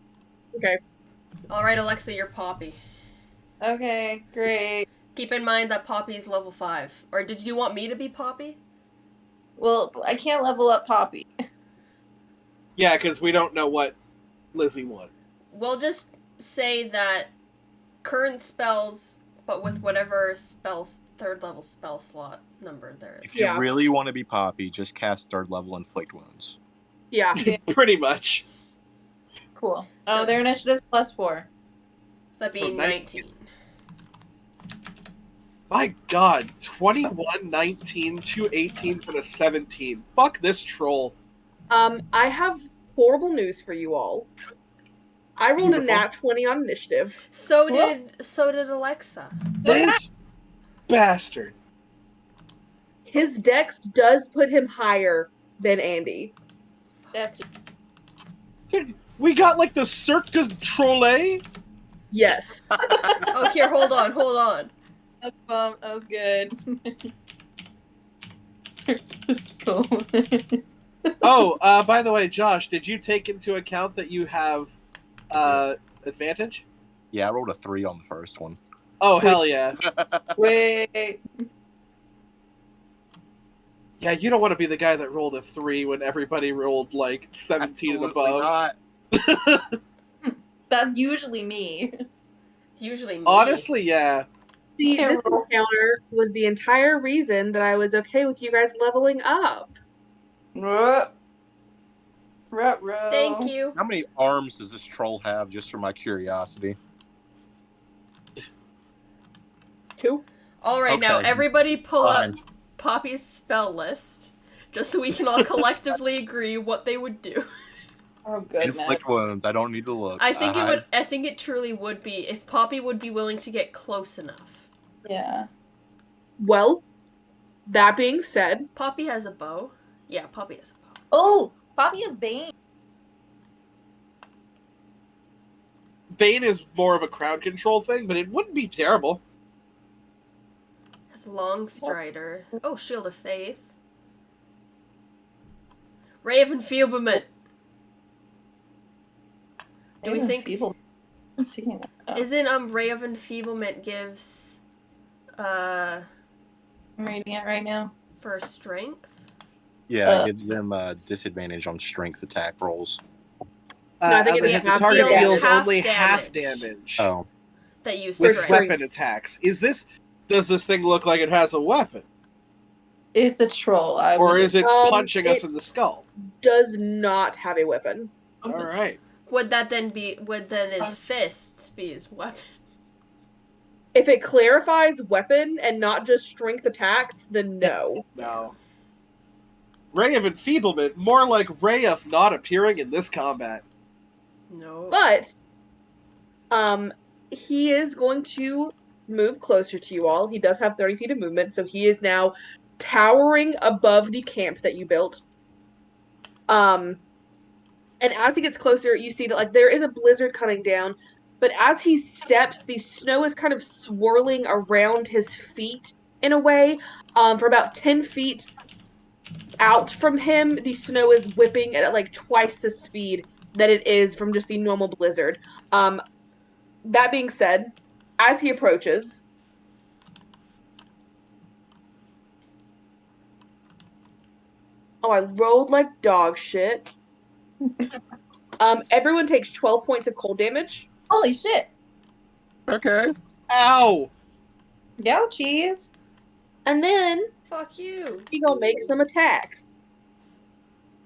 Okay. Alright, Alexa, you're Poppy. Okay, great. Keep in mind that Poppy is level 5. Or did you want me to be Poppy? Well, I can't level up Poppy. Yeah, because we don't know what Lizzie won. We'll just say that current spells, but with whatever third level spell slot number there is. If you really want to be Poppy, just cast 3rd level Inflict Wounds. Yeah. Pretty much. Cool. Oh, their initiative's plus 4. So that'd be 19. My god, 21, 19, 2, 18 for the 17. Fuck this troll. I have horrible news for you all. I rolled a nat 20 on initiative. So did Alexa. This bastard. His dex does put him higher than Andy. We got like the Cirque du Trolley? Yes. Oh, here, hold on. That was good. Cool. Oh, by the way, Josh, did you take into account that you have advantage? Yeah, I rolled a 3 on the first one. Oh, hell yeah. Wait. Yeah, you don't want to be the guy that rolled a 3 when everybody rolled like 17 and above. Not. That's usually me. It's usually me. Honestly, yeah. See, this encounter was the entire reason that I was okay with you guys leveling up. Thank you. How many arms does this troll have, just for my curiosity? 2. All right, Okay. now everybody pull Fine. up Poppy's spell list, just so we can all collectively agree what they would do. Oh goodness. Inflict wounds. I don't need to look. I think I think it truly would be if Poppy would be willing to get close enough. Yeah. Well, that being said, Poppy has a bow. Yeah, Poppy has a bow. Oh, Poppy is Bane. Bane is more of a crowd control thing, but it wouldn't be terrible. Has long strider. Oh, Shield of Faith. Ray of Enfeeblement. Do we think? I'm seeing it. Oh. Isn't Ray of Enfeeblement gives I'm reading it right now. for strength? Yeah, it gives them disadvantage on strength attack rolls. No, I think the it target deals deals half only damage. half damage Oh. That you with strength. weapon attacks. Does this thing look like it has a weapon? It's the troll. Or is it punching us in the skull? Does not have a weapon. Alright. Would then his fists be his weapon? If it clarifies weapon and not just strength attacks, then no. No. Ray of Enfeeblement, more like Ray of not appearing in this combat. No. But, he is going to move closer to you all. He does have 30 feet of movement, so he is now towering above the camp that you built. And as he gets closer, you see that like there is a blizzard coming down, but as he steps, the snow is kind of swirling around his feet in a way. For about 10 feet out from him, the snow is whipping at like twice the speed that it is from just the normal blizzard. That being said, as he approaches, oh, I rolled like dog shit. Everyone takes 12 points of cold damage. Holy shit. Okay. Ow! Yo, cheese. And then Fuck you. he gonna make some attacks.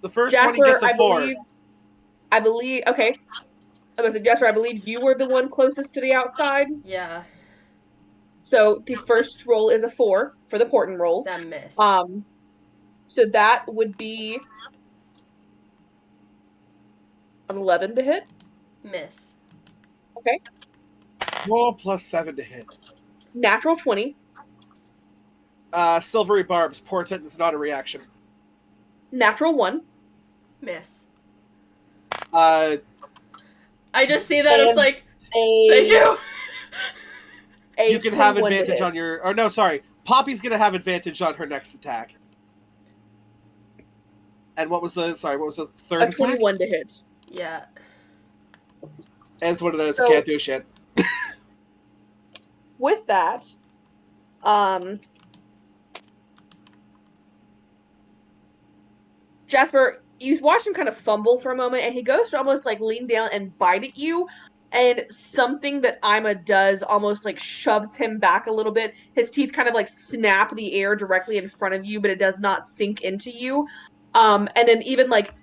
The first Jasper, one he gets a 4. I believe, okay. I was saying, Jasper, I believe you were the one closest to the outside. Yeah. So the first roll is a 4 for the Portent roll. That miss. So that would be an 11 to hit. Miss. Okay. Roll plus 7 to hit. Natural 20. Silvery Barbs, Portent is not a reaction. Natural 1. Miss. Uh, I just see that. I was like, A, thank you. you can have 21 to advantage hit. on your... Or no, sorry. Poppy's going to have advantage on her next attack. And what was the third A attack? 21 to hit. Yeah. And it's what it is. So- Can't do shit. With that, Jasper, you watch him kind of fumble for a moment, and he goes to almost like lean down and bite at you, and something that Ima does almost like shoves him back a little bit. His teeth kind of like snap the air directly in front of you, but it does not sink into you. And then even like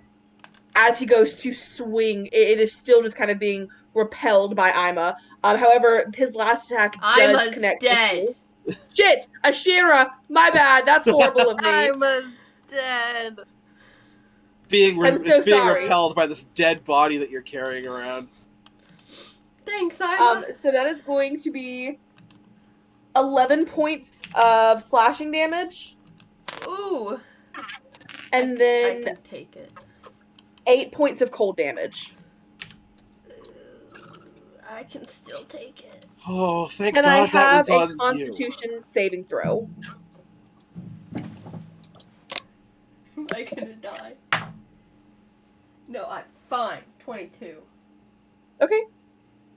as he goes to swing, it is still just kind of being repelled by Ima. However, his last attack does Ima's connect dead. with you. Shit! Ashira! My bad, that's horrible of me. Ima's dead. Being I'm so being sorry. repelled by this dead body that you're carrying around. Thanks, Ima. So that is going to be 11 points of slashing damage. Ooh. And then I can take it. 8 points of cold damage. I can still take it. Oh, thank Can I God that have was a on Constitution saving throw? Am I gonna die? No, I'm fine. 22. Okay.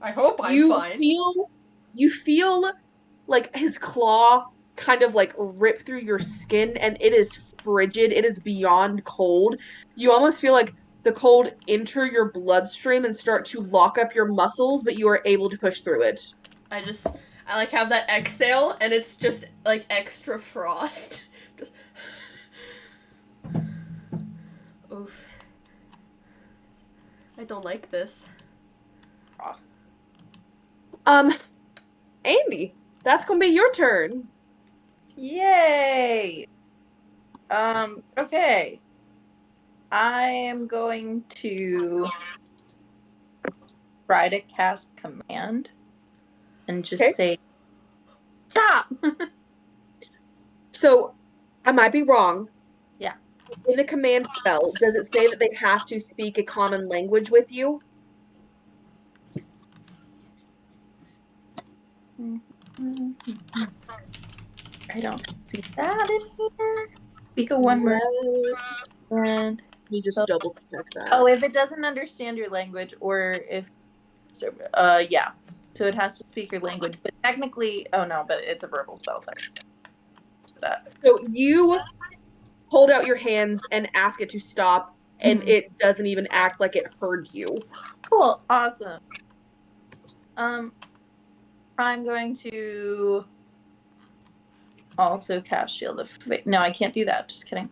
I hope I'm fine. You feel like his claw kind of like rip through your skin, and it is frigid. It is beyond cold. You almost feel like the cold enter your bloodstream and start to lock up your muscles, but you are able to push through it. I like have that exhale, and it's just like extra frost. Just oof. I don't like this. Frost. Andy, that's gonna be your turn. Yay! Okay. I am going to try to cast command and just say, stop! So, I might be wrong. Yeah. In the command spell, does it say that they have to speak a common language with you? I don't see that in here. Speak a one word. And you just double check that. Oh, if it doesn't understand your language, or if yeah. So it has to speak your language. But technically, oh no, but it's a verbal spell type. That. So you hold out your hands and ask it to stop, and it doesn't even act like it heard you. Cool, awesome. I'm going to also cast Shield of Faith. No, I can't do that. Just kidding.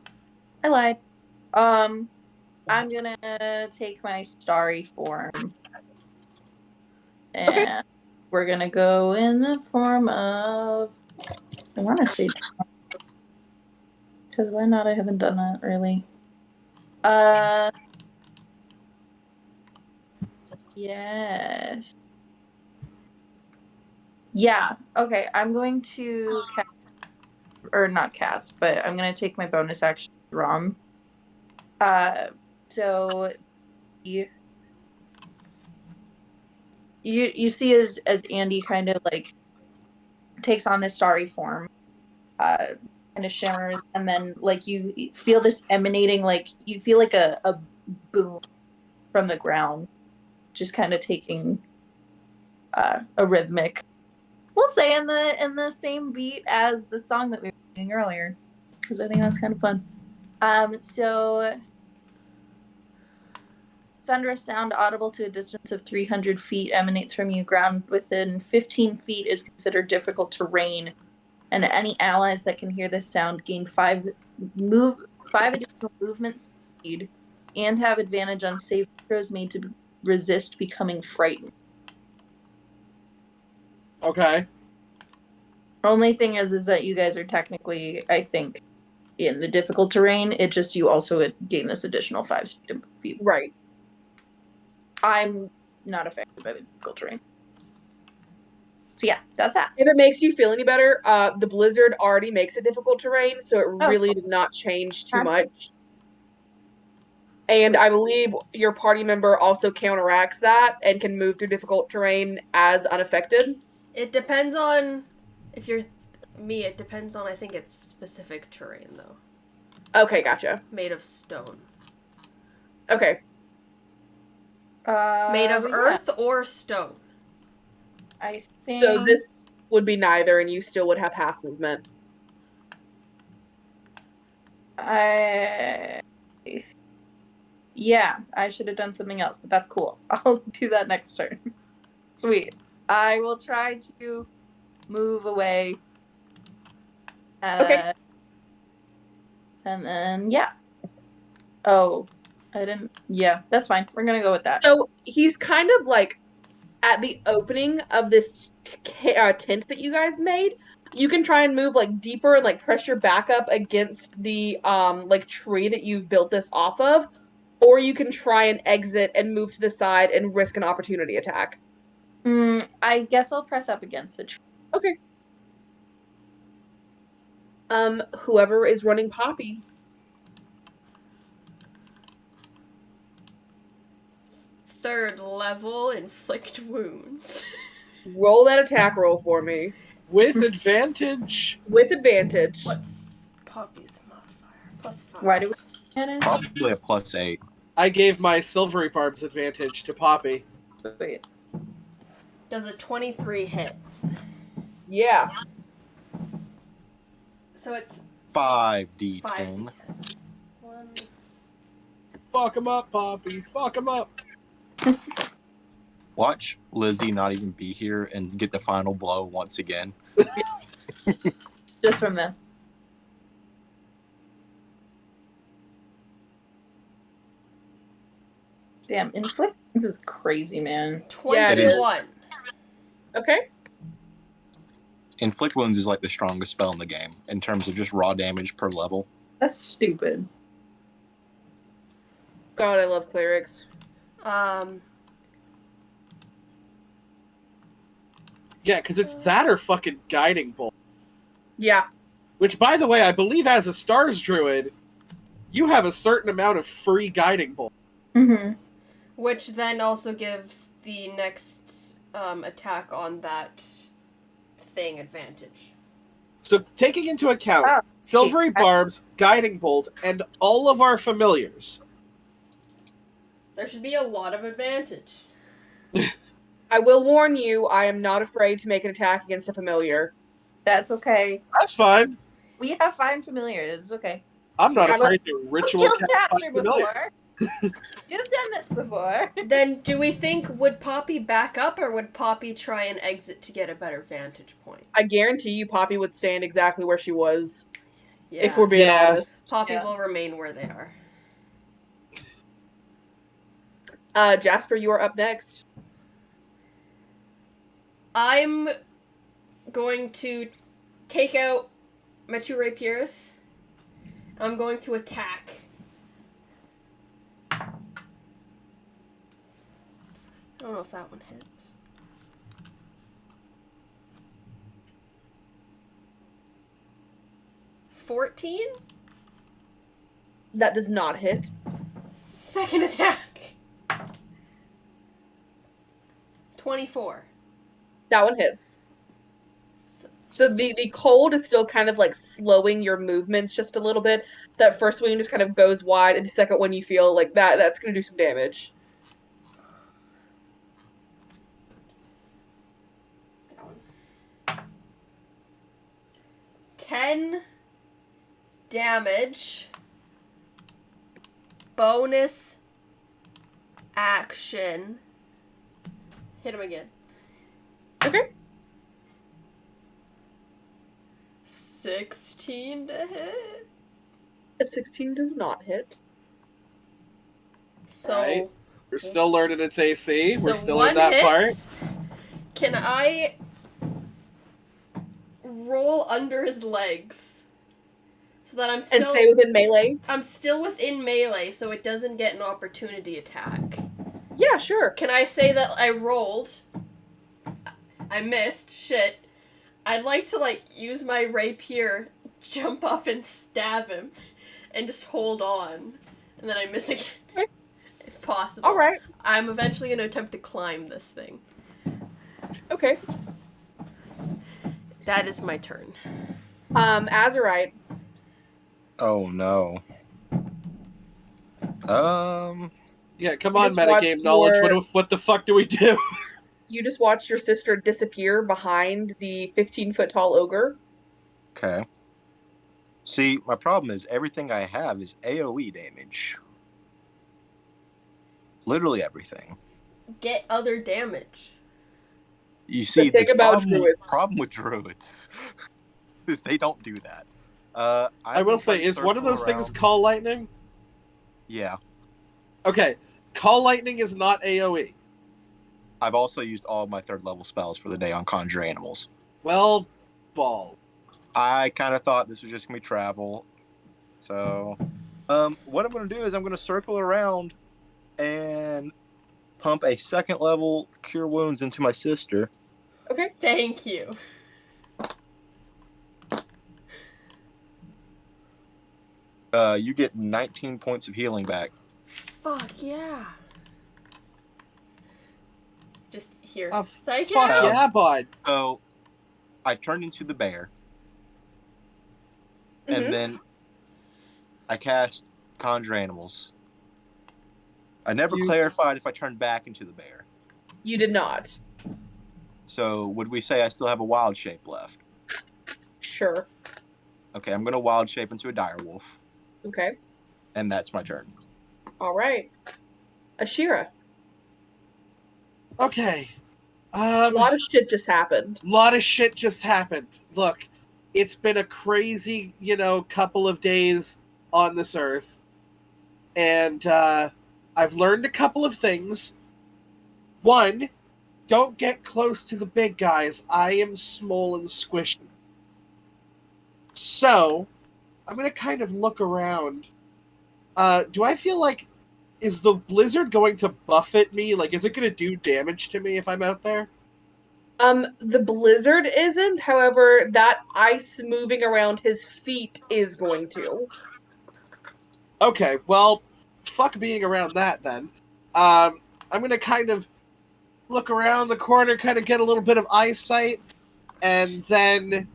I lied. I'm gonna take my starry form, and we're gonna go in the form of. I want to say, because why not? I haven't done that really. Yes. Yeah. Okay. I'm going to cast, or not cast, but I'm going to take my bonus action drum. So you see as Andy kind of like takes on this starry form, kind of shimmers, and then like you feel this emanating, like you feel like a boom from the ground, just kind of taking a rhythmic, we'll say in the same beat as the song that we were singing earlier, because I think that's kind of fun. So thunderous sound audible to a distance of 300 feet emanates from you. Ground within 15 feet is considered difficult terrain, and any allies that can hear this sound gain 5 additional movement speed and have advantage on save throws made to resist becoming frightened. Okay. Only thing is that you guys are technically, I think, in the difficult terrain. It just you also gain this additional 5 speed. Right. I'm not affected by the difficult terrain. So yeah, that's that. If it makes you feel any better, the blizzard already makes it difficult terrain, so it really did not change too much. And I believe your party member also counteracts that and can move through difficult terrain as unaffected. It depends on if you're me. It depends on, I think it's specific terrain though. Okay, gotcha. Made of stone. Okay. Made of earth or stone. I think so. This would be neither, and you still would have half movement. Yeah, I should have done something else, but that's cool. I'll do that next turn. Sweet. I will try to move away. Okay. And then, yeah. Oh, I didn't. Yeah, that's fine. We're going to go with that. So he's kind of like at the opening of this tent that you guys made. You can try and move like deeper and like press your back up against the like tree that you've built this off of, or you can try and exit and move to the side and risk an opportunity attack. I guess I'll press up against the tree. Okay. Whoever is running Poppy. Third level, inflict wounds. Roll that attack roll for me. With advantage. With advantage. What's Poppy's modifier? +5. Why do we advantage? Probably a +8. I gave my silvery barbs advantage to Poppy. Wait. Does a 23 hit? Yeah. So it's 5d10. 5d10. 1. Fuck him up, Poppy. Fuck him up. Watch Lizzie not even be here and get the final blow once again. Just from this. Damn, inflict wounds is crazy, man. 21. Okay. Inflict wounds is like the strongest spell in the game in terms of just raw damage per level. That's stupid. God, I love clerics. Yeah, because it's that or fucking Guiding Bolt. Yeah. Which, by the way, I believe as a Stars Druid, you have a certain amount of free Guiding Bolt. Mm-hmm. Which then also gives the next attack on that thing advantage. So, taking into account Silvery Barbs, Guiding Bolt, and all of our familiars. There should be a lot of advantage. I will warn you, I am not afraid to make an attack against a familiar. That's okay. That's fine. We have fine familiars. It's okay. I'm not afraid to ritual You've cast killed my familiar. before. You've done this before. Then do we think, would Poppy back up or would Poppy try and exit to get a better vantage point? I guarantee you Poppy would stand exactly where she was. Yeah. If we're being honest. Poppy will remain where they are. Jasper, you are up next. I'm going to take out my 2 rapiers. I'm going to attack. I don't know if that one hits. $14? That does not hit. Second attack. 24. That one hits. So the cold is still kind of like slowing your movements just a little bit. That first one just kind of goes wide, and the second one you feel like that's going to do some damage. That one. 10 damage. Bonus action. Hit him again. Okay. 16 to hit. A 16 does not hit. So Right. We're still learning its AC. So we're still in that part. Can I roll under his legs so that I'm still and stay within melee? I'm still within melee, so it doesn't get an opportunity attack. Yeah, sure. Can I say that I rolled? I missed. Shit. I'd like to, use my rapier, jump up and stab him, and just hold on. And then I miss again. Okay. If possible. Alright. I'm eventually going to attempt to climb this thing. Okay. That is my turn. Azurite. Oh, no. Yeah, come You on, just metagame watch knowledge. your- What the fuck do we do? You just watch your sister disappear behind the 15-foot tall ogre. Okay. See, my problem is everything I have is AoE damage. Literally everything. Get other damage. You see, The thing the about druids. problem with druids is they don't do that. I will say, is one of those things Call Lightning? Yeah. Okay, Call Lightning is not AoE. I've also used all of my 3rd level spells for the day on Conjure Animals. Well, ball. I kind of thought this was just going to be travel. So, what I'm going to do is I'm going to circle around and pump a 2nd level Cure Wounds into my sister. Okay. Thank you. You get 19 points of healing back. Fuck yeah. Just here. Fuck yeah, bud. So, I turned into the bear. And then I cast Conjure Animals. I never clarified if I turned back into the bear. You did not. So, would we say I still have a wild shape left? Sure. Okay, I'm going to wild shape into a direwolf. Okay. And that's my turn. All right. Ashira. Okay. A lot of shit just happened. Look, it's been a crazy, couple of days on this earth. And I've learned a couple of things. One, don't get close to the big guys. I am small and squishy. So, I'm going to kind of look around. Do I feel like, is the blizzard going to buffet me? Like, is it going to do damage to me if I'm out there? The blizzard isn't. However, that ice moving around his feet is going to. Okay, well, fuck being around that then. I'm going to kind of look around the corner, kind of get a little bit of eyesight, and then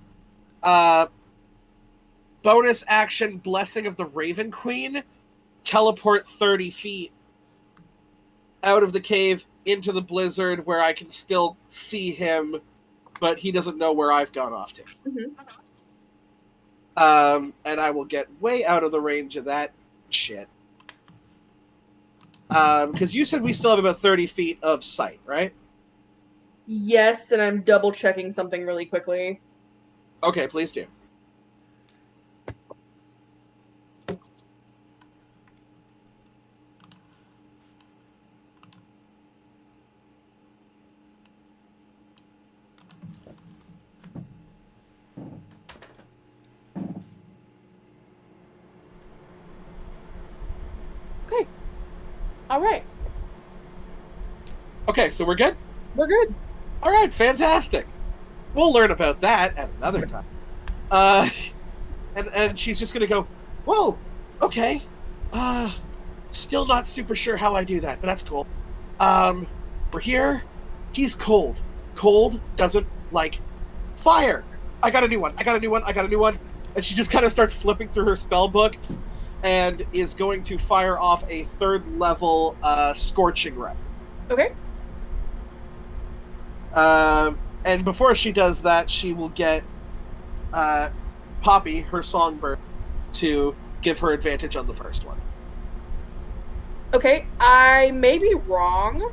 bonus action Blessing of the Raven Queen, teleport 30 feet out of the cave into the blizzard where I can still see him, but he doesn't know where I've gone off to. And I will get way out of the range of that shit. Because you said we still have about 30 feet of sight, right? Yes, and I'm double checking something really quickly. Okay, please do. Okay. All right. Okay, so we're good? We're good. All right, fantastic. We'll learn about that at another time. And she's just gonna go, whoa, okay. Still not super sure how I do that, but that's cool. We're here. He's cold. Cold doesn't like fire. I got a new one. And she just kind of starts flipping through her spell book and is going to fire off a 3rd level Scorching Ray. Okay. And before she does that, she will get Poppy, her songbird, to give her advantage on the first one. Okay, I may be wrong,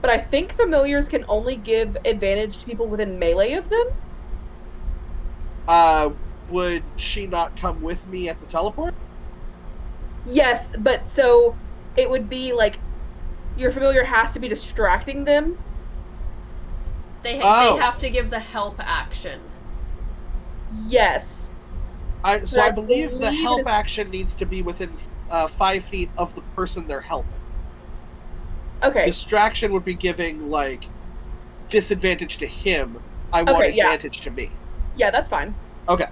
but I think familiars can only give advantage to people within melee of them. Would she not come with me at the teleport? Yes, but so it would be like your familiar has to be distracting them. They have to give the help action. Yes. I believe the help action needs to be within 5 feet of the person they're helping. Okay. Distraction would be giving, like, disadvantage to him. I want advantage to me. Yeah, that's fine. Okay.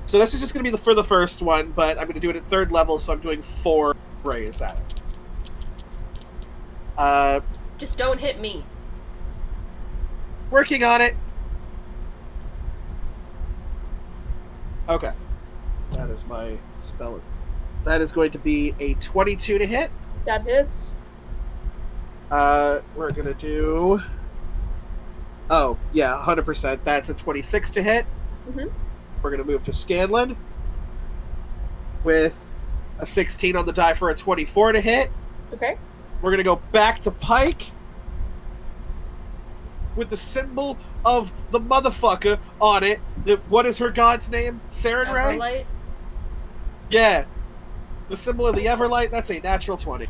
So this is just going to be for the first one, but I'm going to do it at 3rd level, so I'm doing 4 rays at it. Just don't hit me. Working on it. Okay. That is my spell. That is going to be a 22 to hit. That hits. We're going to do... Oh, yeah, 100%. That's a 26 to hit. Mm-hmm. We're going to move to Scanlan with a 16 on the die for a 24 to hit. Okay. We're going to go back to Pike with the symbol of the motherfucker on it. What is her god's name? Sarenrae? Everlight? Yeah. The symbol of the Everlight, that's a natural 20.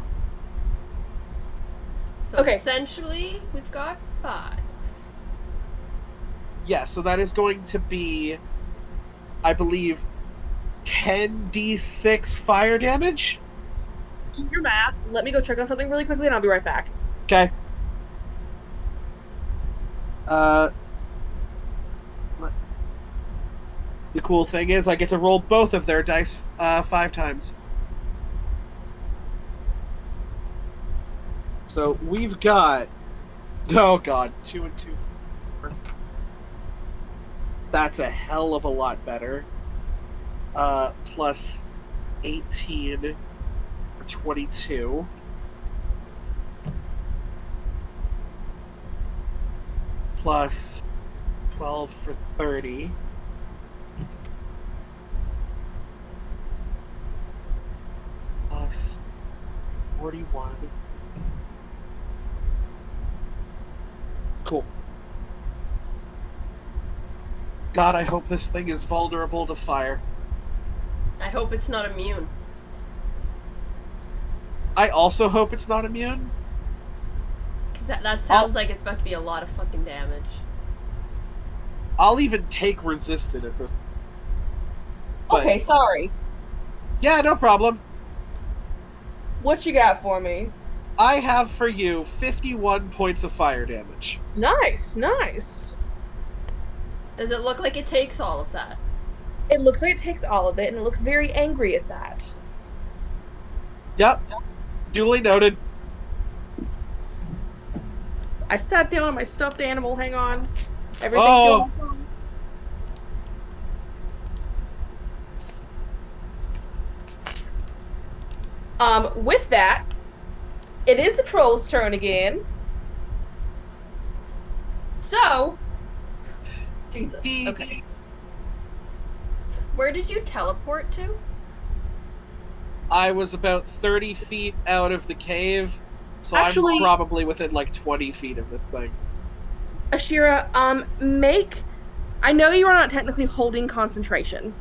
So essentially, we've got 5. Yeah, so that is going to be, I believe, 10d6 fire damage? Do your math. Let me go check on something really quickly and I'll be right back. Okay. The cool thing is I get to roll both of their dice 5 times. So we've got, oh god, 2 and 2. 4. That's a hell of a lot better. Plus 18 for 22. Plus 12 for 30. Plus 41. Cool. God, I hope this thing is vulnerable to fire. I hope it's not immune. I also hope it's not immune. Because that sounds like it's about to be a lot of fucking damage. I'll even take resisted at this. But, okay, sorry. Yeah, no problem. What you got for me? I have for you 51 points of fire damage. Nice, nice. Does it look like it takes all of that? It looks like it takes all of it, and it looks very angry at that. Yep. Duly noted. I sat down on my stuffed animal. Hang on. Everything's going on. With that, it is the troll's turn again. So, Jesus. Okay. Where did you teleport to? I was about 30 feet out of the cave, so actually, I'm probably within like 20 feet of this thing. Ashira, I know you are not technically holding concentration,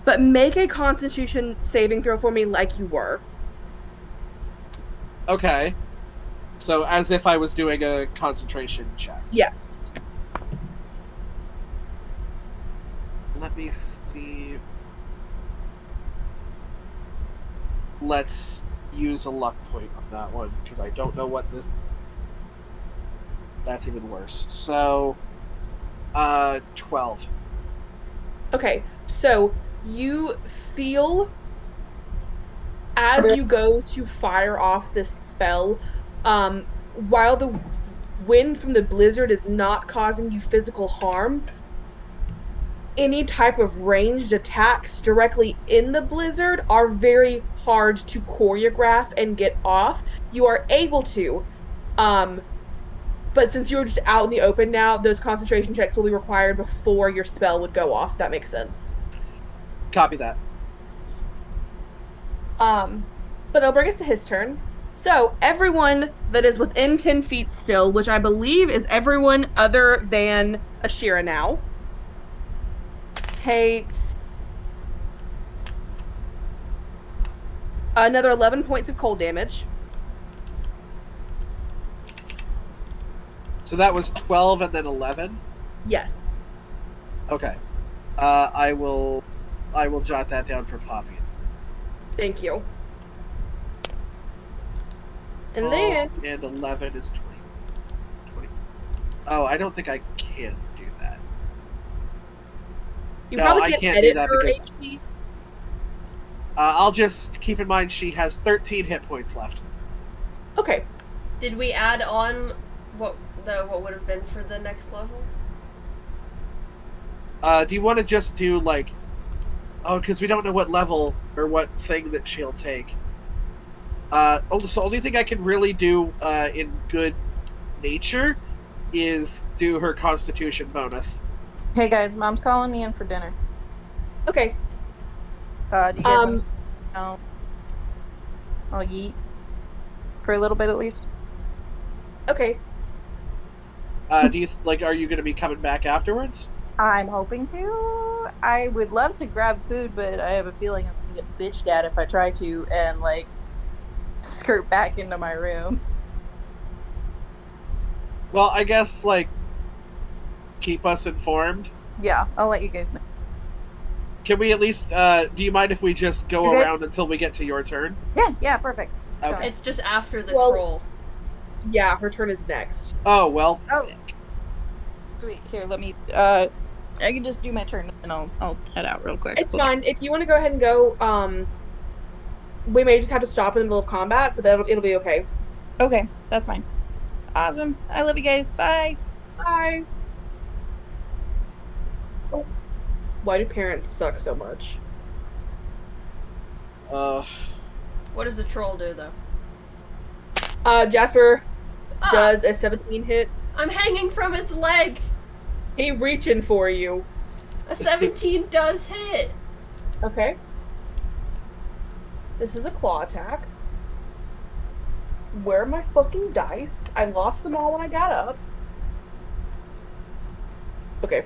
but make a Constitution saving throw for me like you were. Okay. So as if I was doing a concentration check. Yes. Let me see. Let's use a luck point on that one, because I don't know what this... That's even worse. So, 12. Okay, so you feel as you go to fire off this spell, while the wind from the blizzard is not causing you physical harm, any type of ranged attacks directly in the blizzard are very hard to choreograph and get off. You are able to, but since you're just out in the open now, those concentration checks will be required before your spell would go off, if that makes sense. Copy that. But it'll bring us to his turn. So, everyone that is within 10 feet still, which I believe is everyone other than Ashira now, takes another 11 points of cold damage. So that was 12 and then 11? Yes. Okay. I will jot that down for Poppy. Thank you. And then... And 11 is 20. Oh, I don't think I can do that. You probably can't do that because... HP. I'll just keep in mind she has 13 hit points left. Okay. Did we add on what would have been for the next level? Do you want to just do like... Oh, because we don't know what level or what thing that she'll take. So the only thing I can really do in good nature is do her Constitution bonus. Hey guys, Mom's calling me in for dinner. Okay. Do you guys want to... I'll yeet. For a little bit at least. Okay. Do you are you going to be coming back afterwards? I'm hoping to. I would love to grab food, but I have a feeling I'm going to get bitched at if I try to and skirt back into my room. Well, I guess keep us informed. Yeah, I'll let you guys know. Can we at least do you mind if we just go around until we get to your turn? Yeah, perfect. Okay. It's just after the troll. Yeah, her turn is next. Oh, well. Oh. Sweet. Here, let me I can just do my turn and I'll head out real quick. It's fine. If you want to go ahead and go, we may just have to stop in the middle of combat, but it'll be okay. Okay, That's fine. Awesome. I love you guys. Bye. Bye. Oh. Why do parents suck so much? What does the troll do, though? Jasper does a 17 hit. I'm hanging from its leg. He reaching for you. A 17 does hit. Okay. This is a claw attack. Where are my fucking dice? I lost them all when I got up. Okay.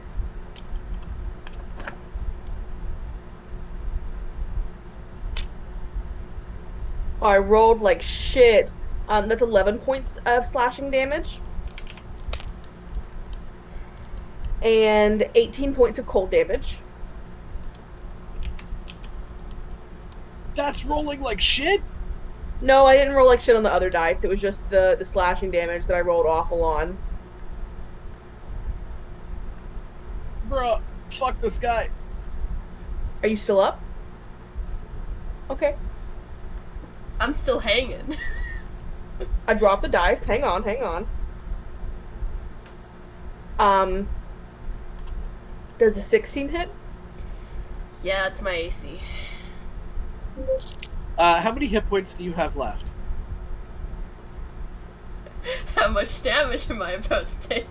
I rolled like shit. That's 11 points of slashing damage. And 18 points of cold damage. That's rolling like shit? No, I didn't roll like shit on the other dice. It was just the slashing damage that I rolled awful on. Bruh, fuck this guy. Are you still up? Okay. I'm still hanging. I dropped the dice. Hang on, hang on. Does a 16 hit? Yeah, it's my AC. How many hit points do you have left? How much damage am I about to take?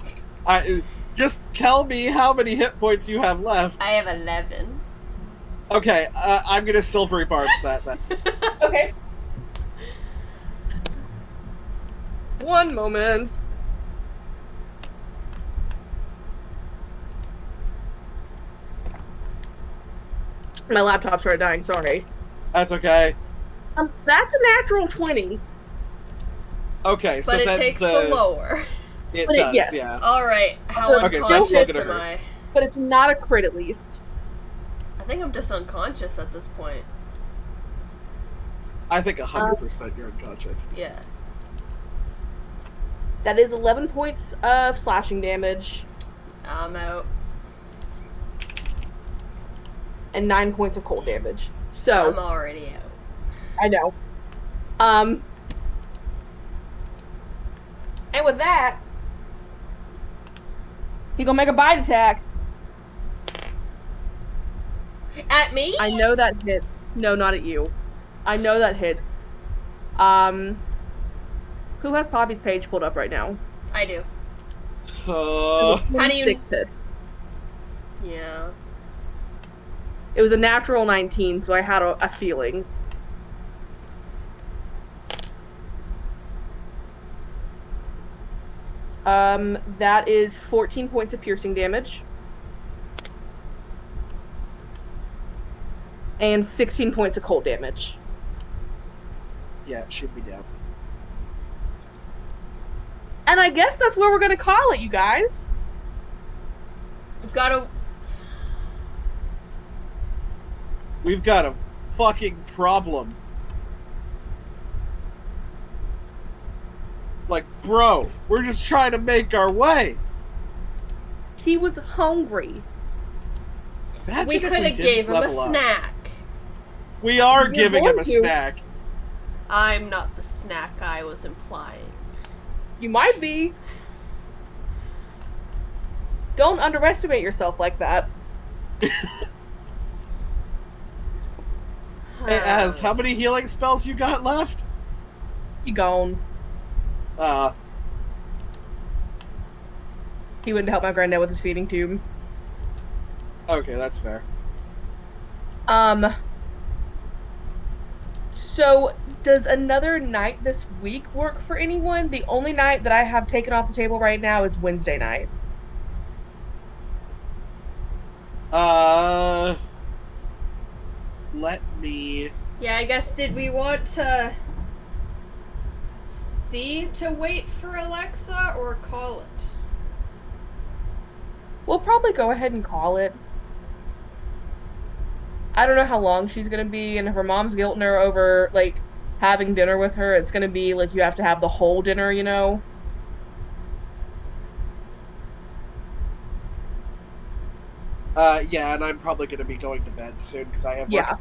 Just tell me how many hit points you have left. I have 11. Okay, I'm gonna silvery barbs that then. Okay. One moment. My laptop started dying, sorry. That's okay. That's a natural 20. Okay, so but it then takes the lower. It does, yes. yeah. Alright, how unconscious am I? But it's not a crit at least. I think I'm just unconscious at this point. I think 100% you're unconscious. Yeah. That is 11 points of slashing damage. I'm out. And 9 points of cold damage. So I'm already out. I know. And with that, he gonna make a bite attack. At me? I know that hits. No, not at you. I know that hits. Who has Poppy's page pulled up right now? I do. How do you hit? Yeah. It was a natural 19, so I had a feeling. That is 14 points of piercing damage. And 16 points of cold damage. Yeah, it should be down. And I guess that's where we're gonna call it, you guys. We've got a fucking problem. Like, bro, we're just trying to make our way. He was hungry. Imagine we could have gave him a snack. We are giving him a snack. I'm not the snack I was implying. You might be. Don't underestimate yourself like that. Hey, Az, how many healing spells you got left? You gone. He went to help my granddad with his feeding tube. Okay, that's fair. So, does another night this week work for anyone? The only night that I have taken off the table right now is Wednesday night. Let me... Yeah, I guess, did we want to wait for Alexa or call it? We'll probably go ahead and call it. I don't know how long she's gonna be, and if her mom's guilting her over, like, having dinner with her, it's gonna be, like, you have to have the whole dinner, you know? Yeah, and I'm probably gonna be going to bed soon, because I have work. Yeah.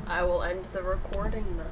I will end the recording then.